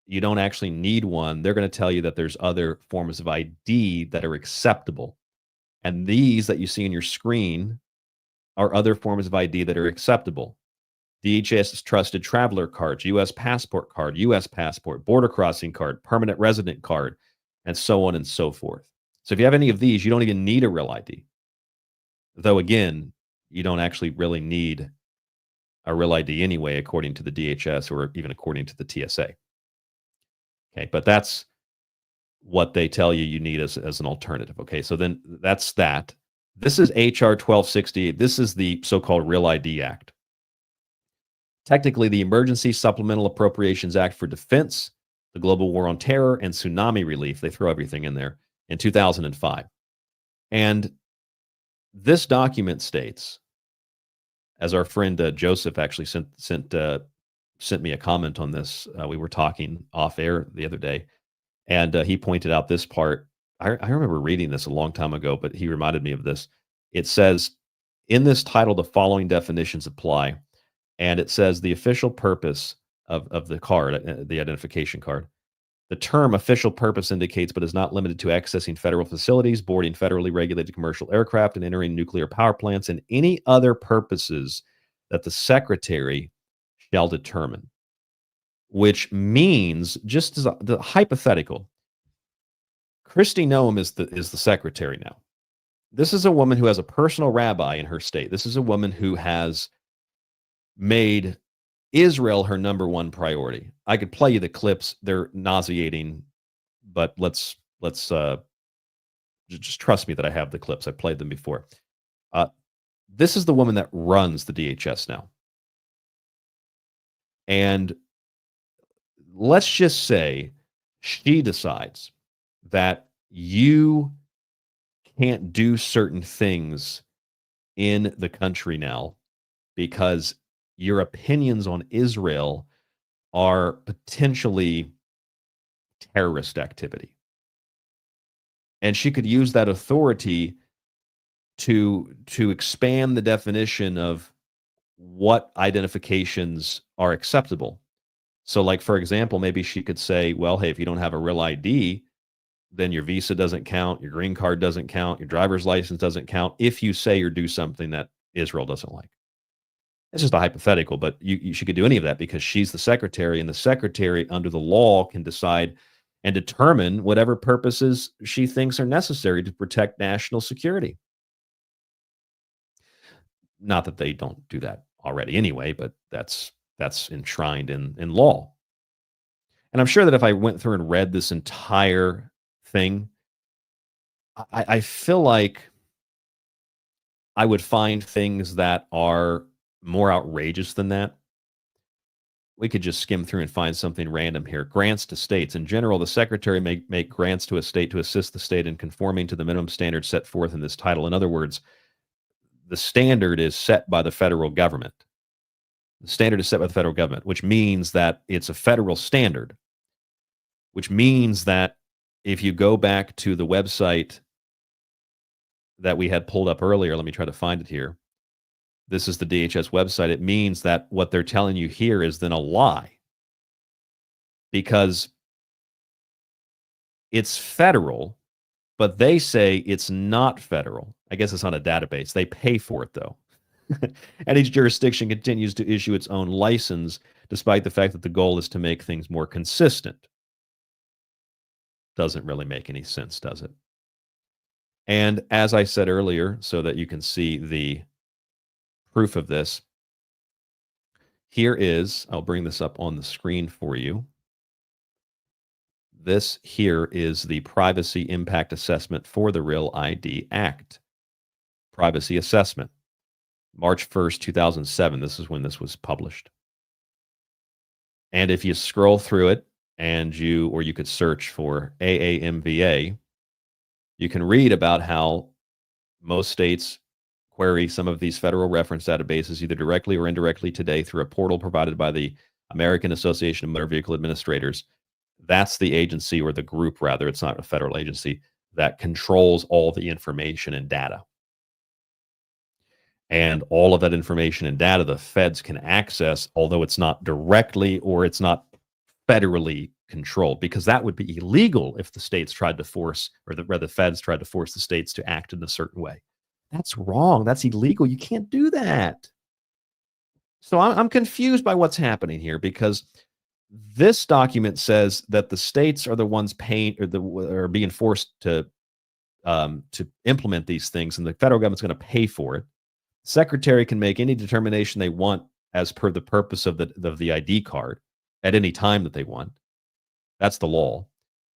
you don't actually need one, they're going to tell you that there's other forms of ID that are acceptable. And these that you see on your screen are other forms of ID that are acceptable. DHS trusted traveler cards, U.S. passport card, U.S. passport, border crossing card, permanent resident card, and so on and so forth. So if you have any of these, you don't even need a real ID. Though again, you don't actually really need a real ID anyway, according to the DHS or even according to the TSA. Okay, but that's what they tell you need as an alternative. Okay, so then that's that. This is HR 1268. This is the so-called Real ID Act. Technically, the Emergency Supplemental Appropriations Act for Defense, the Global War on Terror, and Tsunami Relief. They throw everything in there in 2005. And this document states, as our friend Joseph actually sent me a comment on this. We were talking off air the other day, and he pointed out this part. I remember reading this a long time ago, but he reminded me of this. It says, in this title, the following definitions apply. And it says the official purpose of the card, the identification card. The term official purpose indicates, but is not limited to, accessing federal facilities, boarding federally regulated commercial aircraft, and entering nuclear power plants, and any other purposes that the secretary shall determine. Which means, just as the hypothetical, Kristi Noem is the secretary now. This is a woman who has a personal rabbi in her state. This is a woman who has made Israel her number one priority. I could play you the clips. They're nauseating, but let's just trust me that I have the clips. I played them before. This is the woman that runs the DHS now. And let's just say she decides that you can't do certain things in the country now because your opinions on Israel are potentially terrorist activity. And she could use that authority to expand the definition of what identifications are acceptable. So, like, for example, maybe she could say, well, hey, if you don't have a real ID, then your visa doesn't count, your green card doesn't count, your driver's license doesn't count if you say or do something that Israel doesn't like. It's just a hypothetical, but she could do any of that because she's the secretary, and the secretary under the law can decide and determine whatever purposes she thinks are necessary to protect national security. Not that they don't do that already anyway, but that's enshrined in law. And I'm sure that if I went through and read this entire thing, I feel like I would find things that are more outrageous than that. We could just skim through and find something random here. Grants to states. In general, the secretary may make grants to a state to assist the state in conforming to the minimum standards set forth in this title. In other words, the standard is set by the federal government. The standard is set by the federal government, which means that it's a federal standard, which means that if you go back to the website that we had pulled up earlier, let me try to find it here. This is the DHS website. It means that what they're telling you here is then a lie, because it's federal, but they say it's not federal. I guess it's on a database. They pay for it, though. And each jurisdiction continues to issue its own license, despite the fact that the goal is to make things more consistent. Doesn't really make any sense, does it? And as I said earlier, so that you can see the proof of this, here is, I'll bring this up on the screen for you. This here is the Privacy Impact Assessment for the Real ID Act. Privacy Assessment. March 1st, 2007. This is when this was published. And if you scroll through it, and you could search for AAMVA, you can read about how most states query some of these federal reference databases either directly or indirectly today through a portal provided by the American Association of Motor Vehicle Administrators. That's the agency, or the group rather, it's not a federal agency, that controls all the information and data. And all of that information and data the feds can access, although it's not directly or it's not federally controlled, because that would be illegal if the states tried to force, or the feds tried to force the states to act in a certain way. That's wrong. That's illegal. You can't do that. So I'm confused by what's happening here, because this document says that the states are the ones paying, or being forced to implement these things, and the federal government's going to pay for it. Secretary can make any determination they want as per the purpose of the ID card at any time that they want. That's the law.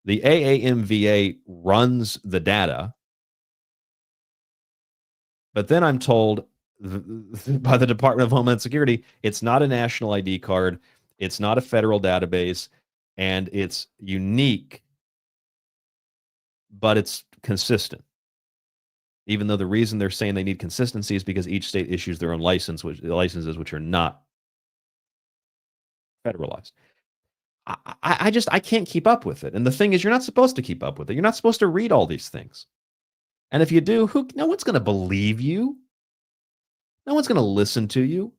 The AAMVA runs the data, but then I'm told by the Department of Homeland Security, it's not a national ID card, it's not a federal database, and it's unique, but it's consistent. Even though the reason they're saying they need consistency is because each state issues their own licenses, which are not federalized. I can't keep up with it. And the thing is, you're not supposed to keep up with it. You're not supposed to read all these things. And if you do, no one's going to believe you. No one's going to listen to you.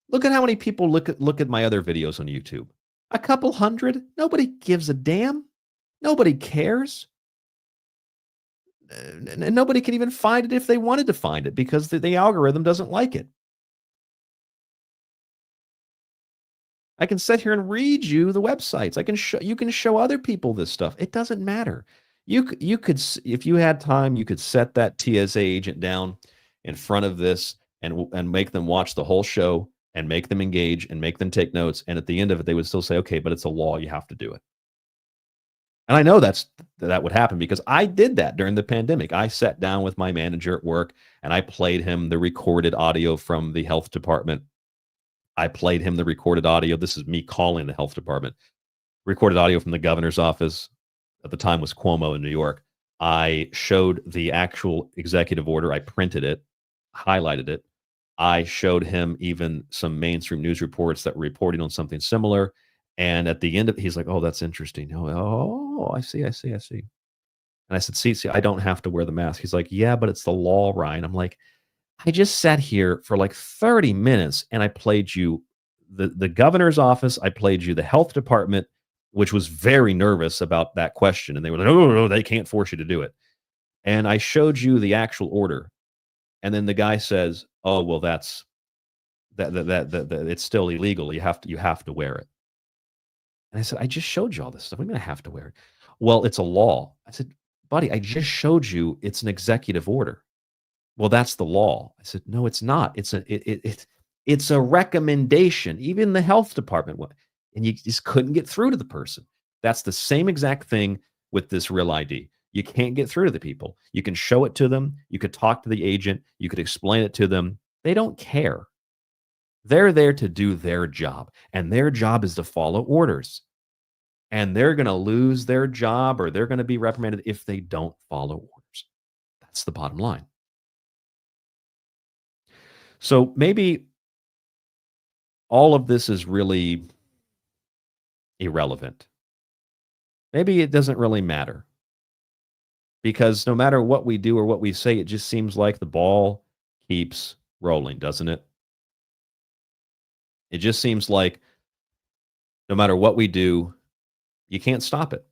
Look at how many people look at my other videos on YouTube. A couple hundred. Nobody gives a damn. Nobody cares. And nobody can even find it if they wanted to find it, because the algorithm doesn't like it. I can sit here and read you the websites. You can show other people this stuff. It doesn't matter. You could, if you had time, you could set that TSA agent down in front of this and make them watch the whole show and make them engage and make them take notes. And at the end of it, they would still say, okay, but it's a law. You have to do it. And I know that would happen, because I did that during the pandemic. I sat down with my manager at work and I played him the recorded audio from the health department. I played him the recorded audio. This is me calling the health department. Recorded audio from the governor's office. At the time was Cuomo in New York. I showed the actual executive order. I printed it, highlighted it. I showed him even some mainstream news reports that were reporting on something similar. And at the end of it, he's like, oh, that's interesting. Oh, I see. And I said, see, I don't have to wear the mask. He's like, yeah, but it's the law, Ryan. I'm like, I just sat here for like 30 minutes and I played you the governor's office. I played you the health department, which was very nervous about that question. And they were like, oh, no, they can't force you to do it. And I showed you the actual order. And then the guy says, oh, well, that's that it's still illegal. You have to wear it. And I said, I just showed you all this stuff. What do you mean I have to wear it? Well, it's a law. I said, buddy, I just showed you it's an executive order. Well, that's the law. I said, no, it's not. It's a recommendation. Even the health department, and you just couldn't get through to the person. That's the same exact thing with this Real ID. You can't get through to the people. You can show it to them. You could talk to the agent. You could explain it to them. They don't care. They're there to do their job, and their job is to follow orders. And they're going to lose their job, or they're going to be reprimanded if they don't follow orders. That's the bottom line. So maybe all of this is really irrelevant. Maybe it doesn't really matter. Because no matter what we do or what we say, it just seems like the ball keeps rolling, doesn't it? It just seems like no matter what we do, you can't stop it.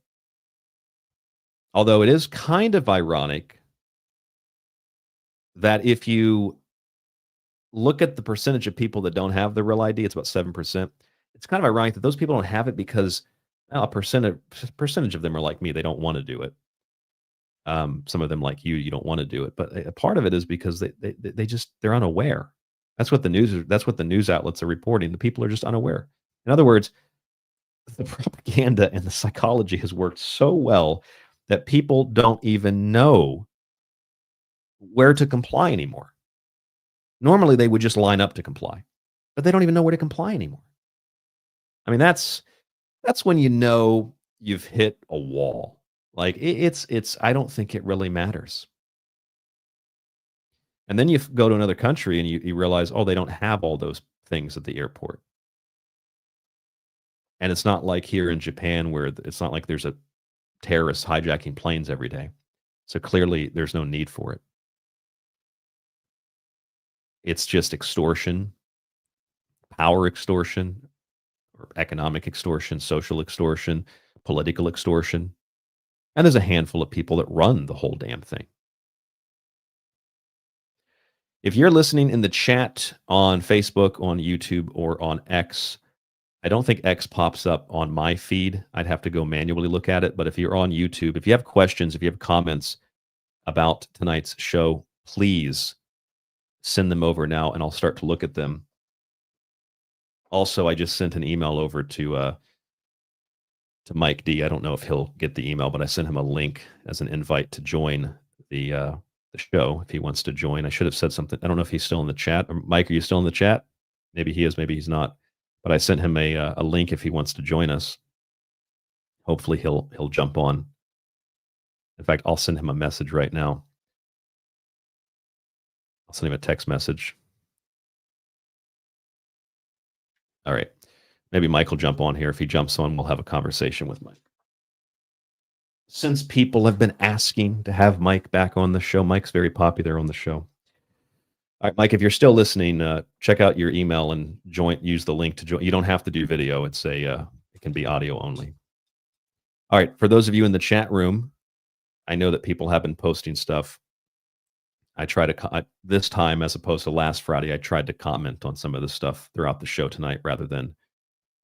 Although it is kind of ironic that if you look at the percentage of people that don't have the Real ID, it's about 7%. It's kind of ironic that those people don't have it because a percentage of them are like me. They don't want to do it. Some of them, like you don't want to do it. But a part of it is because they're unaware. That's what the news outlets are reporting. The people are just unaware. In other words, the propaganda and the psychology has worked so well that people don't even know where to comply anymore. Normally, they would just line up to comply, but they don't even know where to comply anymore. I mean, that's when you know you've hit a wall. Like I don't think it really matters. And then you go to another country and you realize, oh, they don't have all those things at the airport. And it's not like here in Japan where it's not like there's a terrorist hijacking planes every day. So clearly there's no need for it. It's just extortion, power extortion, or economic extortion, social extortion, political extortion. And there's a handful of people that run the whole damn thing. If you're listening in the chat on Facebook, on YouTube, or on X, I don't think X pops up on my feed. I'd have to go manually look at it. But if you're on YouTube, if you have questions, if you have comments about tonight's show, please send them over now and I'll start to look at them. Also, I just sent an email over to Mike D. I don't know if he'll get the email, but I sent him a link as an invite to join the show if he wants to join. I should have said something. I don't know if he's still in the chat. Mike, are you still in the chat? Maybe he is, maybe he's not. But I sent him a link if he wants to join us. Hopefully he'll jump on. In fact, I'll send him a message right now. I'll send him a text message. All right. Maybe Mike will jump on here. If he jumps on, we'll have a conversation with Mike. Since people have been asking to have Mike back on the show, Mike's very popular on the show. All right, Mike, if you're still listening, check out your email and use the link to join. You don't have to do video. It can be audio only. All right, for those of you in the chat room, I know that people have been posting stuff. I try to, this time, as opposed to last Friday, I tried to comment on some of the stuff throughout the show tonight rather than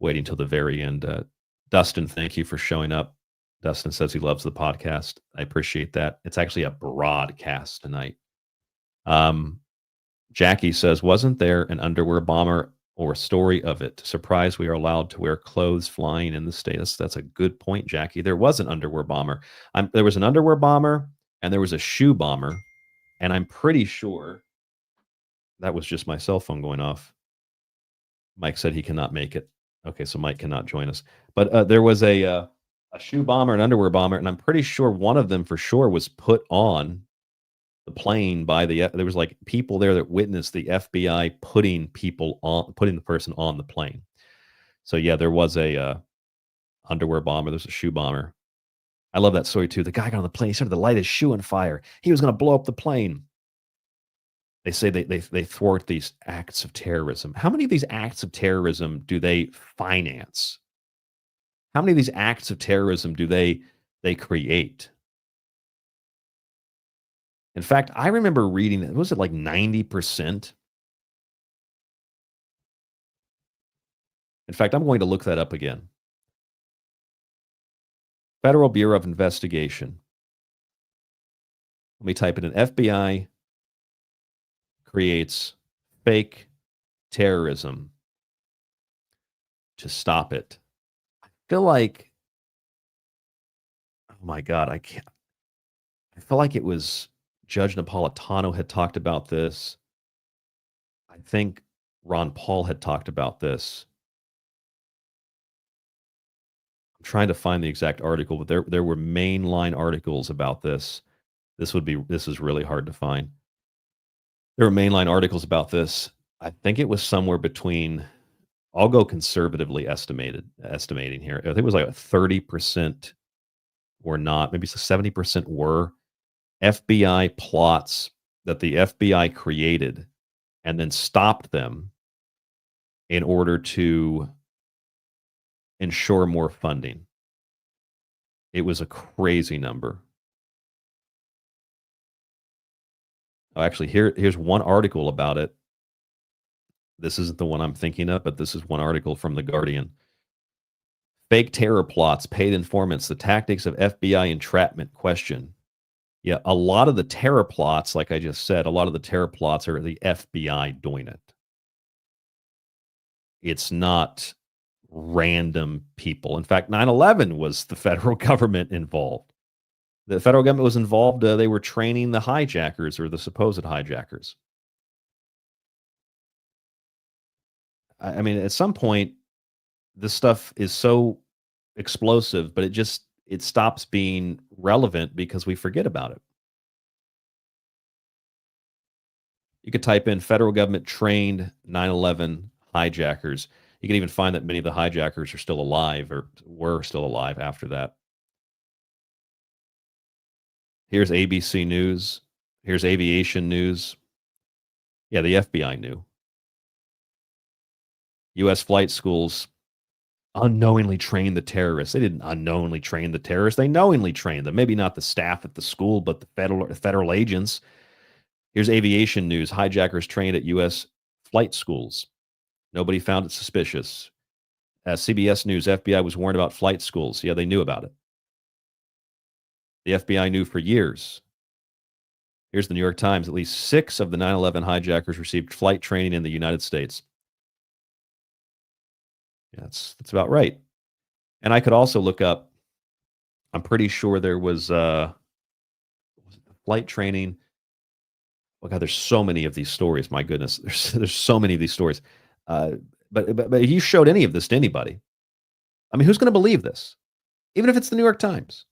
waiting till the very end. Dustin, thank you for showing up. Dustin says he loves the podcast. I appreciate that. It's actually a broadcast tonight. Jackie says, wasn't there an underwear bomber or a story of it? Surprised we are allowed to wear clothes flying in the States. That's a good point, Jackie. There was an underwear bomber. There was an underwear bomber and there was a shoe bomber. And I'm pretty sure that was just my cell phone going off. Mike said he cannot make it. Okay, so Mike cannot join us. But there was a shoe bomber, an underwear bomber, and I'm pretty sure one of them for sure was put on the plane by there was like people there that witnessed the FBI putting the person on the plane. So yeah, there was a underwear bomber. There's a shoe bomber. I love that story too. The guy got on the plane, he started to light his shoe on fire. He was going to blow up the plane. They say they thwart these acts of terrorism. How many of these acts of terrorism do they finance? How many of these acts of terrorism do they create? In fact, I remember reading that, was it like 90%? In fact, I'm going to look that up again. Federal Bureau of Investigation. Let me type it in. FBI creates fake terrorism to stop it. I feel like, oh my God, I feel like it was Judge Napolitano had talked about this. I think Ron Paul had talked about this. I'm trying to find the exact article, but there were mainline articles about this. This is really hard to find. There were mainline articles about this. I think it was somewhere between, I'll go conservatively estimating here. I think it was like 30% were not, maybe 70% were FBI plots that the FBI created and then stopped them in order to ensure more funding. It was a crazy number. Oh, actually, here's one article about it. This isn't the one I'm thinking of, but this is one article from The Guardian. Fake terror plots, paid informants, the tactics of FBI entrapment question. Yeah, a lot of the terror plots, like I just said, a lot of the terror plots are the FBI doing it. It's not random people. In fact, 9/11 was the federal government involved. The federal government was involved. They were training the hijackers or the supposed hijackers. I mean, at some point, this stuff is so explosive, but it stops being relevant because we forget about it. You could type in federal government trained 9/11 hijackers. You can even find that many of the hijackers are still alive or were still alive after that. Here's ABC News. Here's Aviation News. Yeah, the FBI knew. U.S. flight schools unknowingly trained the terrorists. They didn't unknowingly train the terrorists. They knowingly trained them. Maybe not the staff at the school, but the federal agents. Here's Aviation News. Hijackers trained at U.S. flight schools. Nobody found it suspicious. CBS News. FBI was warned about flight schools. Yeah, they knew about it. The FBI knew for years. Here's the New York Times. At least 6 of the 9/11 hijackers received flight training in the United States. Yeah, that's about right. And I could also look up, I'm pretty sure there was flight training. Oh God, there's so many of these stories. My goodness, there's so many of these stories. But if you showed any of this to anybody, I mean, who's going to believe this? Even if it's the New York Times.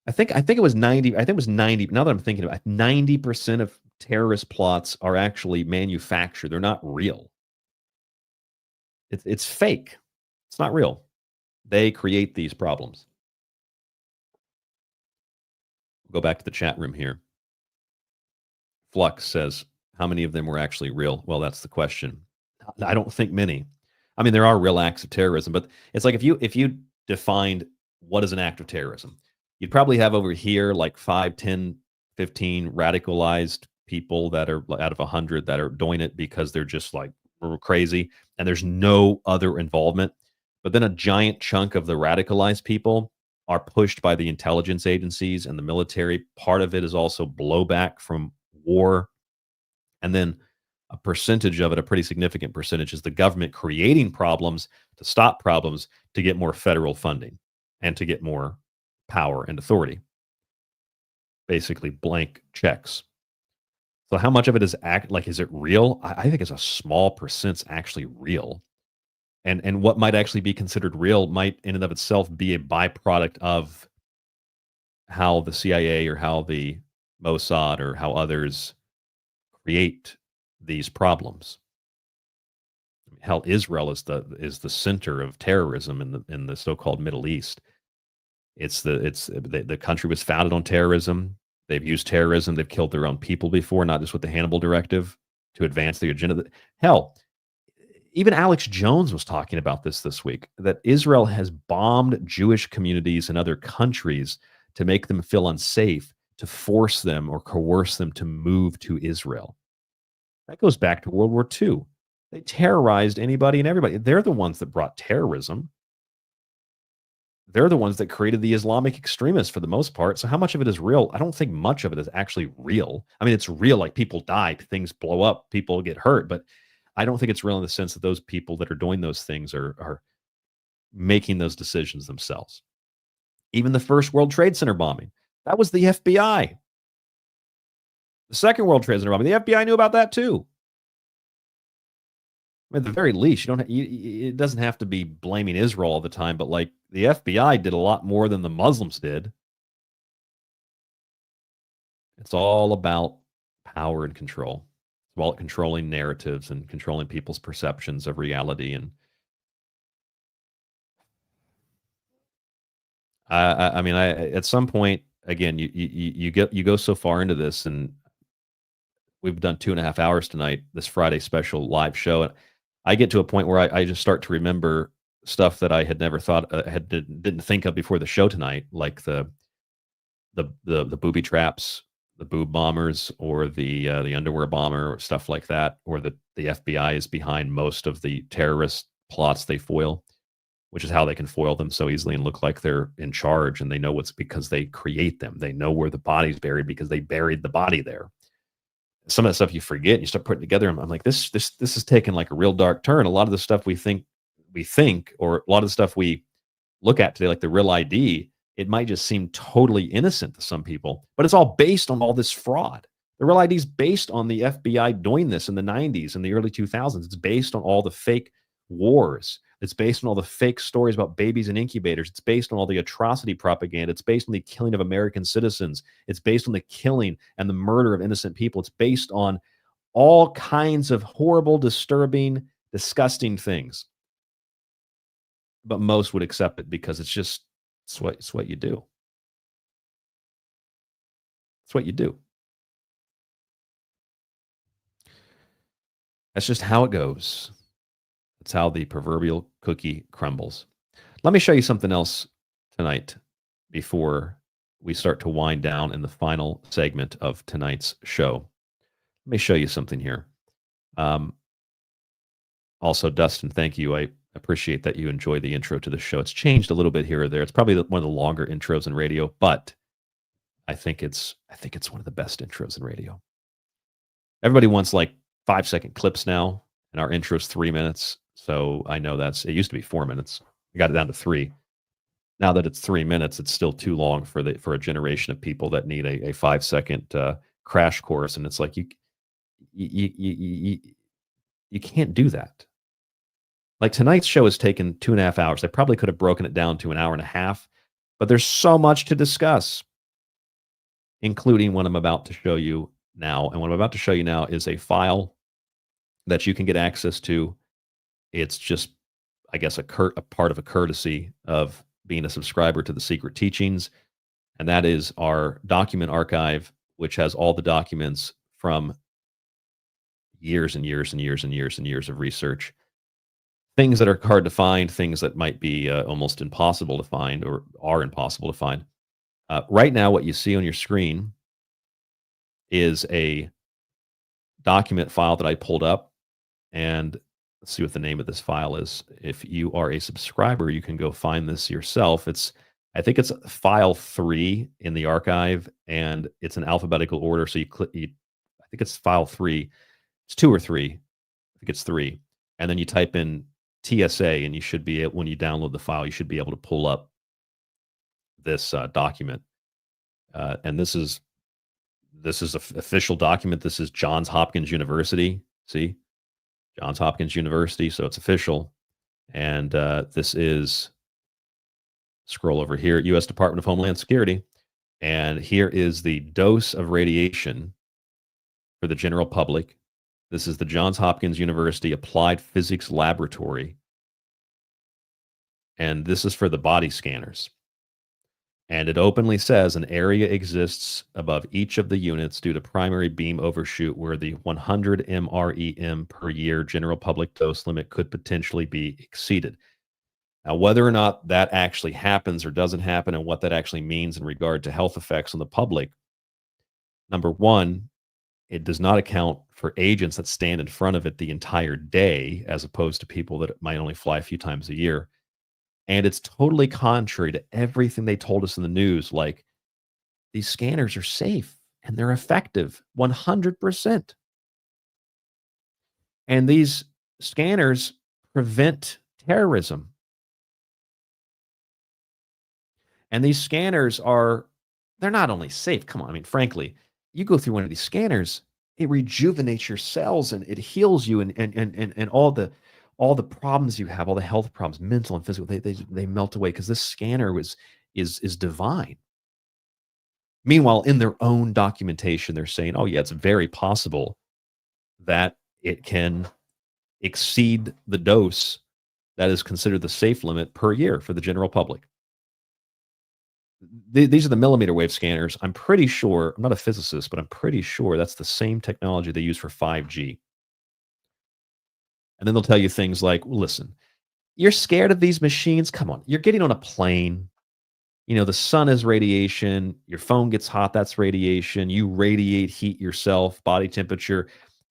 I think it was 90. I think it was 90. Now that I'm thinking about it, 90% of terrorist plots are actually manufactured. They're not real. It's fake. It's not real. They create these problems. Go back to the chat room here. Flux says, how many of them were actually real? Well, that's the question. I don't think many. I mean, there are real acts of terrorism, but it's like if you defined what is an act of terrorism, you'd probably have over here like 5, 10, 15 radicalized people that are out of 100 that are doing it because they're just like crazy and there's no other involvement. But then a giant chunk of the radicalized people are pushed by the intelligence agencies and the military. Part of it is also blowback from war. And then a percentage of it, a pretty significant percentage, is the government creating problems to stop problems to get more federal funding and to get more power and authority. Basically blank checks. So how much of it is is it real? I think it's a small percent's actually real. And what might actually be considered real might in and of itself be a byproduct of how the CIA or how the Mossad or how others create these problems. Hell, Israel is the center of terrorism in the so-called Middle East. The country was founded on terrorism. They've used terrorism. They've killed their own people before, not just with the Hannibal Directive to advance the agenda. Hell, even Alex Jones was talking about this week, that Israel has bombed Jewish communities in other countries to make them feel unsafe, to force them or coerce them to move to Israel. That goes back to World War II. They terrorized anybody and everybody. They're the ones that brought terrorism. They're the ones that created the Islamic extremists for the most part. So how much of it is real? I don't think much of it is actually real. I mean, it's real, like people die, things blow up, people get hurt, but I don't think it's real in the sense that those people that are doing those things are making those decisions themselves. Even the first World Trade Center bombing, that was the FBI. The second World Trade Center bombing, the FBI knew about that too. At the very least, it doesn't have to be blaming Israel all the time, but like the FBI did a lot more than the Muslims did. It's all about power and control. It's about controlling narratives and controlling people's perceptions of reality. And I mean, at some point, again, you go so far into this, and we've done 2.5 hours tonight, this Friday special live show, and I get to a point where I just start to remember stuff that I had never thought, didn't think of before the show tonight, like the booby traps, the boob bombers, or the underwear bomber, or stuff like that, or the FBI is behind most of the terrorist plots they foil, which is how they can foil them so easily and look like they're in charge, and they know it's because they create them. They know where the body's buried because they buried the body there. Some of that stuff you forget, you start putting together. I'm like, this is taking like a real dark turn. A lot of the stuff we think, or a lot of the stuff we look at today, like the Real ID, it might just seem totally innocent to some people, but it's all based on all this fraud. The Real ID is based on the FBI doing this in the 90s and the early 2000s. It's based on all the fake wars. It's based on all the fake stories about babies in incubators. It's based on all the atrocity propaganda. It's based on the killing of American citizens. It's based on the killing and the murder of innocent people. It's based on all kinds of horrible, disturbing, disgusting things. But most would accept it because it's what you do. It's what you do. That's just how it goes. That's how the proverbial cookie crumbles. Let me show you something else tonight before we start to wind down in the final segment of tonight's show. Let me show you something here. Also, Dustin, thank you. I appreciate that you enjoy the intro to the show. It's changed a little bit here or there. It's probably one of the longer intros in radio, but I think it's one of the best intros in radio. Everybody wants like 5-second clips now, and our intro's 3 minutes. So I know it used to be 4 minutes. We got it down to 3. Now that it's 3 minutes, it's still too long for a generation of people that need a 5-second crash course. And it's like you can't do that. Like tonight's show has taken 2.5 hours. They probably could have broken it down to an hour and a half, but there's so much to discuss, including what I'm about to show you now. And what I'm about to show you now is a file that you can get access to. It's just, I guess, a part of a courtesy of being a subscriber to the Secret Teachings. And that is our document archive, which has all the documents from years and years and years and years and years of research. Things that are hard to find, things that might be almost impossible to find or are impossible to find. Right now, what you see on your screen is a document file that I pulled up. And let's see what the name of this file is. If you are a subscriber, you can go find this yourself. I think it's file 3 in the archive, and it's in alphabetical order. So I think it's file 3. It's 2 or 3. I think it's 3. And then you type in TSA, and you should be able, when you download the file, you should be able to pull up this document. And this is an official document. This is Johns Hopkins University. See? Johns Hopkins University, so it's official. And this is, scroll over here, U.S. Department of Homeland Security. And here is the dose of radiation for the general public. This is the Johns Hopkins University Applied Physics Laboratory. And this is for the body scanners. And it openly says an area exists above each of the units due to primary beam overshoot where the 100 mREM per year general public dose limit could potentially be exceeded. Now, whether or not that actually happens or doesn't happen and what that actually means in regard to health effects on the public, number one, it does not account for agents that stand in front of it the entire day, as opposed to people that might only fly a few times a year. And it's totally contrary to everything they told us in the news, like these scanners are safe and they're effective 100%. And these scanners prevent terrorism. And these scanners they're not only safe, come on, I mean, frankly, you go through one of these scanners, it rejuvenates your cells and it heals you and all the problems you have, all the health problems, mental and physical, they melt away because this scanner is divine. Meanwhile, in their own documentation, they're saying, oh yeah, it's very possible that it can exceed the dose that is considered the safe limit per year for the general public. These are the millimeter wave scanners. I'm pretty sure, I'm not a physicist, but I'm pretty sure that's the same technology they use for 5G. And then they'll tell you things like, well, listen, you're scared of these machines? Come on, you're getting on a plane. You know, the sun is radiation. Your phone gets hot, that's radiation. You radiate heat yourself, body temperature.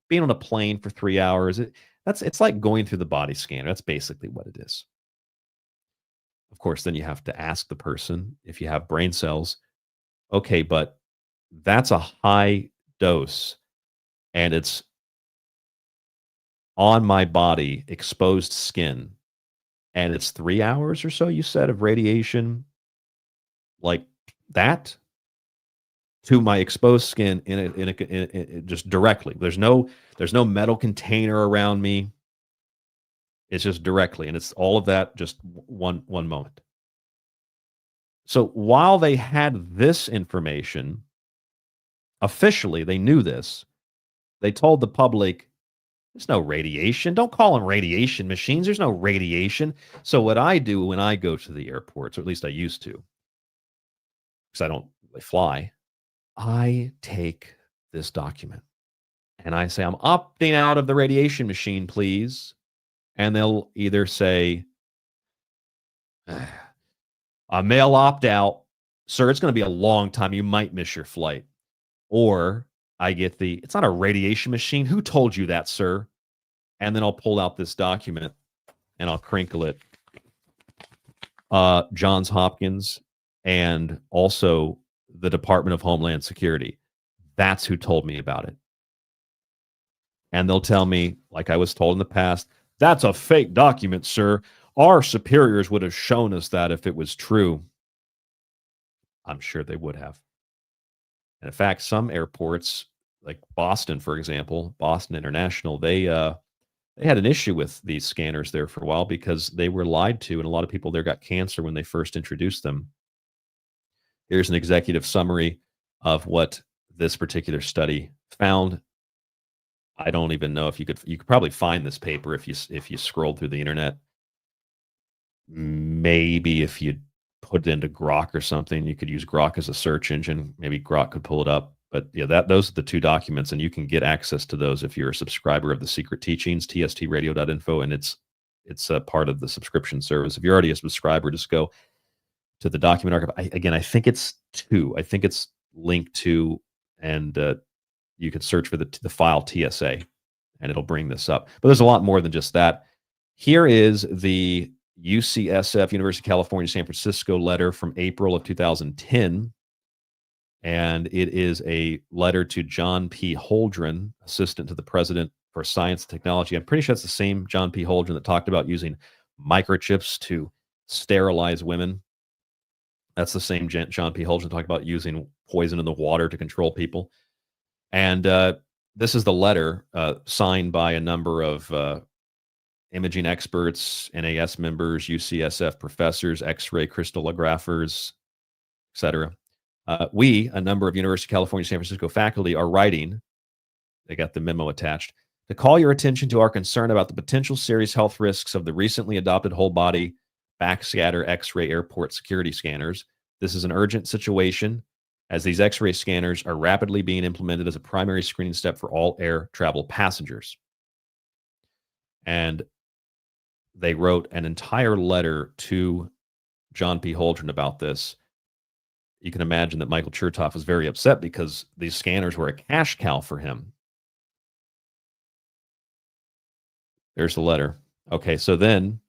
Being on a plane for 3 hours, it's like going through the body scanner. That's basically what it is. Of course, then you have to ask the person, if you have brain cells, okay, but that's a high dose and it's on my body, exposed skin, and it's 3 hours or so, you said, of radiation like that to my exposed skin in just directly. There's no metal container around me. It's just directly, and it's all of that just one moment. So while they had this information, officially, they knew this, they told the public, there's no radiation. Don't call them radiation machines. There's no radiation. So what I do when I go to the airports, or at least I used to, because I don't really fly, I take this document and I say, I'm opting out of the radiation machine, please. And they'll either say, a male opt-out, sir, it's going to be a long time. You might miss your flight. Or I get it's not a radiation machine. Who told you that, sir? And then I'll pull out this document and I'll crinkle it. Johns Hopkins and also the Department of Homeland Security. That's who told me about it. And they'll tell me, like I was told in the past, that's a fake document, sir. Our superiors would have shown us that if it was true. I'm sure they would have. And in fact, some airports, like Boston, for example, Boston International, they had an issue with these scanners there for a while because they were lied to, and a lot of people there got cancer when they first introduced them. Here's an executive summary of what this particular study found. I don't even know if you could probably find this paper if you scrolled through the internet. Maybe if you put it into Grok or something, you could use Grok as a search engine. Maybe Grok could pull it up. But yeah, those are the two documents, and you can get access to those if you're a subscriber of the Secret Teachings, tstradio.info, and it's a part of the subscription service. If you're already a subscriber, just go to the document archive. I think it's 2. I think it's linked to, and you could search for the file TSA, and it'll bring this up. But there's a lot more than just that. Here is the UCSF, University of California, San Francisco letter from April of 2010. And it is a letter to John P. Holdren, assistant to the president for science and technology. I'm pretty sure it's the same John P. Holdren that talked about using microchips to sterilize women. That's the same John P. Holdren talked about using poison in the water to control people. And this is the letter signed by a number of imaging experts, NAS members, UCSF professors, X-ray crystallographers, etc. We, a number of University of California, San Francisco faculty, are writing, they got the memo attached, to call your attention to our concern about the potential serious health risks of the recently adopted whole body backscatter X-ray airport security scanners This is an urgent situation as these X-ray scanners are rapidly being implemented as a primary screening step for all air travel passengers. And they wrote an entire letter to John P. Holdren about this. You can imagine that Michael Chertoff was very upset because these scanners were a cash cow for him. There's the letter. Okay, so then,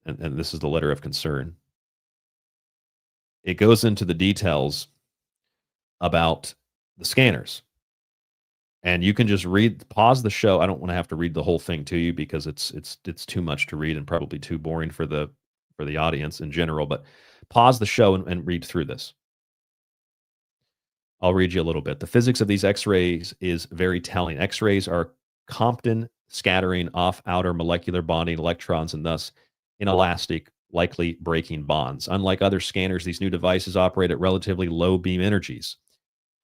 and this is the letter of concern. It goes into the details about the scanners. And you can just pause the show. I don't want to have to read the whole thing to you because it's too much to read and probably too boring for the audience in general, but pause the show and read through this. I'll read you a little bit. The physics of these X-rays is very telling. X-rays are Compton scattering off outer molecular bonding electrons and thus inelastic, likely breaking bonds. Unlike other scanners, these new devices operate at relatively low beam energies.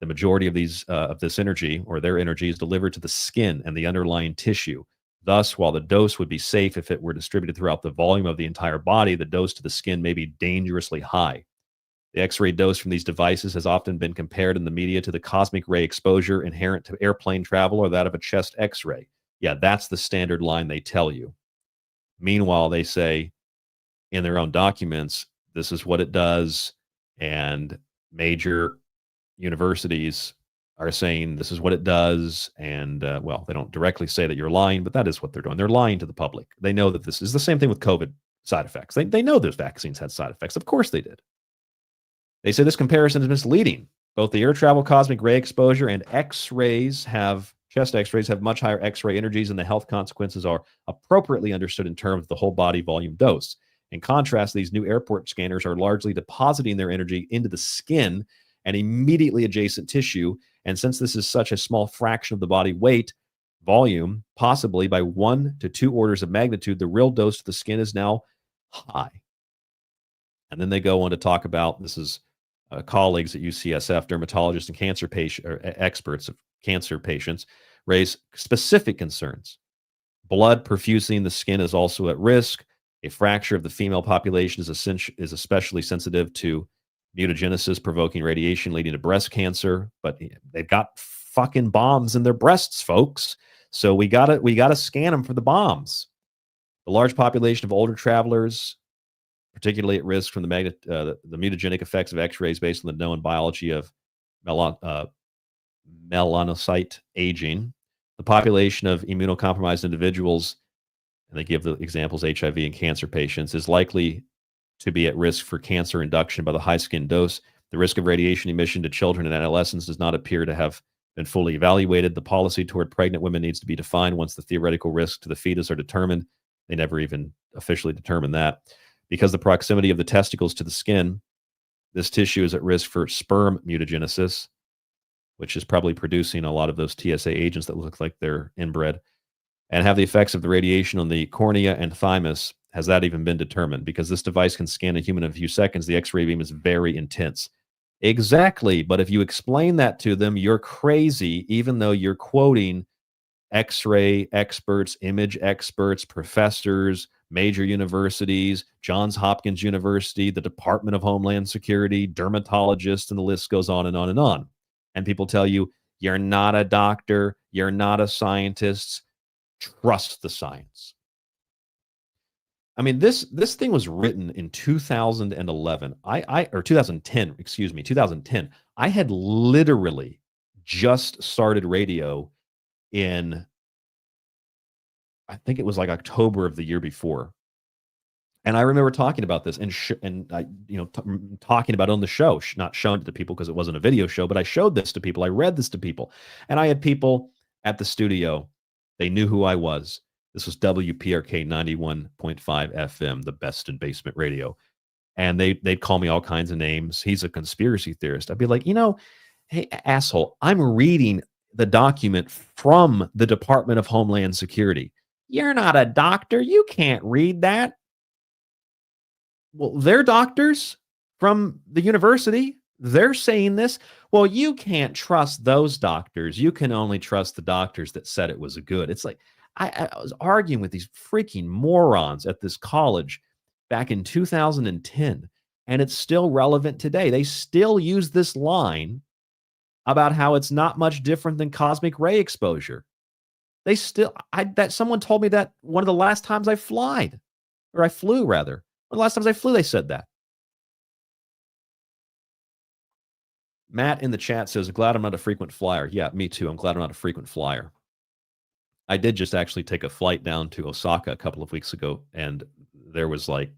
The majority of this energy, or their energy, is delivered to the skin and the underlying tissue. Thus, while the dose would be safe if it were distributed throughout the volume of the entire body, the dose to the skin may be dangerously high. The X-ray dose from these devices has often been compared in the media to the cosmic ray exposure inherent to airplane travel or that of a chest X-ray. Yeah, that's the standard line they tell you. Meanwhile, they say in their own documents, this is what it does, and major universities are saying this is what it does, and well, they don't directly say that you're lying, but that is what they're doing. They're lying to the public. They know that this is the same thing with COVID side effects. They know those vaccines had side effects. Of course they did. They say this comparison is misleading. Both the air travel cosmic ray exposure and X-rays chest X-rays have much higher X-ray energies, and the health consequences are appropriately understood in terms of the whole body volume dose. In contrast, these new airport scanners are largely depositing their energy into the skin and immediately adjacent tissue. And since this is such a small fraction of the body weight volume, possibly by 1 to 2 orders of magnitude, the real dose to the skin is now high. And then they go on to talk about, this is colleagues at UCSF, dermatologists and cancer experts of cancer patients, raise specific concerns. Blood perfusing the skin is also at risk. A fracture of the female population is especially sensitive to mutagenesis provoking radiation leading to breast cancer, but they've got fucking bombs in their breasts, folks. So we gotta scan them for the bombs. The large population of older travelers, particularly at risk from the mutagenic effects of X-rays based on the known biology of melanocyte aging. The population of immunocompromised individuals, and they give the examples HIV and cancer patients, is likely to be at risk for cancer induction by the high skin dose. The risk of radiation emission to children and adolescents does not appear to have been fully evaluated. The policy toward pregnant women needs to be defined once the theoretical risks to the fetus are determined. They never even officially determined that. Because the proximity of the testicles to the skin, this tissue is at risk for sperm mutagenesis, which is probably producing a lot of those TSA agents that look like they're inbred, and have the effects of the radiation on the cornea and thymus. Has that even been determined? Because this device can scan a human in a few seconds, the X-ray beam is very intense. Exactly, but if you explain that to them, you're crazy, even though you're quoting X-ray experts, image experts, professors, major universities, Johns Hopkins University, the Department of Homeland Security, dermatologists, and the list goes on and on and on. And people tell you, you're not a doctor, you're not a scientist, trust the science. I mean, this thing was written in 2011. Or 2010, excuse me, 2010. I had literally just started radio in, I think it was like October of the year before. And I remember talking about this and talking about it on the show, not showing it to people because it wasn't a video show, but I showed this to people. I read this to people, and I had people at the studio. They knew who I was. This was WPRK 91.5 FM, the best in basement radio. And they'd call me all kinds of names. He's a conspiracy theorist. I'd be like, hey, asshole, I'm reading the document from the Department of Homeland Security. You're not a doctor. You can't read that. Well, they're doctors from the university. They're saying this. Well, you can't trust those doctors. You can only trust the doctors that said it was good. It's like, I was arguing with these freaking morons at this college back in 2010. And it's still relevant today. They still use this line about how it's not much different than cosmic ray exposure. They still, that someone told me that one of the last times I flew, rather. One of the last times I flew, they said that. Matt in the chat says, glad I'm not a frequent flyer. Yeah, me too. I'm glad I'm not a frequent flyer. I did just actually take a flight down to Osaka a couple of weeks ago, and there was like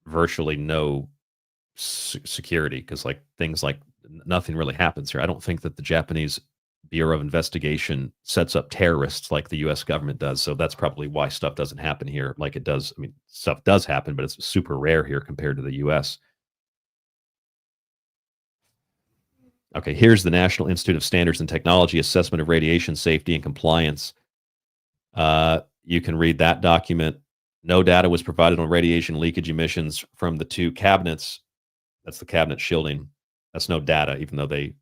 virtually no security because like things like nothing really happens here. I don't think that the Japanese Bureau of Investigation sets up terrorists like the U.S. government does. So that's probably why stuff doesn't happen here like it does. I mean, stuff does happen, but it's super rare here compared to the U.S. Okay, here's the National Institute of Standards and Technology Assessment of Radiation Safety and Compliance. You can read that document. No data was provided on radiation leakage emissions from the two cabinets. That's the cabinet shielding. That's no data, even though they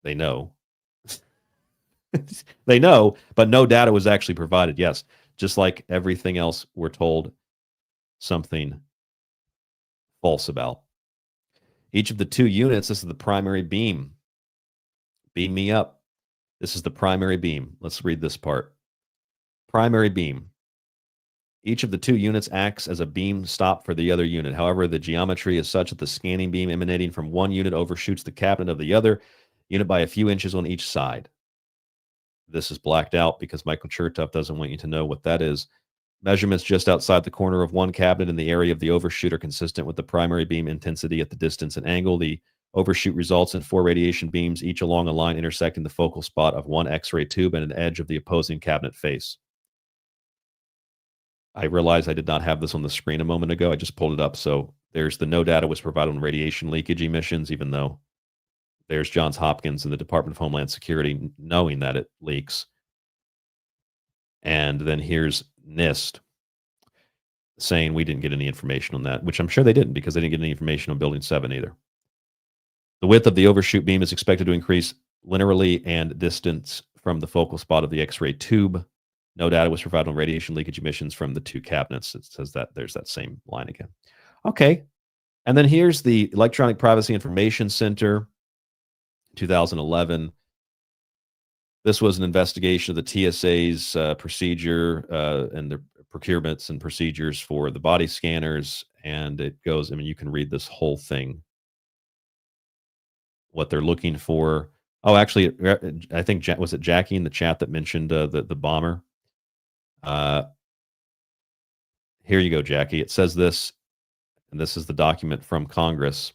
know. They know, but no data was actually provided. Yes, just like everything else we're told something false about. Each of the two units, this is the primary beam. Beam me up. This is the primary beam. Let's read this part. Primary beam. Each of the two units acts as a beam stop for the other unit. However, the geometry is such that the scanning beam emanating from one unit overshoots the cabinet of the other unit by a few inches on each side. This is blacked out because Michael Chertoff doesn't want you to know what that is. Measurements just outside the corner of one cabinet in the area of the overshoot are consistent with the primary beam intensity at the distance and angle. The overshoot results in 4 radiation beams, each along a line intersecting the focal spot of one X-ray tube and an edge of the opposing cabinet face. I realized I did not have this on the screen a moment ago. I just pulled it up. So there's the no data was provided on radiation leakage emissions, even though there's Johns Hopkins and the Department of Homeland Security knowing that it leaks. And then here's NIST saying we didn't get any information on that, which I'm sure they didn't because they didn't get any information on Building 7 either. The width of the overshoot beam is expected to increase linearly and distance from the focal spot of the X-ray tube. No data was provided on radiation leakage emissions from the two cabinets. It says that there's that same line again. Okay. And then here's the Electronic Privacy Information Center, 2011. This was an investigation of the TSA's procedure and the procurements and procedures for the body scanners. And it goes, I mean, you can read this whole thing, what they're looking for. Oh, actually, I think, was it Jackie in the chat that mentioned the bomber? Here you go, Jackie. It says this, and this is the document from Congress.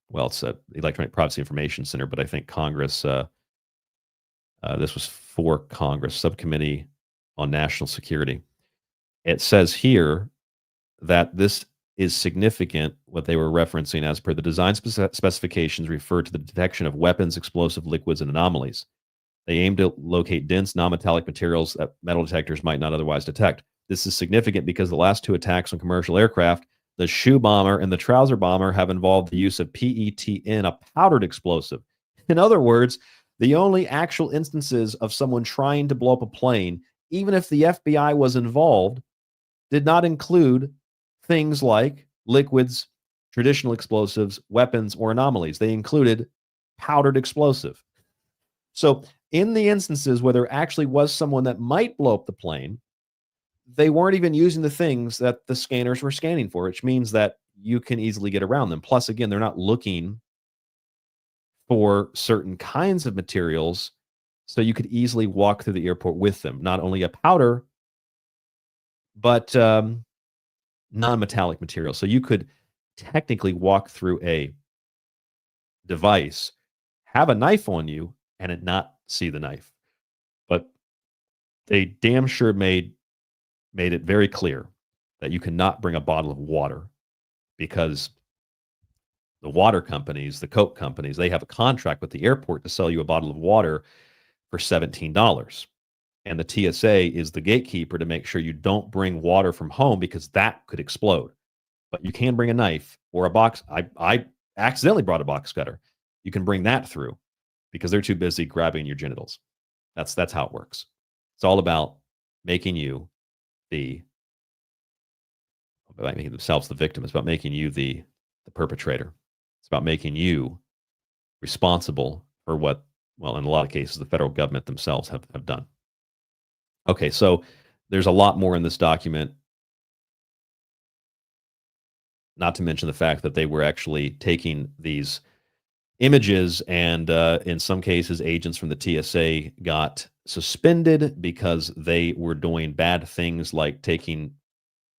Well, it's the Electronic Privacy Information Center, but I think Congress, this was for Congress, Subcommittee on National Security. It says here that this is significant, what they were referencing as per the design specifications refer to the detection of weapons, explosive liquids, and anomalies. They aim to locate dense, non-metallic materials that metal detectors might not otherwise detect. This is significant because the last two attacks on commercial aircraft, the shoe bomber and the trouser bomber, have involved the use of PETN, a powdered explosive. In other words, the only actual instances of someone trying to blow up a plane, even if the FBI was involved, did not include things like liquids, traditional explosives, weapons, or anomalies. They included powdered explosive. So in the instances where there actually was someone that might blow up the plane, they weren't even using the things that the scanners were scanning for, which means that you can easily get around them. Plus, again, they're not looking for certain kinds of materials, so you could easily walk through the airport with them. Not only a powder, but non-metallic material. So you could technically walk through a device, have a knife on you, and it not see the knife. But they damn sure made it very clear that you cannot bring a bottle of water, because the water companies, the Coke companies, they have a contract with the airport to sell you a bottle of water for $17. And the TSA is the gatekeeper to make sure you don't bring water from home, because that could explode. But you can bring a knife or a box. I accidentally brought a box cutter. You can bring that through because they're too busy grabbing your genitals. That's how it works. It's all about making you the about making themselves the victim. It's about making you the perpetrator. It's about making you responsible for what, well, in a lot of cases, the federal government themselves have done. Okay, so there's a lot more in this document, not to mention the fact that they were actually taking these images, and in some cases, agents from the TSA got suspended because they were doing bad things like taking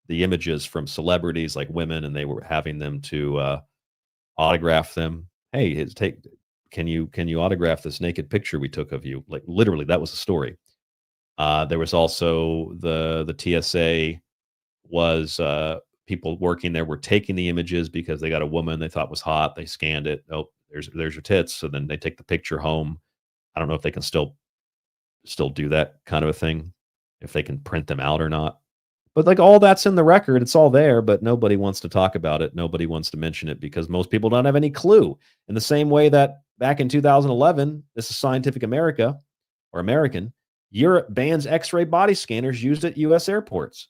the images from celebrities like women, and they were having them to autograph them. Hey, can you autograph this naked picture we took of you? Like literally, that was the story. There was also the TSA was people working there were taking the images because they got a woman they thought was hot. They scanned it. Oh, there's your tits. So then they take the picture home. I don't know if they can still do that kind of a thing, if they can print them out or not. But like all that's in the record, it's all there, but nobody wants to talk about it. Nobody wants to mention it because most people don't have any clue. In the same way that back in 2011, this is Scientific America or American, Europe bans X-ray body scanners used at U.S. airports.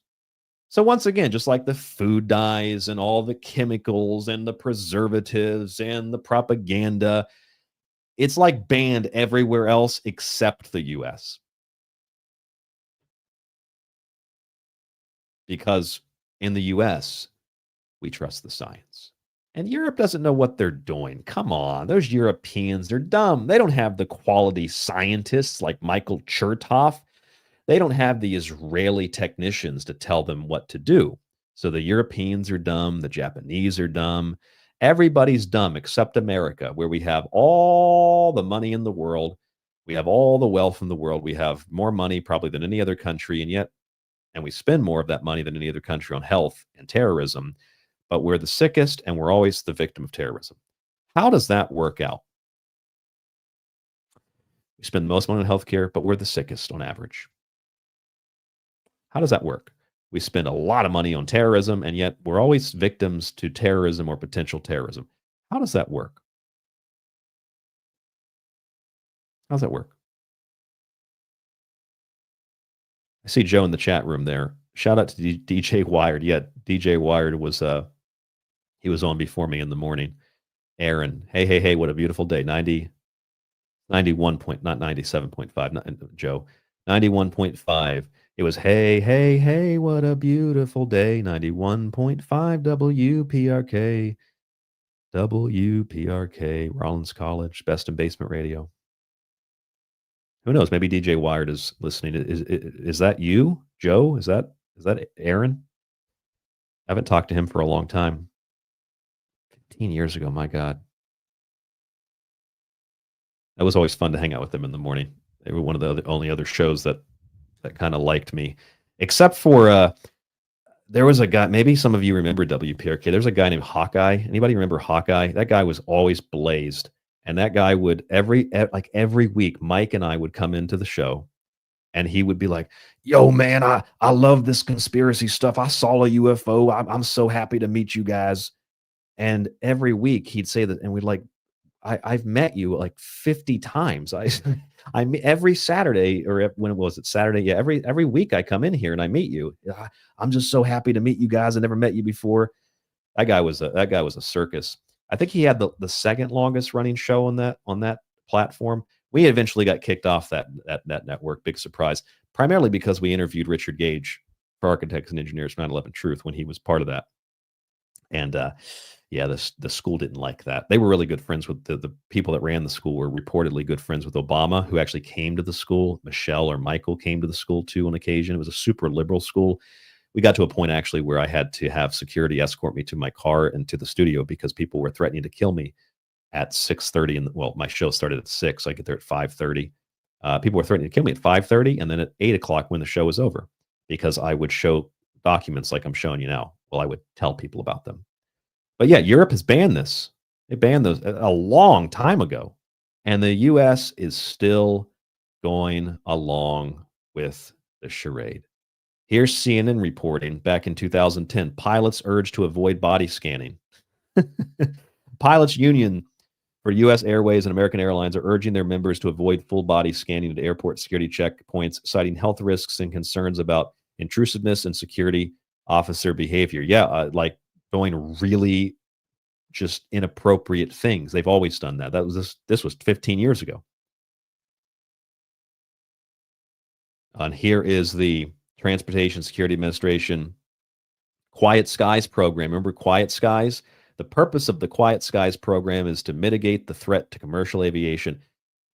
So once again, just like the food dyes and all the chemicals and the preservatives and the propaganda, it's like banned everywhere else except the U.S. Because in the U.S., we trust the science. And Europe doesn't know what they're doing. Come on, those Europeans, they're dumb. They don't have the quality scientists like Michael Chertoff. They don't have the Israeli technicians to tell them what to do. So the Europeans are dumb. The Japanese are dumb. Everybody's dumb except America, where we have all the money in the world. We have all the wealth in the world. We have more money probably than any other country, and we spend more of that money than any other country on health and terrorism, but we're the sickest and we're always the victim of terrorism. How does that work out? We spend the most money on healthcare, but we're the sickest on average. How does that work? We spend a lot of money on terrorism, and yet we're always victims to terrorism or potential terrorism. How does that work? How does that work? I see Joe in the chat room there. Shout out to DJ Wired. Yeah, DJ Wired was he was on before me in the morning. Aaron, hey, what a beautiful day. 91 point, not 97.5, Joe. 91.5. It was hey, what a beautiful day. 91.5 WPRK, Rollins College, best in basement radio. Who knows? Maybe DJ Wired is listening. Is that you, Joe? Is that Aaron? I haven't talked to him for a long time. 15 years ago, my God. It was always fun to hang out with them in the morning. They were one of the only other shows that kind of liked me, except for there was a guy. Maybe some of you remember WPRK. There's a guy named Hawkeye. Anybody remember Hawkeye? That guy was always blazed. And that guy would every week, Mike and I would come into the show, and he would be like, "Yo, man, I love this conspiracy stuff. I saw a UFO. I'm so happy to meet you guys." And every week he'd say that, and we'd like, "I've met you like 50 times. I every Saturday, or when was it Saturday? Yeah, every week I come in here and I meet you. I'm just so happy to meet you guys. I never met you before." That guy was a circus. I think he had the second longest running show on that platform. We eventually got kicked off that network. Big surprise, primarily because we interviewed Richard Gage for Architects and Engineers 9/11 Truth when he was part of that. And yeah, the school didn't like that. They were really good friends with the people that ran the school. Were reportedly good friends with Obama, who actually came to the school. Michelle or Michael came to the school too on occasion. It was a super liberal school. We got to a point actually where I had to have security escort me to my car and to the studio because people were threatening to kill me at 6:30. And well, my show started at 6. So I get there at 5:30. People were threatening to kill me at 5:30 and then at 8 o'clock when the show was over, because I would show documents like I'm showing you now. Well, I would tell people about them. But yeah, Europe has banned this. They banned those a long time ago. And the US is still going along with the charade. Here's CNN reporting back in 2010. Pilots urged to avoid body scanning. Pilots Union for U.S. Airways and American Airlines are urging their members to avoid full body scanning at airport security checkpoints, citing health risks and concerns about intrusiveness and security officer behavior. Yeah, like doing really just inappropriate things. They've always done that. This was 15 years ago. And here is the Transportation Security Administration Quiet Skies program. Remember Quiet Skies? The purpose of the Quiet Skies program is to mitigate the threat to commercial aviation.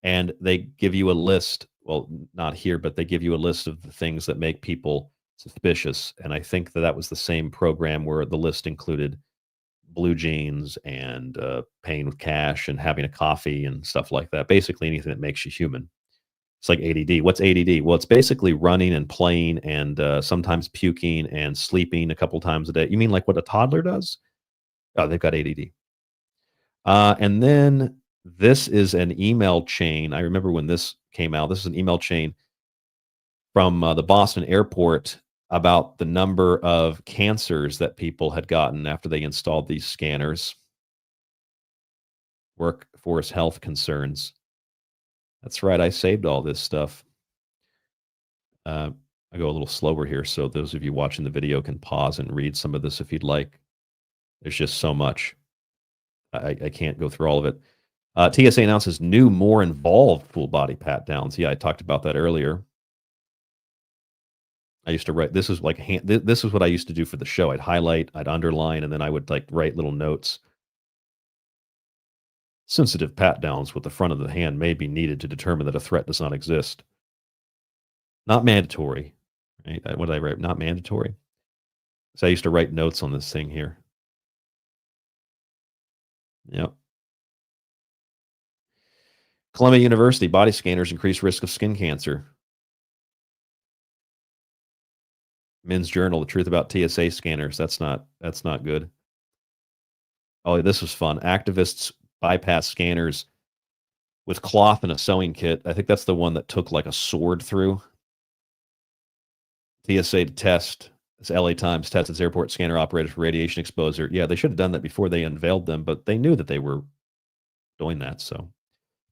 And they give you a list. Well, not here, but they give you a list of the things that make people suspicious. And I think that was the same program where the list included blue jeans and paying with cash and having a coffee and stuff like that. Basically anything that makes you human. It's like ADD. What's ADD? Well, it's basically running and playing and sometimes puking and sleeping a couple times a day. You mean like what a toddler does? Oh, they've got ADD. And then this is an email chain. I remember when this came out. This is an email chain from the Boston airport about the number of cancers that people had gotten after they installed these scanners. Workforce health concerns. That's right. I saved all this stuff. I go a little slower here, so those of you watching the video can pause and read some of this if you'd like. There's just so much. I can't go through all of it. TSA announces new, more involved full body pat downs. Yeah, I talked about that earlier. I used to write. This is like this is what I used to do for the show. I'd highlight, I'd underline, and then I would like write little notes. Sensitive pat downs with the front of the hand may be needed to determine that a threat does not exist. Not mandatory. Right? What did I write? Not mandatory. So I used to write notes on this thing here. Yep. Columbia University, body scanners increase risk of skin cancer. Men's Journal, the truth about TSA scanners. That's not good. Oh, this was fun. Activists bypass scanners with cloth and a sewing kit. I think that's the one that took like a sword through. TSA to test. This LA Times tests its airport scanner operators for radiation exposure. Yeah, they should have done that before they unveiled them, but they knew that they were doing that. So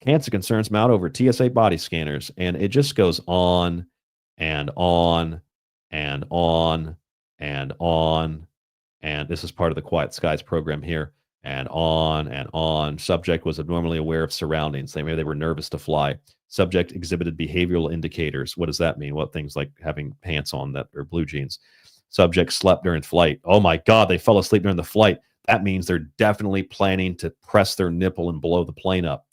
cancer concerns mount over TSA body scanners, and it just goes on and on and on and on. And this is part of the Quiet Skies program here. And on and on. Subject was abnormally aware of surroundings. Maybe they were nervous to fly. Subject exhibited behavioral indicators. What does that mean? What things like having pants on that are blue jeans. Subject slept during flight. Oh my God, they fell asleep during the flight. That means they're definitely planning to press their nipple and blow the plane up.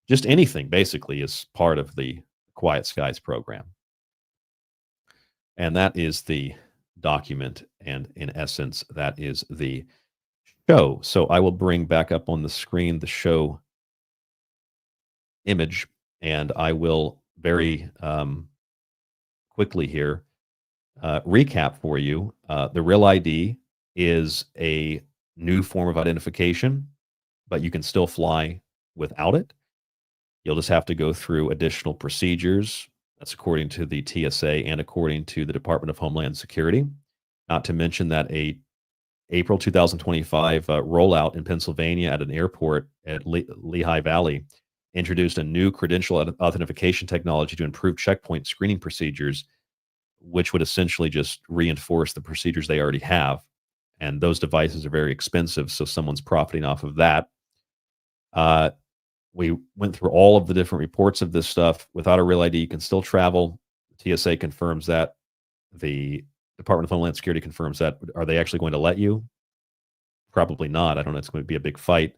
Just anything basically is part of the Quiet Skies program. And that is the document. And in essence, that is the show. So I will bring back up on the screen the show image, and I will very quickly here recap for you. The Real ID is a new form of identification, but you can still fly without it. You'll just have to go through additional procedures. That's according to the TSA and according to the Department of Homeland Security. Not to mention that a April 2025 rollout in Pennsylvania at an airport at Lehigh Valley introduced a new credential authentication technology to improve checkpoint screening procedures, which would essentially just reinforce the procedures they already have. And those devices are very expensive, so someone's profiting off of that. We went through all of the different reports of this stuff. Without a Real ID, you can still travel. TSA confirms that. The Department of Homeland Security confirms that. Are they actually going to let you? Probably not. I don't know. It's going to be a big fight.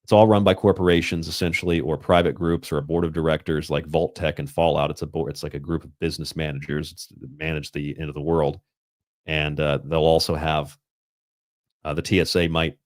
It's all run by corporations, essentially, or private groups, or a board of directors like Vault Tech and Fallout. It's a board. It's like a group of business managers. It's manage the end of the world, and they'll also have the TSA might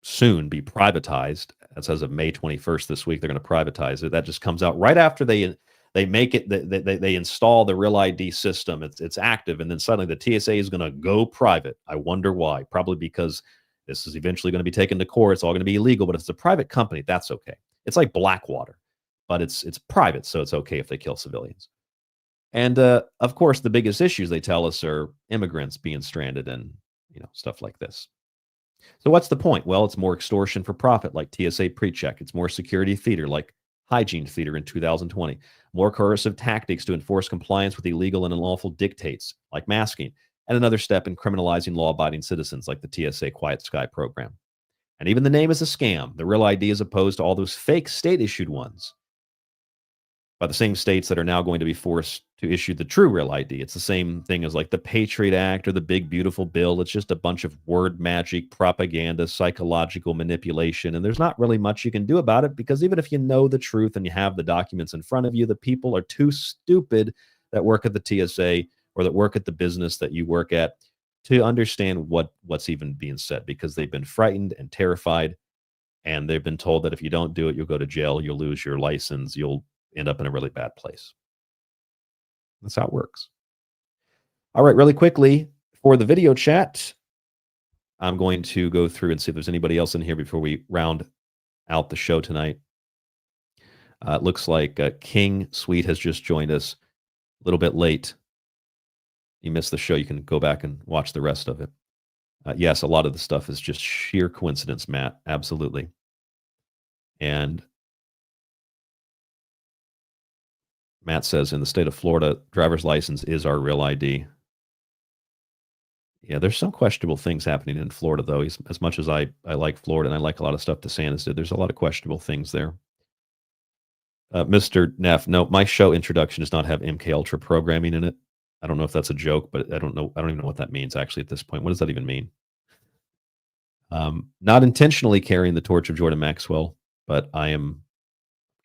soon be privatized. That's as of May 21st this week. They're going to privatize it. That just comes out right after they make it. They install the Real ID system. It's active, and then suddenly the TSA is going to go private. I wonder why. Probably because this is eventually going to be taken to court. It's all going to be illegal. But if it's a private company, that's okay. It's like Blackwater, but it's private, so it's okay if they kill civilians. And of course, the biggest issues they tell us are immigrants being stranded and stuff like this. So what's the point? Well, it's more extortion for profit, like TSA PreCheck. It's more security theater, like Hygiene Theater in 2020. More coercive tactics to enforce compliance with illegal and unlawful dictates, like masking. and another step in criminalizing law-abiding citizens like the TSA Quiet Sky program. And even the name is a scam. The real ID is opposed to all those fake state-issued ones by the same states that are now going to be forced to issue the true real ID. It's the same thing as like the Patriot Act or the Big Beautiful Bill. It's just a bunch of word magic, propaganda, psychological manipulation, and there's not really much you can do about it, because even if you know the truth and you have the documents in front of you, the people are too stupid that work at the TSA or that work at the business that you work at to understand what's even being said, because they've been frightened and terrified, and they've been told that if you don't do it, you'll go to jail, you'll lose your license, you'll end up in a really bad place. That's how it works. All right, really quickly, for the video chat, I'm going to go through and see if there's anybody else in here before we round out the show tonight. It looks like King Sweet has just joined us a little bit late. You missed the show. You can go back and watch the rest of it. Yes, a lot of the stuff is just sheer coincidence, Matt. Absolutely. And Matt says, in the state of Florida, driver's license is our real ID. Yeah, there's some questionable things happening in Florida, though. As much as I like Florida and I like a lot of stuff DeSantis did, there's a lot of questionable things there. Mr. Neff, no, my show introduction does not have MK Ultra programming in it. I don't know if that's a joke, but I don't know. I don't even know what that means actually at this point. What does that even mean? Not intentionally carrying the torch of Jordan Maxwell, but I am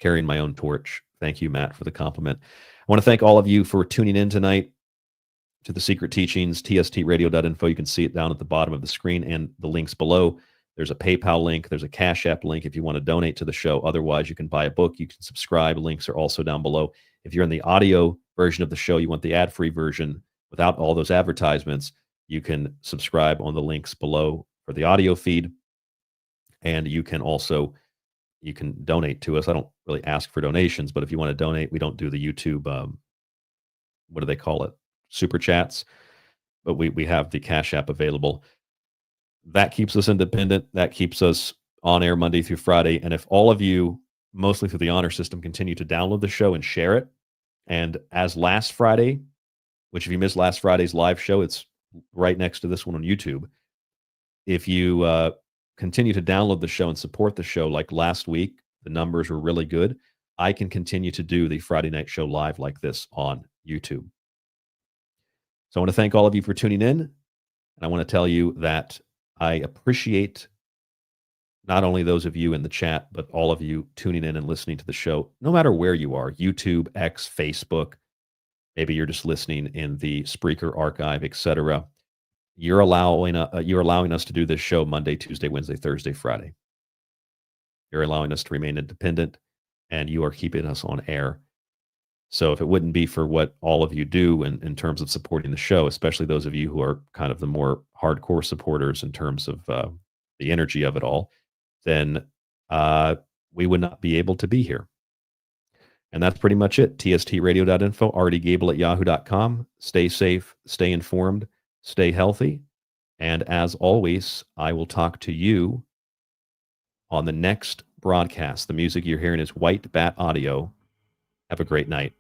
carrying my own torch. Thank you, Matt, for the compliment. I want to thank all of you for tuning in tonight to the Secret Teachings, tstradio.info. You can see it down at the bottom of the screen and the links below. There's a PayPal link. There's a Cash App link if you want to donate to the show. Otherwise, you can buy a book. You can subscribe. Links are also down below. If you're in the audio version of the show, you want the ad-free version without all those advertisements, you can subscribe on the links below for the audio feed. And you can also, you can donate to us. I don't really ask for donations, but if you want to donate, we don't do the YouTube, what do they call it? Super chats. But we have the Cash App available. That keeps us independent. That keeps us on air Monday through Friday. And if all of you, mostly through the honor system, continue to download the show and share it, and as last Friday, which if you missed last Friday's live show, it's right next to this one on YouTube. If you continue to download the show and support the show, like last week, the numbers were really good. I can continue to do the Friday night show live like this on YouTube. So I want to thank all of you for tuning in. And I want to tell you that I appreciate not only those of you in the chat, but all of you tuning in and listening to the show, no matter where you are, YouTube, X, Facebook. Maybe you're just listening in the Spreaker archive, etc. You're allowing us to do this show Monday, Tuesday, Wednesday, Thursday, Friday. You're allowing us to remain independent, and you are keeping us on air. So if it wouldn't be for what all of you do in terms of supporting the show, especially those of you who are kind of the more hardcore supporters in terms of the energy of it all, then we would not be able to be here. And that's pretty much it. tstradio.info, rdgable@yahoo.com. Stay safe, stay informed, stay healthy. And as always, I will talk to you on the next broadcast. The music you're hearing is White Bat Audio. Have a great night.